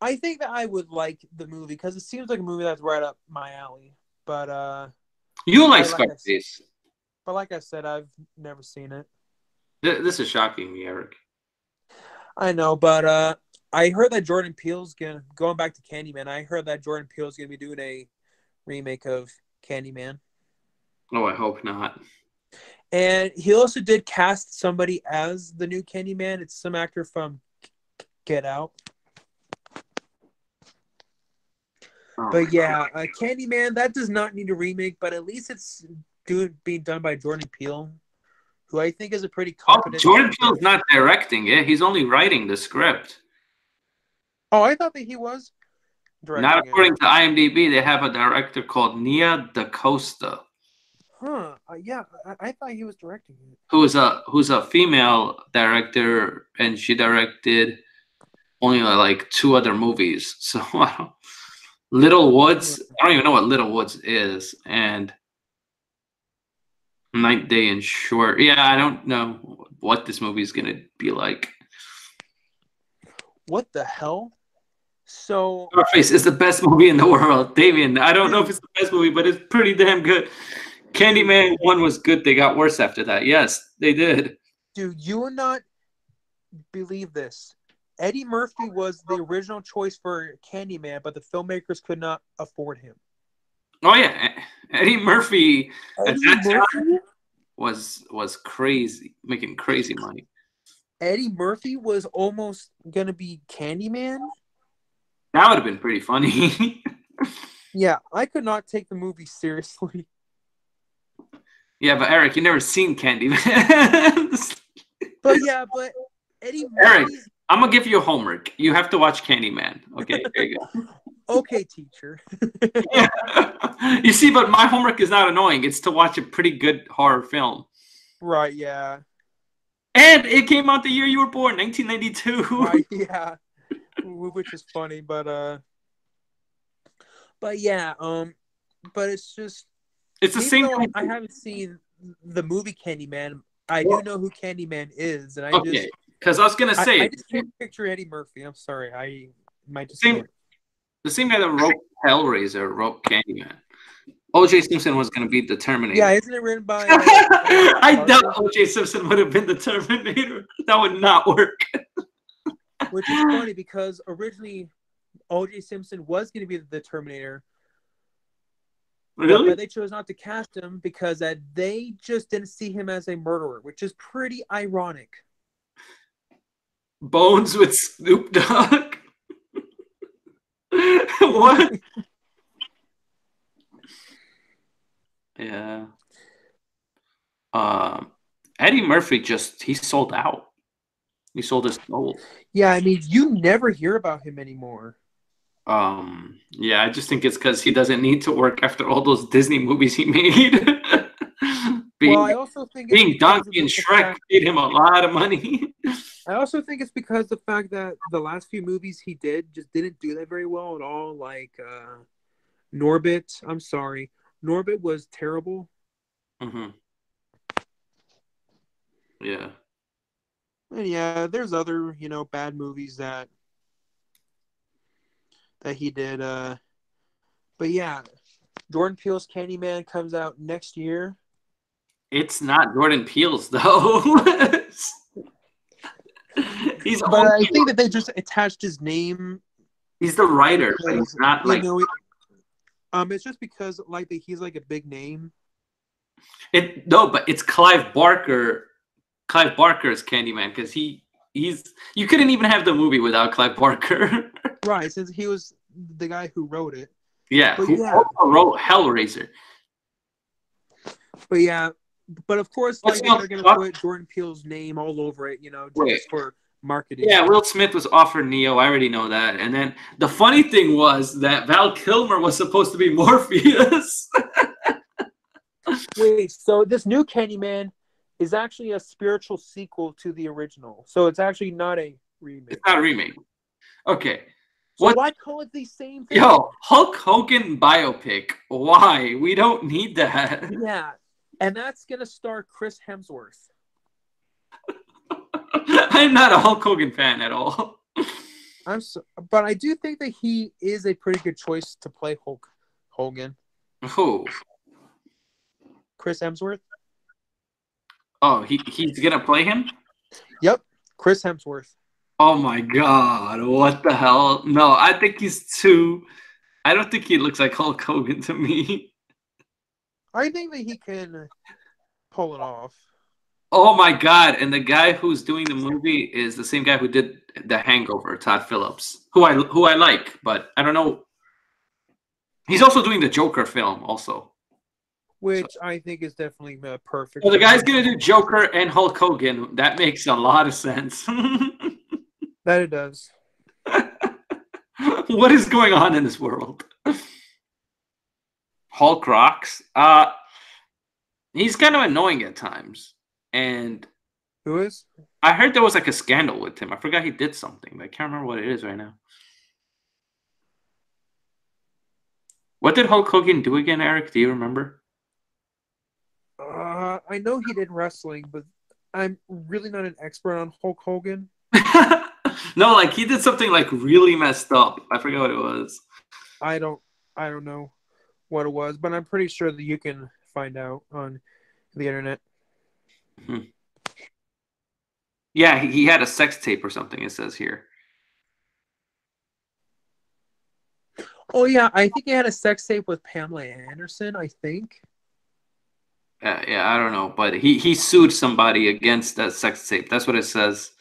I think that I would like the movie because it seems like a movie that's right up my alley. But You like I like I, Scarface. but like I said, I've never seen it. This is shocking me, Eric. I know, but I heard that Jordan Peele's going back to Candyman. I heard that Jordan Peele's gonna be doing a remake of Candyman, Oh, I hope not. and he also did cast somebody as the new Candyman. It's some actor from Get Out. Oh, But yeah, Candyman that does not need a remake, but at least it's being done by Jordan Peele, who I think is a pretty competent. Jordan Peele's not directing it. He's only writing the script. Oh, I thought that he was Not directing it. according to IMDb. They have a director called Nia DaCosta, Huh? Yeah, I thought he was directing it. who's a female director, and she directed only like 2 other movies. So Little Woods. I don't even know what Little Woods is, and Night, Day, and Short. Yeah, I don't know what this movie is gonna be like. What the hell? So Scarface is the best movie in the world, Damien. I don't know if it's the best movie, but it's pretty damn good. Candyman 1 was good. They got worse after that. Yes, they did. dude, you will not believe this. Eddie Murphy was the original choice for Candyman, but the filmmakers could not afford him. Oh yeah, Eddie Murphy at Eddie that time Murphy? was crazy, making crazy money. Eddie Murphy was almost gonna be Candyman. That would have been pretty funny. Yeah, I could not take the movie seriously. Yeah, but Eric, you never seen Candyman. But Eddie Eric, Murphy. I'm gonna give you a homework. You have to watch Candyman. Okay, there you go. Okay, teacher. Yeah. You see, but my homework is not annoying. It's to watch a pretty good horror film. Right, yeah. And it came out the year you were born, 1992. Right, yeah. Which is funny, but yeah, but it's just It's the same though thing. I haven't seen the movie Candyman, I do know who Candyman is, and Okay, because I was gonna say I just can't picture Eddie Murphy. I'm sorry, I might just the same guy that wrote Hellraiser wrote Candyman. O.J. Simpson was gonna be the Terminator. Yeah, isn't it written by? I doubt O.J. Simpson would have been the Terminator. That would not work. Which is funny because originally O.J. Simpson was going to be the Terminator. Really? But they chose not to cast him because they just didn't see him as a murderer, which is pretty ironic. Bones with Snoop Dogg? What? Yeah. Eddie Murphy he sold out. He sold his soul. Yeah, I mean, you never hear about him anymore. Yeah, I just think it's because he doesn't need to work after all those Disney movies he made. I also think being Donkey and Shrek paid him a lot of money. I also think it's because the fact that the last few movies he did just didn't do that very well at all. Like Norbit, I'm sorry, Norbit was terrible. Mm-hmm. Yeah. And yeah, there's other, bad movies that he did. But yeah, Jordan Peele's Candyman comes out next year. It's not Jordan Peele's though. I think that they just attached his name. He's the writer, but he's not like. It's just because he's like a big name. But it's Clive Barker. Clive Barker's Candyman because he's. You couldn't even have the movie without Clive Barker. Right, since he was the guy who wrote it. Yeah, who also wrote Hellraiser. But of course, they're going to put Jordan Peele's name all over it, just for marketing. Yeah, Will Smith was offered Neo. I already know that. And then the funny thing was that Val Kilmer was supposed to be Morpheus. Wait, so this new Candyman is actually a spiritual sequel to the original. So it's actually not a remake. It's not a remake. Okay. So why call it the same thing? Yo, Hulk Hogan biopic. Why? We don't need that. Yeah. And that's going to star Chris Hemsworth. I'm not a Hulk Hogan fan at all. but I do think that he is a pretty good choice to play Hulk Hogan. Who? Chris Hemsworth. Oh, he's gonna play him? Yep, Chris Hemsworth. Oh my God! What the hell? No, I think he's too. I don't think he looks like Hulk Hogan to me. I think that he can pull it off. Oh my God! And the guy who's doing the movie is the same guy who did The Hangover, Todd Phillips, who I like, but I don't know. He's also doing the Joker film, also. Which I think is definitely perfect. So the guy's gonna do Joker and Hulk Hogan. That makes a lot of sense. That it does. What is going on in this world? Hulk rocks. He's kind of annoying at times. And Who is? I heard there was like a scandal with him. I forgot he did something, but I can't remember what it is right now. What did Hulk Hogan do again, Eric? Do you remember? I know he did wrestling, but I'm really not an expert on Hulk Hogan. No, like he did something like really messed up. I forgot what it was. I don't know what it was, but I'm pretty sure that you can find out on the internet. Yeah, he had a sex tape or something, it says here. Oh yeah, I think he had a sex tape with Pamela Anderson, I think. Yeah, I don't know, but he sued somebody against that sex tape. That's what it says.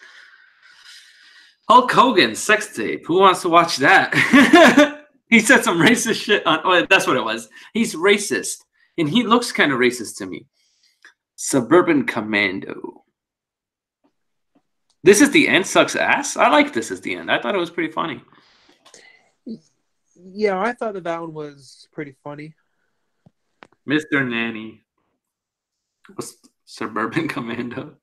Hulk Hogan sex tape. Who wants to watch that? He said some racist shit on. Oh, that's what it was. He's racist, and he looks kind of racist to me. Suburban Commando. This is the end. Sucks ass. I like This Is the End. I thought it was pretty funny. Yeah, I thought that one was pretty funny. Mr. Nanny. Suburban Commando.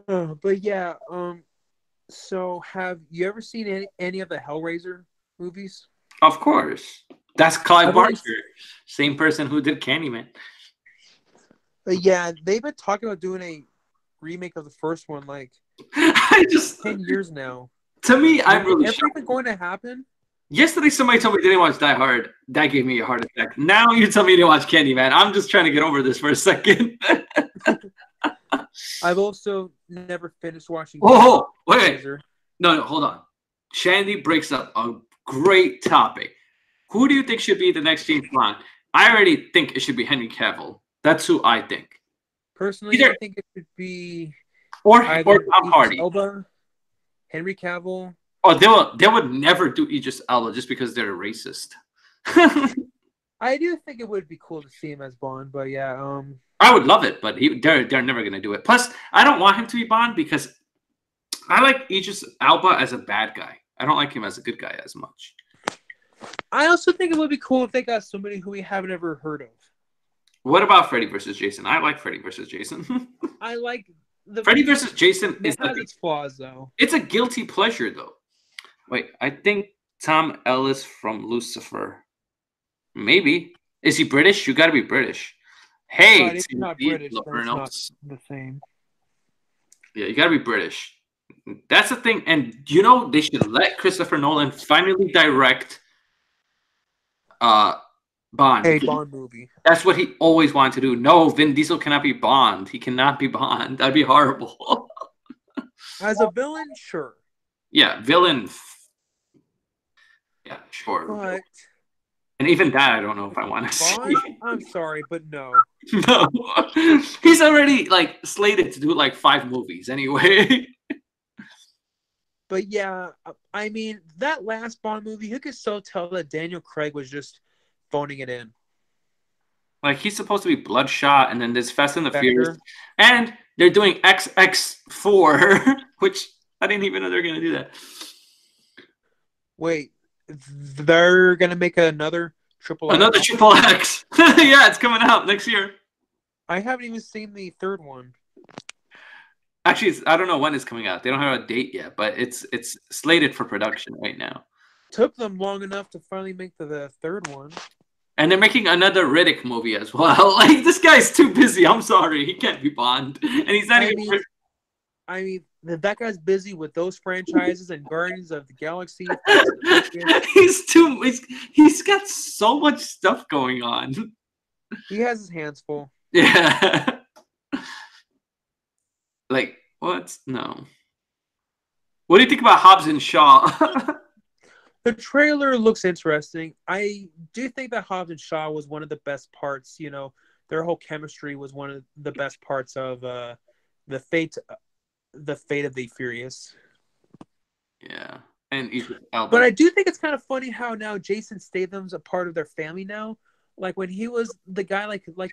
But yeah, so have you ever seen any of the Hellraiser movies? Of course. That's Clive Barker, same person who did Candyman. But yeah, they've been talking about doing a remake of the first one like 10 years now. To me, I'm really shocked. Is everything going to happen? Yesterday, somebody told me they didn't watch Die Hard. That gave me a heart attack. Now you tell me you didn't watch Candyman. I'm just trying to get over this for a second. I've also never finished watching. Oh, wait. No, hold on. Shandy breaks up a great topic. Who do you think should be the next James Bond? I already think it should be Henry Cavill. That's who I think. Personally, I think it should be or Tom Hardy. Elba, Henry Cavill. Oh, they would never do Idris Elba just because they're a racist. I do think it would be cool to see him as Bond, but yeah, I would love it, but they're never gonna do it. Plus, I don't want him to be Bond because I like Idris Elba as a bad guy. I don't like him as a good guy as much. I also think it would be cool if they got somebody who we haven't ever heard of. What about Freddy vs. Jason? I like Freddy vs. Jason. I like the Freddy vs. Jason is has its flaws though. It's a guilty pleasure though. Wait, I think Tom Ellis from Lucifer. Maybe. Is he British? You gotta be British. Hey, but it's not British. That's not the same. Yeah, you gotta be British. That's the thing, and you know they should let Christopher Nolan finally direct Bond. A Bond movie. That's what he always wanted to do. No, Vin Diesel cannot be Bond. He cannot be Bond. That'd be horrible. As a villain, sure. Yeah, villain. Yeah, sure. But and even that, I don't know if I want to see. I'm sorry, but no. No, he's already like slated to do like 5 movies anyway. But yeah, I mean that last Bond movie, you could so tell that Daniel Craig was just phoning it in. Like he's supposed to be Bloodshot, and then there's Fast and the Furious, and they're doing XX4, which I didn't even know they're gonna do that. Wait, they're gonna make another triple X. Yeah, it's coming out next year. I haven't even seen the third one. Actually, I don't know when it's coming out. They don't have a date yet, but it's slated for production right now. Took them long enough to finally make the third one. And they're making another Riddick movie as well. Like, this guy's too busy. I'm sorry. He can't be Bond. And he's not even... I mean, that guy's busy with those franchises and Guardians of the Galaxy. He's got so much stuff going on. He has his hands full. Yeah. Like, what? No. What do you think about Hobbs and Shaw? The trailer looks interesting. I do think that Hobbs and Shaw was one of the best parts. You know, their whole chemistry was one of the best parts of the fate of the Furious. Yeah, and but I do think it's kind of funny how now Jason Statham's a part of their family now. Like when he was the guy who wait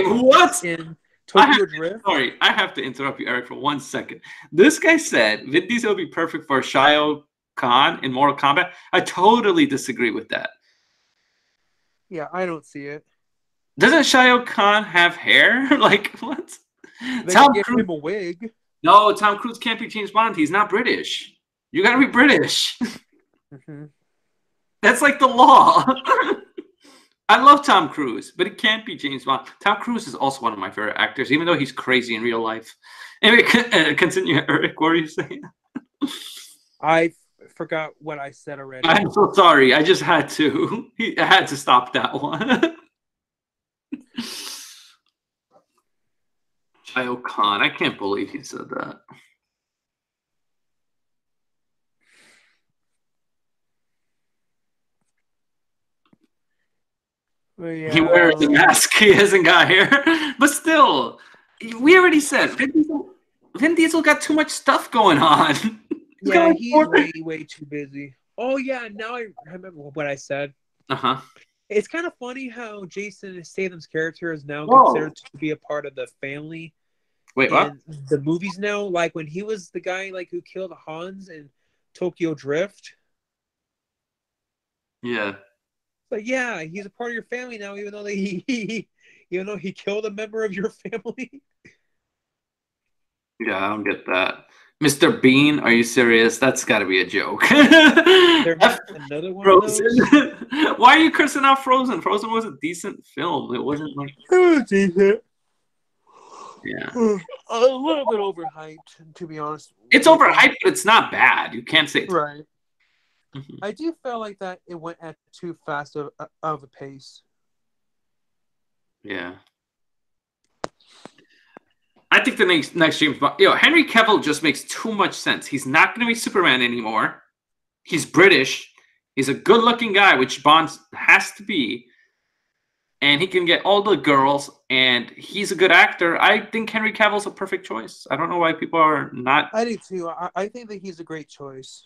what in Tokyo Drift. Sorry, I have to interrupt you, Eric, for 1 second. This guy said Vin Diesel would be perfect for Shao Kahn in Mortal Kombat. I totally disagree with that. Yeah, I don't see it. Doesn't Shao Kahn have hair? Like, what? They can give him a wig. No, Tom Cruise can't be James Bond. He's not British. You gotta be British. Mm-hmm. That's like the law. I love Tom Cruise, but it can't be James Bond. Tom Cruise is also one of my favorite actors, even though he's crazy in real life. Anyway, continue, Eric. What were you saying? I forgot what I said already. I'm so sorry. I just had to. I had to stop that one. Shao Kahn. I can't believe he said that. Yeah. He wears a mask. He hasn't got hair. But still, we already said Vin Diesel got too much stuff going on. Yeah, he's way too busy. Oh, yeah, now I remember what I said. Uh-huh. It's kind of funny how Jason Statham's character is now considered to be a part of the family. Wait, what? The movies now, like when he was the guy who killed Hans in Tokyo Drift. Yeah. But yeah, he's a part of your family now, even though he killed a member of your family. Yeah, I don't get that. Mr. Bean, are you serious? That's got to be a joke. Another one Frozen. of those? Why are you cursing out Frozen? Frozen was a decent film. It wasn't like... It was decent. Yeah. A little bit overhyped, to be honest. It's overhyped, but it's not bad. You can't say it's right. Mm-hmm. I do feel like that it went at too fast of a pace. Yeah. I think the next James Bond, Henry Cavill just makes too much sense. He's not going to be Superman anymore. He's British. He's a good-looking guy, which Bond has to be. And he can get all the girls, and he's a good actor. I think Henry Cavill's a perfect choice. I don't know why people are not. I do too. I think that he's a great choice.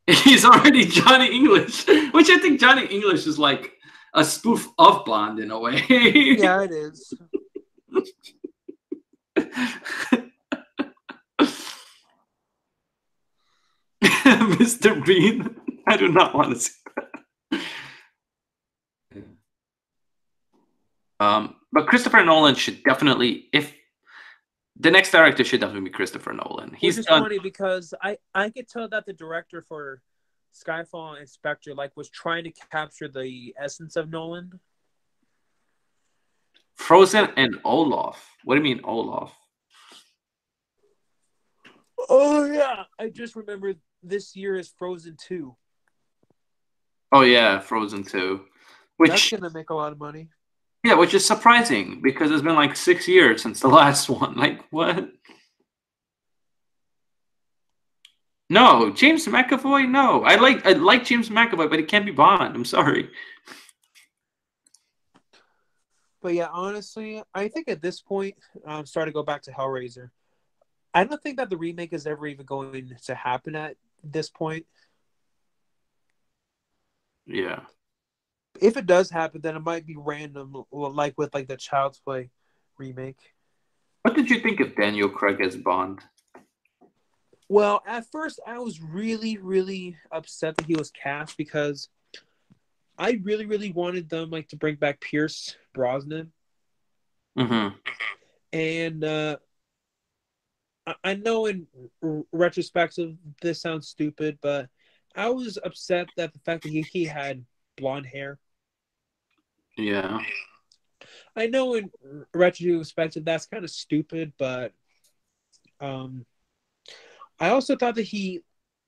He's already Johnny English, which I think Johnny English is like a spoof of Bond in a way. Yeah, it is. Mr. Bean. I do not want to see that. But Christopher Nolan should definitely, if the next director should definitely be Christopher Nolan. Which is funny because I could tell that the director for Skyfall and Spectre was trying to capture the essence of Nolan. Frozen and Olaf. What do you mean Olaf? Oh yeah, I just remembered this year is Frozen 2. Oh yeah, Frozen 2. That's gonna make a lot of money. Yeah, which is surprising because it's been 6 years since the last one. What? No, James McAvoy. No, I like James McAvoy, but it can't be Bond. I'm sorry. But yeah, honestly, I think at this point, I'm starting to go back to Hellraiser. I don't think that the remake is ever even going to happen at this point. Yeah. If it does happen, then it might be random, like with the Child's Play remake. What did you think of Daniel Craig as Bond? Well, at first, I was really, really upset that he was cast because I really, really wanted them to bring back Pierce Brosnan. Mm-hmm. And I know in retrospective this sounds stupid, but I was upset that the fact that he had blonde hair. Yeah. I know in retrospective that's kind of stupid, but um, I also thought that he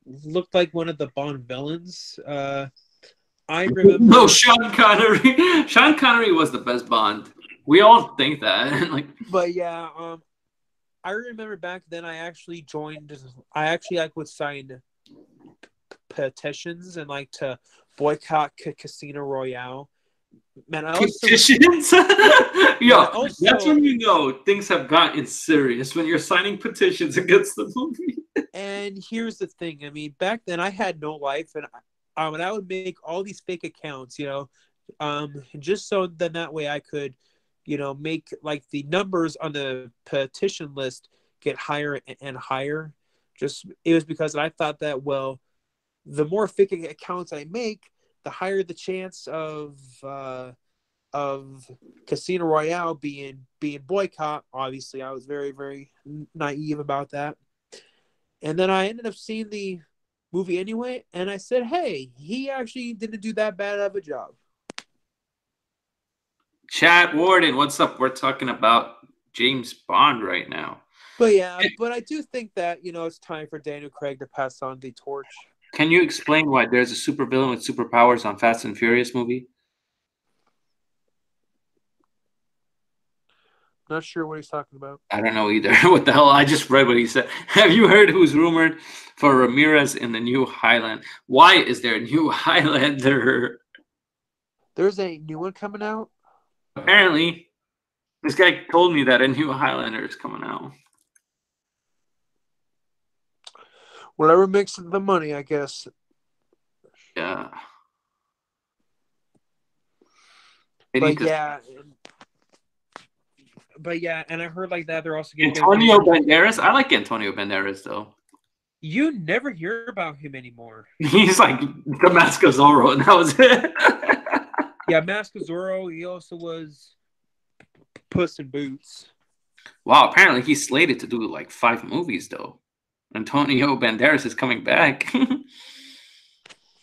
looked like one of the Bond villains. I No, remember, Sean Connery. Sean Connery was the best Bond. We all think that. Like, but yeah, I remember back then I actually joined. I actually like would sign petitions and like to boycott Casino Royale. Man, I also petitions. man, I Yo, that's also when you know things have gotten serious, when you're signing petitions against the movie. and here's the thing. I mean, back then I had no life, and I would make all these fake accounts, just so then that way I could, make like the numbers on the petition list get higher and higher. Just it was because I thought that the more fake accounts I make, the higher the chance of Casino Royale being boycott. Obviously, I was very very naive about that, and then I ended up seeing the movie anyway, and I said, "Hey, he actually didn't do that bad of a job." Chad Warden, what's up? We're talking about James Bond right now. But yeah, but I do think that it's time for Daniel Craig to pass on the torch. Can you explain why there's a supervillain with superpowers on Fast and Furious movie? Not sure what he's talking about. I don't know either. What the hell? I just read what he said. Have you heard who's rumored for Ramirez in the new Highland? Why is there a new Highlander? There's a new one coming out. Apparently, this guy told me that a new Highlander is coming out. Whatever makes the money, I guess. Yeah. But yeah, and I heard like that they're also going to Antonio Banderas. I like Antonio Banderas though. You never hear about him anymore. He's like the Mask of Zorro, and that was it. Yeah, Mask of Zorro. He also was Puss in Boots. Wow, apparently he's slated to do like 5 movies though. Antonio Banderas is coming back.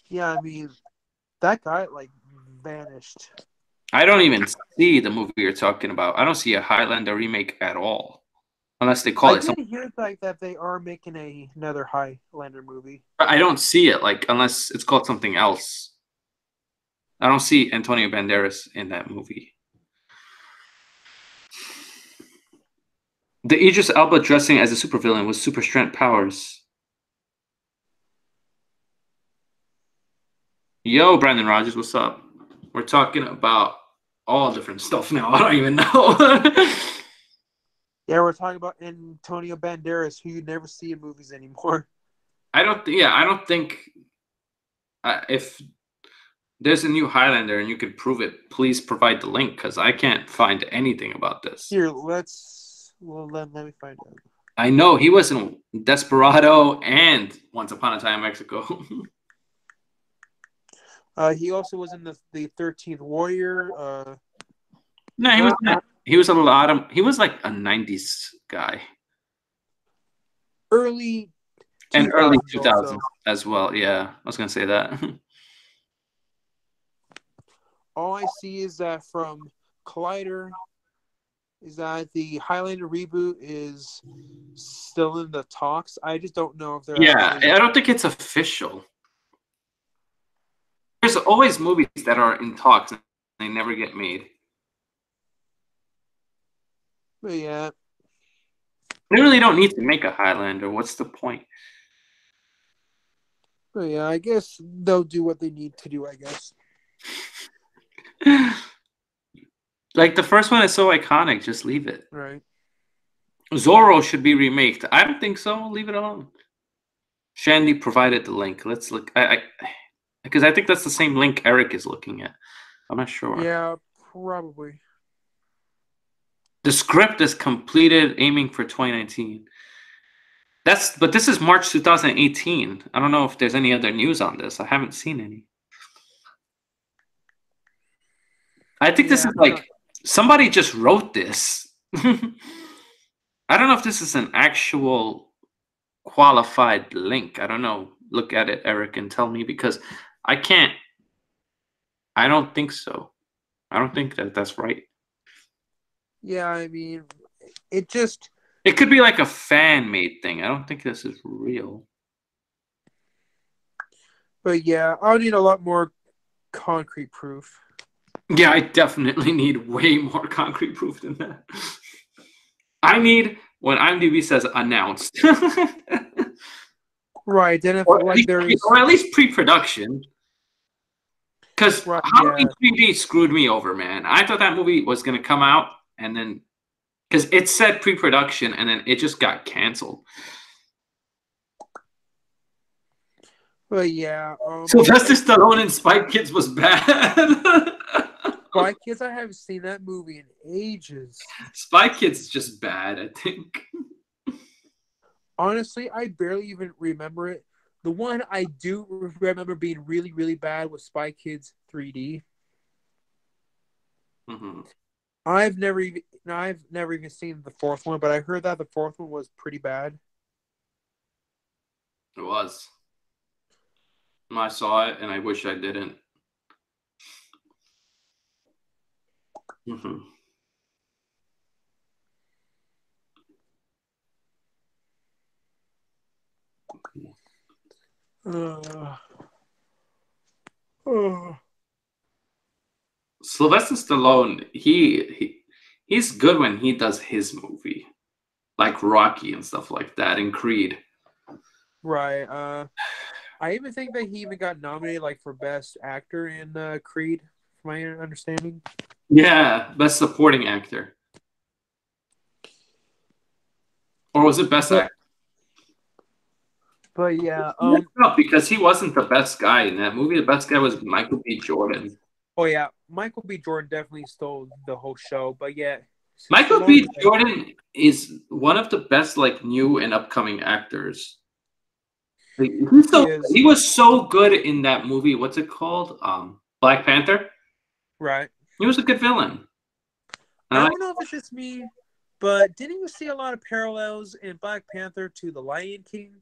Yeah, I mean, that guy like vanished. I don't even see the movie you're talking about. I don't see a Highlander remake at all, unless they call I it did something. hear like that they are making another Highlander movie. I don't see it like unless it's called something else. I don't see Antonio Banderas in that movie. The Idris Elba dressing as a supervillain with super strength powers. Yo, Brandon Rogers, what's up? We're talking about all different stuff now. I don't even know. Yeah, we're talking about Antonio Banderas, who you never see in movies anymore. I don't think if there's a new Highlander and you can prove it, please provide the link because I can't find anything about this. Here, let me find out. I know he was in Desperado and Once Upon a Time in Mexico. He also was in the 13th Warrior. No, he was a lot of. He was like a '90s guy early and early 2000s also. as well. Yeah, I was gonna say that. All I see is that from Collider is that the Highlander reboot is still in the talks. I just don't know if they're I don't think it's official. There's always movies that are in talks and they never get made. But yeah. They really don't need to make a Highlander. What's the point? But yeah, I guess they'll do what they need to do, I guess. Like the first one is so iconic, just leave it. Right. Zorro should be remaked. I don't think so. Leave it alone. Shandy provided the link. Let's look. Because I think that's the same link Eric is looking at. I'm not sure. Yeah, probably. The script is completed, aiming for 2019. But this is March 2018. I don't know if there's any other news on this. I haven't seen any. I think this is like somebody just wrote this. I don't know if this is an actual qualified link. I don't know. Look at it, Eric, and tell me because I can't. I don't think so. I don't think that's right. Yeah, I mean, it just. It could be like a fan-made thing. I don't think this is real. But yeah, I'll need a lot more concrete proof. Yeah, I definitely need way more concrete proof than that. I need when IMDb says announced. Right, then if or, at like least, there is. or at least pre-production. Because Right, Halloween yeah. 3D screwed me over, man. I thought that movie was going to come out, and then because it said pre-production, and then it just got canceled. But yeah, Sylvester Stallone in Spy Kids was bad. Spy Kids, I haven't seen that movie in ages. Spy Kids is just bad, I think. Honestly, I barely even remember it. The one I do remember being really, really bad was Spy Kids 3D. Mm-hmm. I've never even seen the fourth one, but I heard that the fourth one was pretty bad. It was. I saw it, and I wish I didn't. Mm-hmm. Sylvester Stallone, he's good when he does his movie, like Rocky and stuff like that, and Creed. Right. I even think that he even got nominated like for best actor in Creed, from my understanding. Yeah, best supporting actor. Or was it best actor? But yeah, No, because he wasn't the best guy in that movie. The best guy was Michael B. Jordan. oh yeah, Michael B. Jordan definitely stole the whole show. But yeah, Michael B. Jordan is one of the best like new and upcoming actors. Like, he was so good in that movie. What's it called? Black Panther. Right. He was a good villain. I don't know if it's just me, but didn't you see a lot of parallels in Black Panther to The Lion King?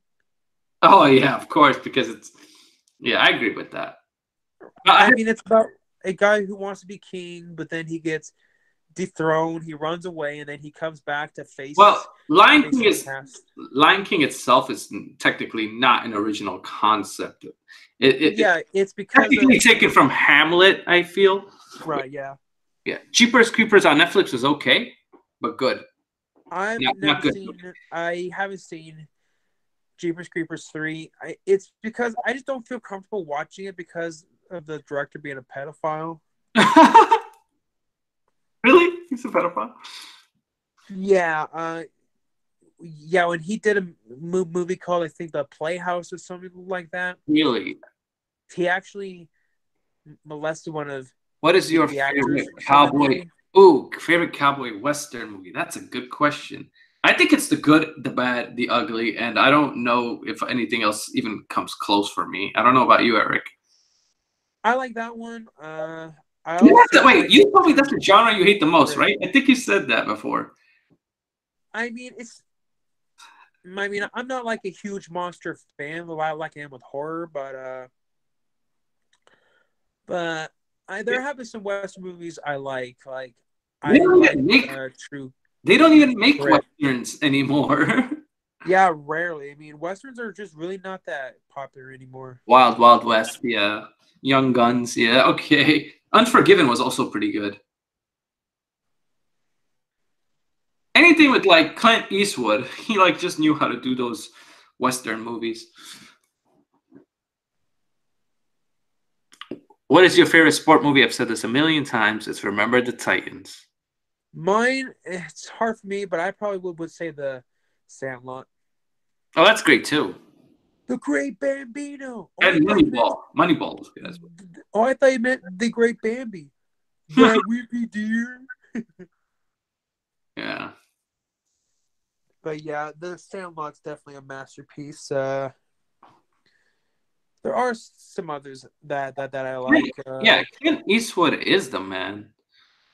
Oh yeah, of course, because it's I agree with that. I mean, it's about a guy who wants to be king, but then he gets dethroned. He runs away, and then he comes back to face. Well, Lion King itself is technically not an original concept. It's because technically taken from Hamlet. I feel. Right. Yeah. Yeah. Jeepers Creepers on Netflix is okay, but good. I haven't seen Jeepers Creepers 3. It's because I just don't feel comfortable watching it because of the director being a pedophile. Really? He's a pedophile? Yeah. Yeah, when he did a movie called, I think, The Playhouse or something like that. Really? He actually molested one of. What is your favorite cowboy? Favorite cowboy western movie? That's a good question. I think it's the good, the bad, the ugly, and I don't know if anything else even comes close for me. I don't know about you, Eric. I like that one. Wait, you told me that's the genre you hate the most, right? I think you said that before. I mean, I'm not like a huge monster fan, like I am with horror, but there have been some Western movies I like. Like True. They don't even make Westerns anymore. Yeah, rarely. I mean, Westerns are just really not that popular anymore. Wild Wild West, yeah. Young Guns, yeah. Okay. Unforgiven was also pretty good. Anything with like Clint Eastwood, he like just knew how to do those Western movies. What is your favorite sport movie? I've said this a million times. It's Remember the Titans. Mine, it's hard for me, but I probably would say The Sandlot. Oh, that's great too. The Great Bambino. And Moneyball. Moneyball was good as well. Oh, I thought you meant The Great Bambi. That weepy deer. Yeah. But yeah, The Sandlot's definitely a masterpiece. There are some others that I like. Yeah, Clint Eastwood is the man.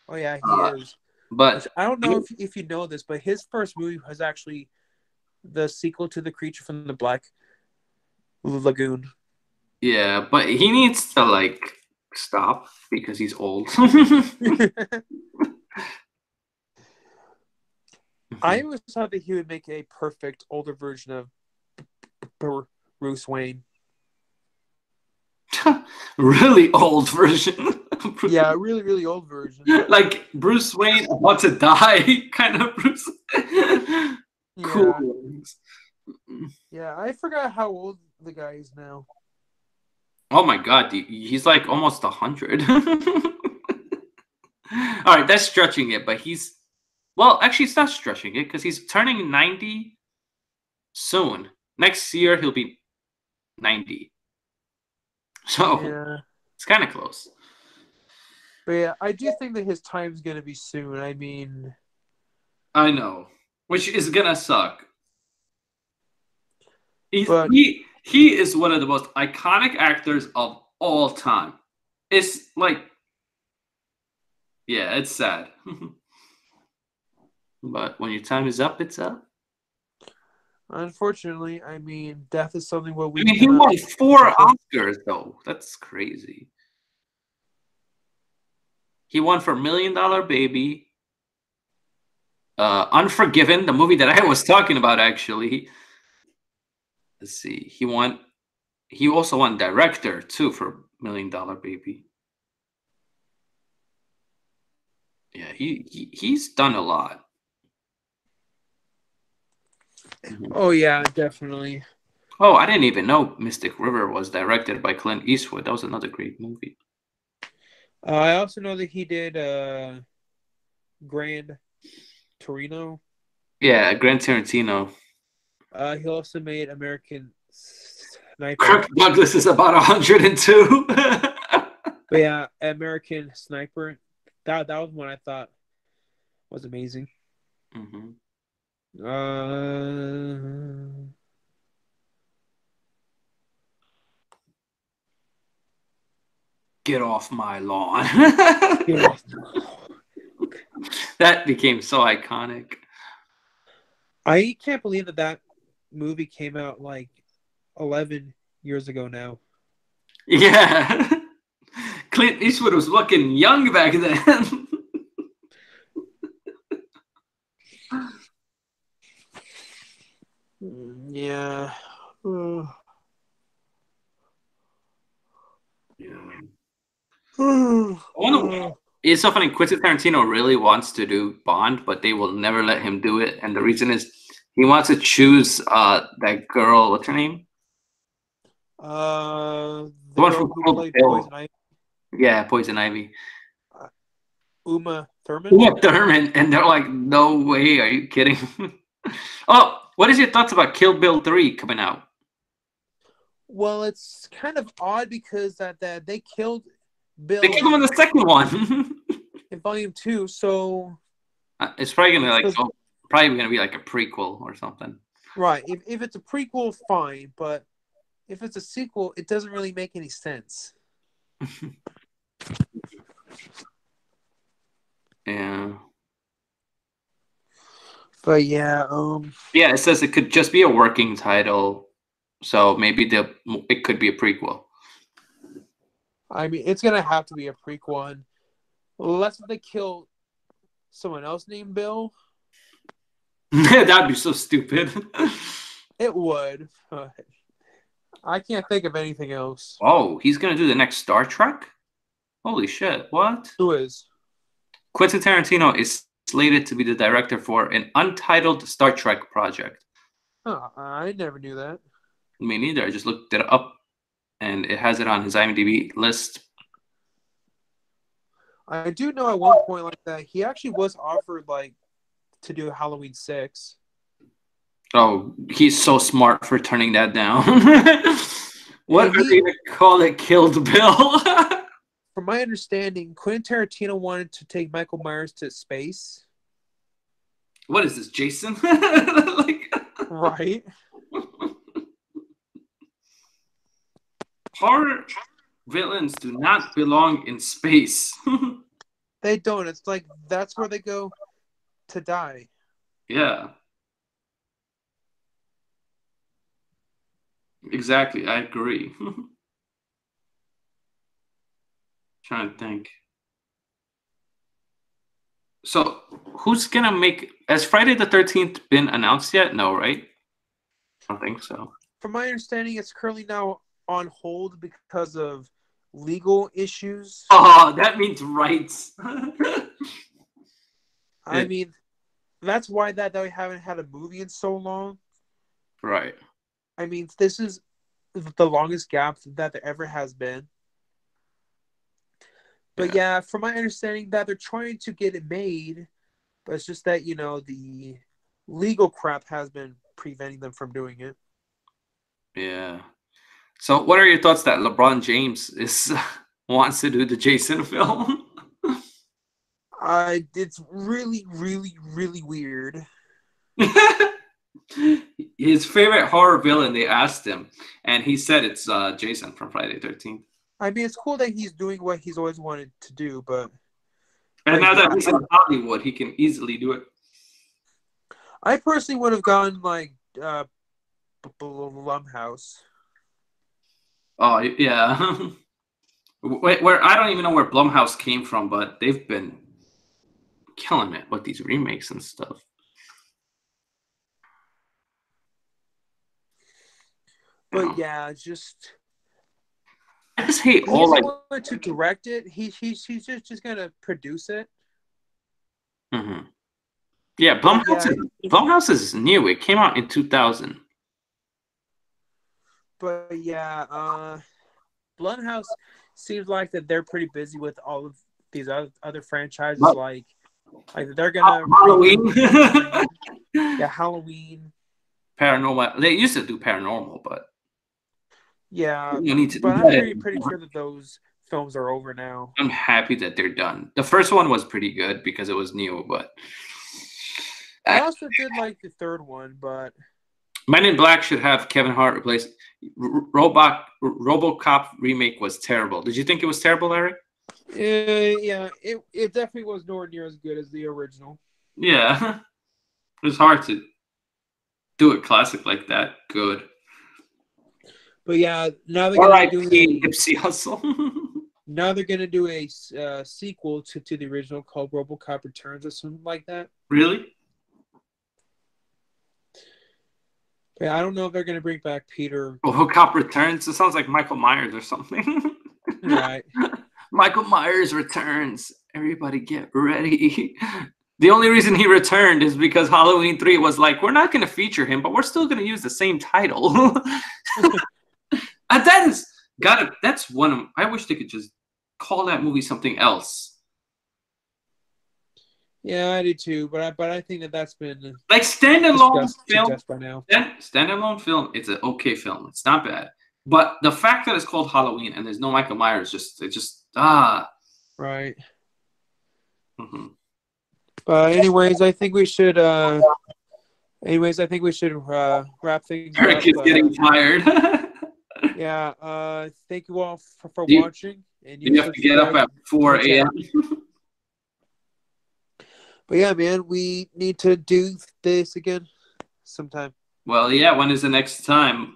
Oh yeah, he is. But I don't know if you know this, but his first movie was actually the sequel to The Creature from the Black Lagoon. Yeah, but he needs to like stop because he's old. I always thought that he would make a perfect older version of Bruce Wayne. Really old version. Yeah, really, really old version. Like Bruce Wayne about to die, kind of Bruce. Cool. Yeah, I forgot how old the guy is now. Oh my god, he's like almost 100. All right, that's stretching it, but well, actually, it's not stretching it because he's turning 90 soon. Next year, he'll be 90. So Yeah. it's kind of close. But yeah, I do think that his time's going to be soon. I mean, I know, which is going to suck. He is one of the most iconic actors of all time. It's like, yeah, it's sad. But when your time is up, it's up. unfortunately, I mean, death is something what we. I mean, he won 4 Oscars, though. That's crazy. He won for $1 Million Baby, Unforgiven, the movie that I was talking about, actually. Let's see. He also won director, too, for $1 Million Baby. Yeah, he's done a lot. Oh, yeah, definitely. Oh, I didn't even know Mystic River was directed by Clint Eastwood. That was another great movie. I also know that he did Grand Torino. Yeah, Gran Tarantino. He also made American Sniper. Kirk Douglas is about 102. But yeah, American Sniper. That was one I thought was amazing. Mm-hmm. Get off my lawn. That became so iconic. I can't believe that movie came out like 11 years ago now. Yeah. Clint Eastwood was looking young back then. Yeah. It's so funny. Quentin Tarantino really wants to do Bond, but they will never let him do it. And the reason is he wants to choose that girl. What's her name? The one girl from who Kill played Bill. Poison Ivy. Yeah, Poison Ivy. Uma Thurman. Uma Thurman, and they're like, "No way! Are you kidding?" Oh, what is your thoughts about Kill Bill 3 coming out? Well, it's kind of odd because that they killed Bill. They killed him in the second one. In Volume 2, so it's probably gonna be like a prequel or something. Right. If it's a prequel, fine, but if it's a sequel, it doesn't really make any sense. Yeah. But yeah, yeah, it says it could just be a working title, so maybe it could be a prequel. I mean, it's gonna have to be a prequel. Unless they kill someone else named Bill. That'd be so stupid. It would. But I can't think of anything else. Oh, he's gonna do the next Star Trek? Holy shit! What? Who is? Quentin Tarantino is slated to be the director for an untitled Star Trek project. Oh, I never knew that. Me neither. I just looked it up, and it has it on his IMDb list. I do know at one point like that he actually was offered like to do Halloween 6. Oh, he's so smart for turning that down. What are they gonna call it? Killed Bill? From my understanding, Quentin Tarantino wanted to take Michael Myers to space. What is this, Jason? Like, right. Horror villains do not belong in space. They don't. It's like that's where they go to die. Yeah. Exactly. I agree. Trying to think. So who's gonna make? Has Friday the 13th been announced yet? No, right? I don't think so. From my understanding, it's currently now on hold because of legal issues. Oh, that means rights. I mean, that's why that we haven't had a movie in so long. Right. I mean, this is the longest gap that there ever has been. But yeah, from my understanding, that they're trying to get it made, but it's just that, the legal crap has been preventing them from doing it. Yeah. So, what are your thoughts that LeBron James wants to do the Jason film? It's really, really, really weird. His favorite horror villain, they asked him, and he said it's Jason from Friday 13th. I mean, it's cool that he's doing what he's always wanted to do, but... And now that he's in Hollywood, he can easily do it. I personally would have gone, Blumhouse. Oh, yeah. Where I don't even know where Blumhouse came from, but they've been killing it with these remakes and stuff. But yeah, just... I just hate he all wanted to direct it. He's just gonna produce it. Mm-hmm. Yeah, Blumhouse is new. It came out in 2000. But yeah, Blumhouse seems like that they're pretty busy with all of these other franchises. Like they're gonna Halloween. Yeah, Halloween. Paranormal. They used to do Paranormal, but yeah, you need to. But I'm pretty sure that those films are over now. I'm happy that they're done. The first one was pretty good because it was new, but I also did like the third one, but Men in Black should have Kevin Hart replaced. RoboCop remake was terrible. Did you think it was terrible, Eric? Yeah, it definitely was nowhere near as good as the original. Yeah, it's hard to do a classic like that good. But yeah, now they're gonna do Nipsey Hussle. Now they're gonna do a sequel to the original called RoboCop Returns or something like that. Really? Yeah, I don't know if they're gonna bring back Peter. RoboCop Returns. It sounds like Michael Myers or something. Right. Michael Myers returns. Everybody get ready. The only reason he returned is because Halloween 3 was like, we're not going to feature him, but we're still going to use the same title. And that's one of, I wish they could just call that movie something else. Yeah, I do too, but I think that's been like standalone film. By now. Standalone film, it's an okay film. It's not bad. But the fact that it's called Halloween and there's no Michael Myers, right. Mm-hmm. But anyways, I think we should wrap things Eric up. Is getting tired. Yeah. Thank you all for watching. And you have to get up at 4 a.m. But yeah, man, we need to do this again sometime. Well, yeah. When is the next time?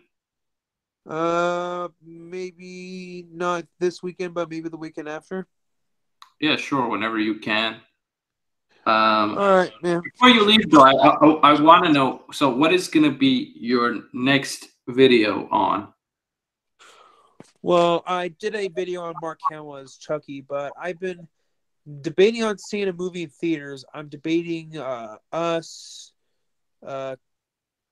Maybe not this weekend, but maybe the weekend after. Yeah, sure. Whenever you can. All right, man. Before you leave, though, I want to know. So, what is going to be your next video on? Well, I did a video on Mark Hamill as Chucky, but I've been debating on seeing a movie in theaters. I'm debating Us,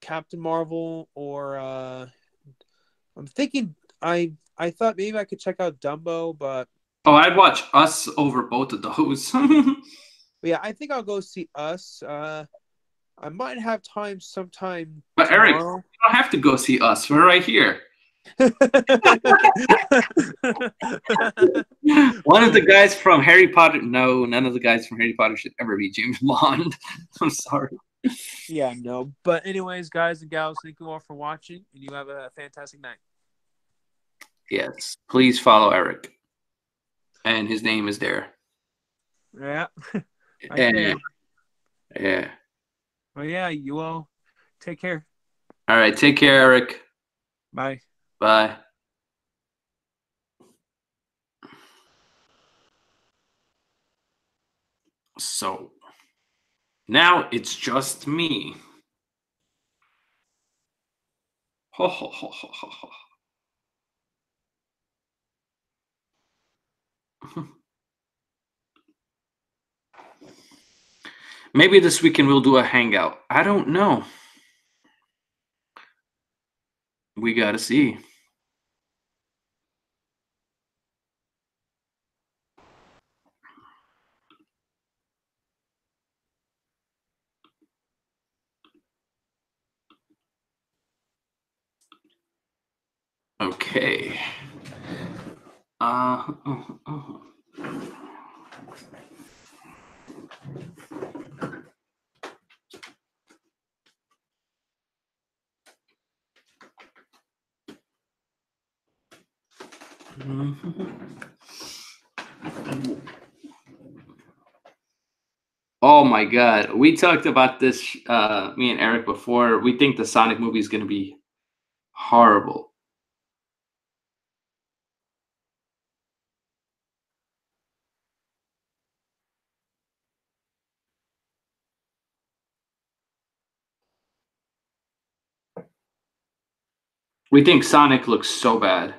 Captain Marvel, or I'm thinking I thought maybe I could check out Dumbo, but I'd watch Us over both of those. But yeah, I think I'll go see Us. I might have time sometime. But tomorrow. Eric, you don't have to go see Us. We're right here. One of the guys from Harry Potter. No, none of the guys from Harry Potter should ever be James Bond. I'm sorry. Yeah, no. But anyways, guys and gals, thank you all for watching, and you have a fantastic night. Yes. Please follow Eric. And his name is there. Yeah. Yeah. Well, yeah, you all take care. All right. Take care, Eric. Bye. Bye. So now it's just me. Ho, ho, ho, ho, ho, ho. Maybe this weekend we'll do a hangout. I don't know. We got to see. Okay. Oh my God. We talked about this, me and Eric, before. We think the Sonic movie is going to be horrible. We think Sonic looks so bad.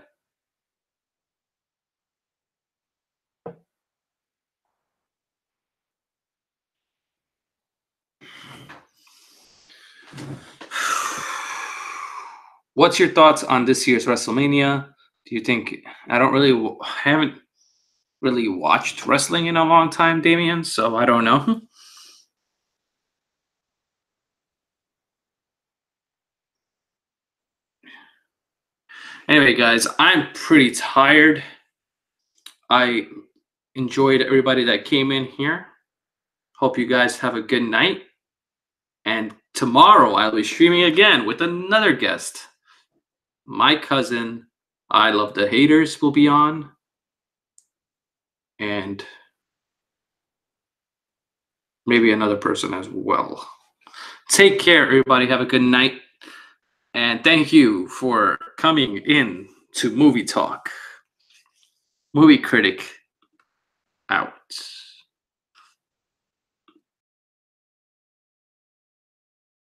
What's your thoughts on this year's WrestleMania? Do you think haven't really watched wrestling in a long time, Damien? So I don't know. Anyway, guys, I'm pretty tired. I enjoyed everybody that came in here. Hope you guys have a good night. And tomorrow I'll be streaming again with another guest. My cousin, I Love the Haters, will be on. And maybe another person as well. Take care, everybody. Have a good night. And thank you for coming in to Movie Talk. Movie Critic out.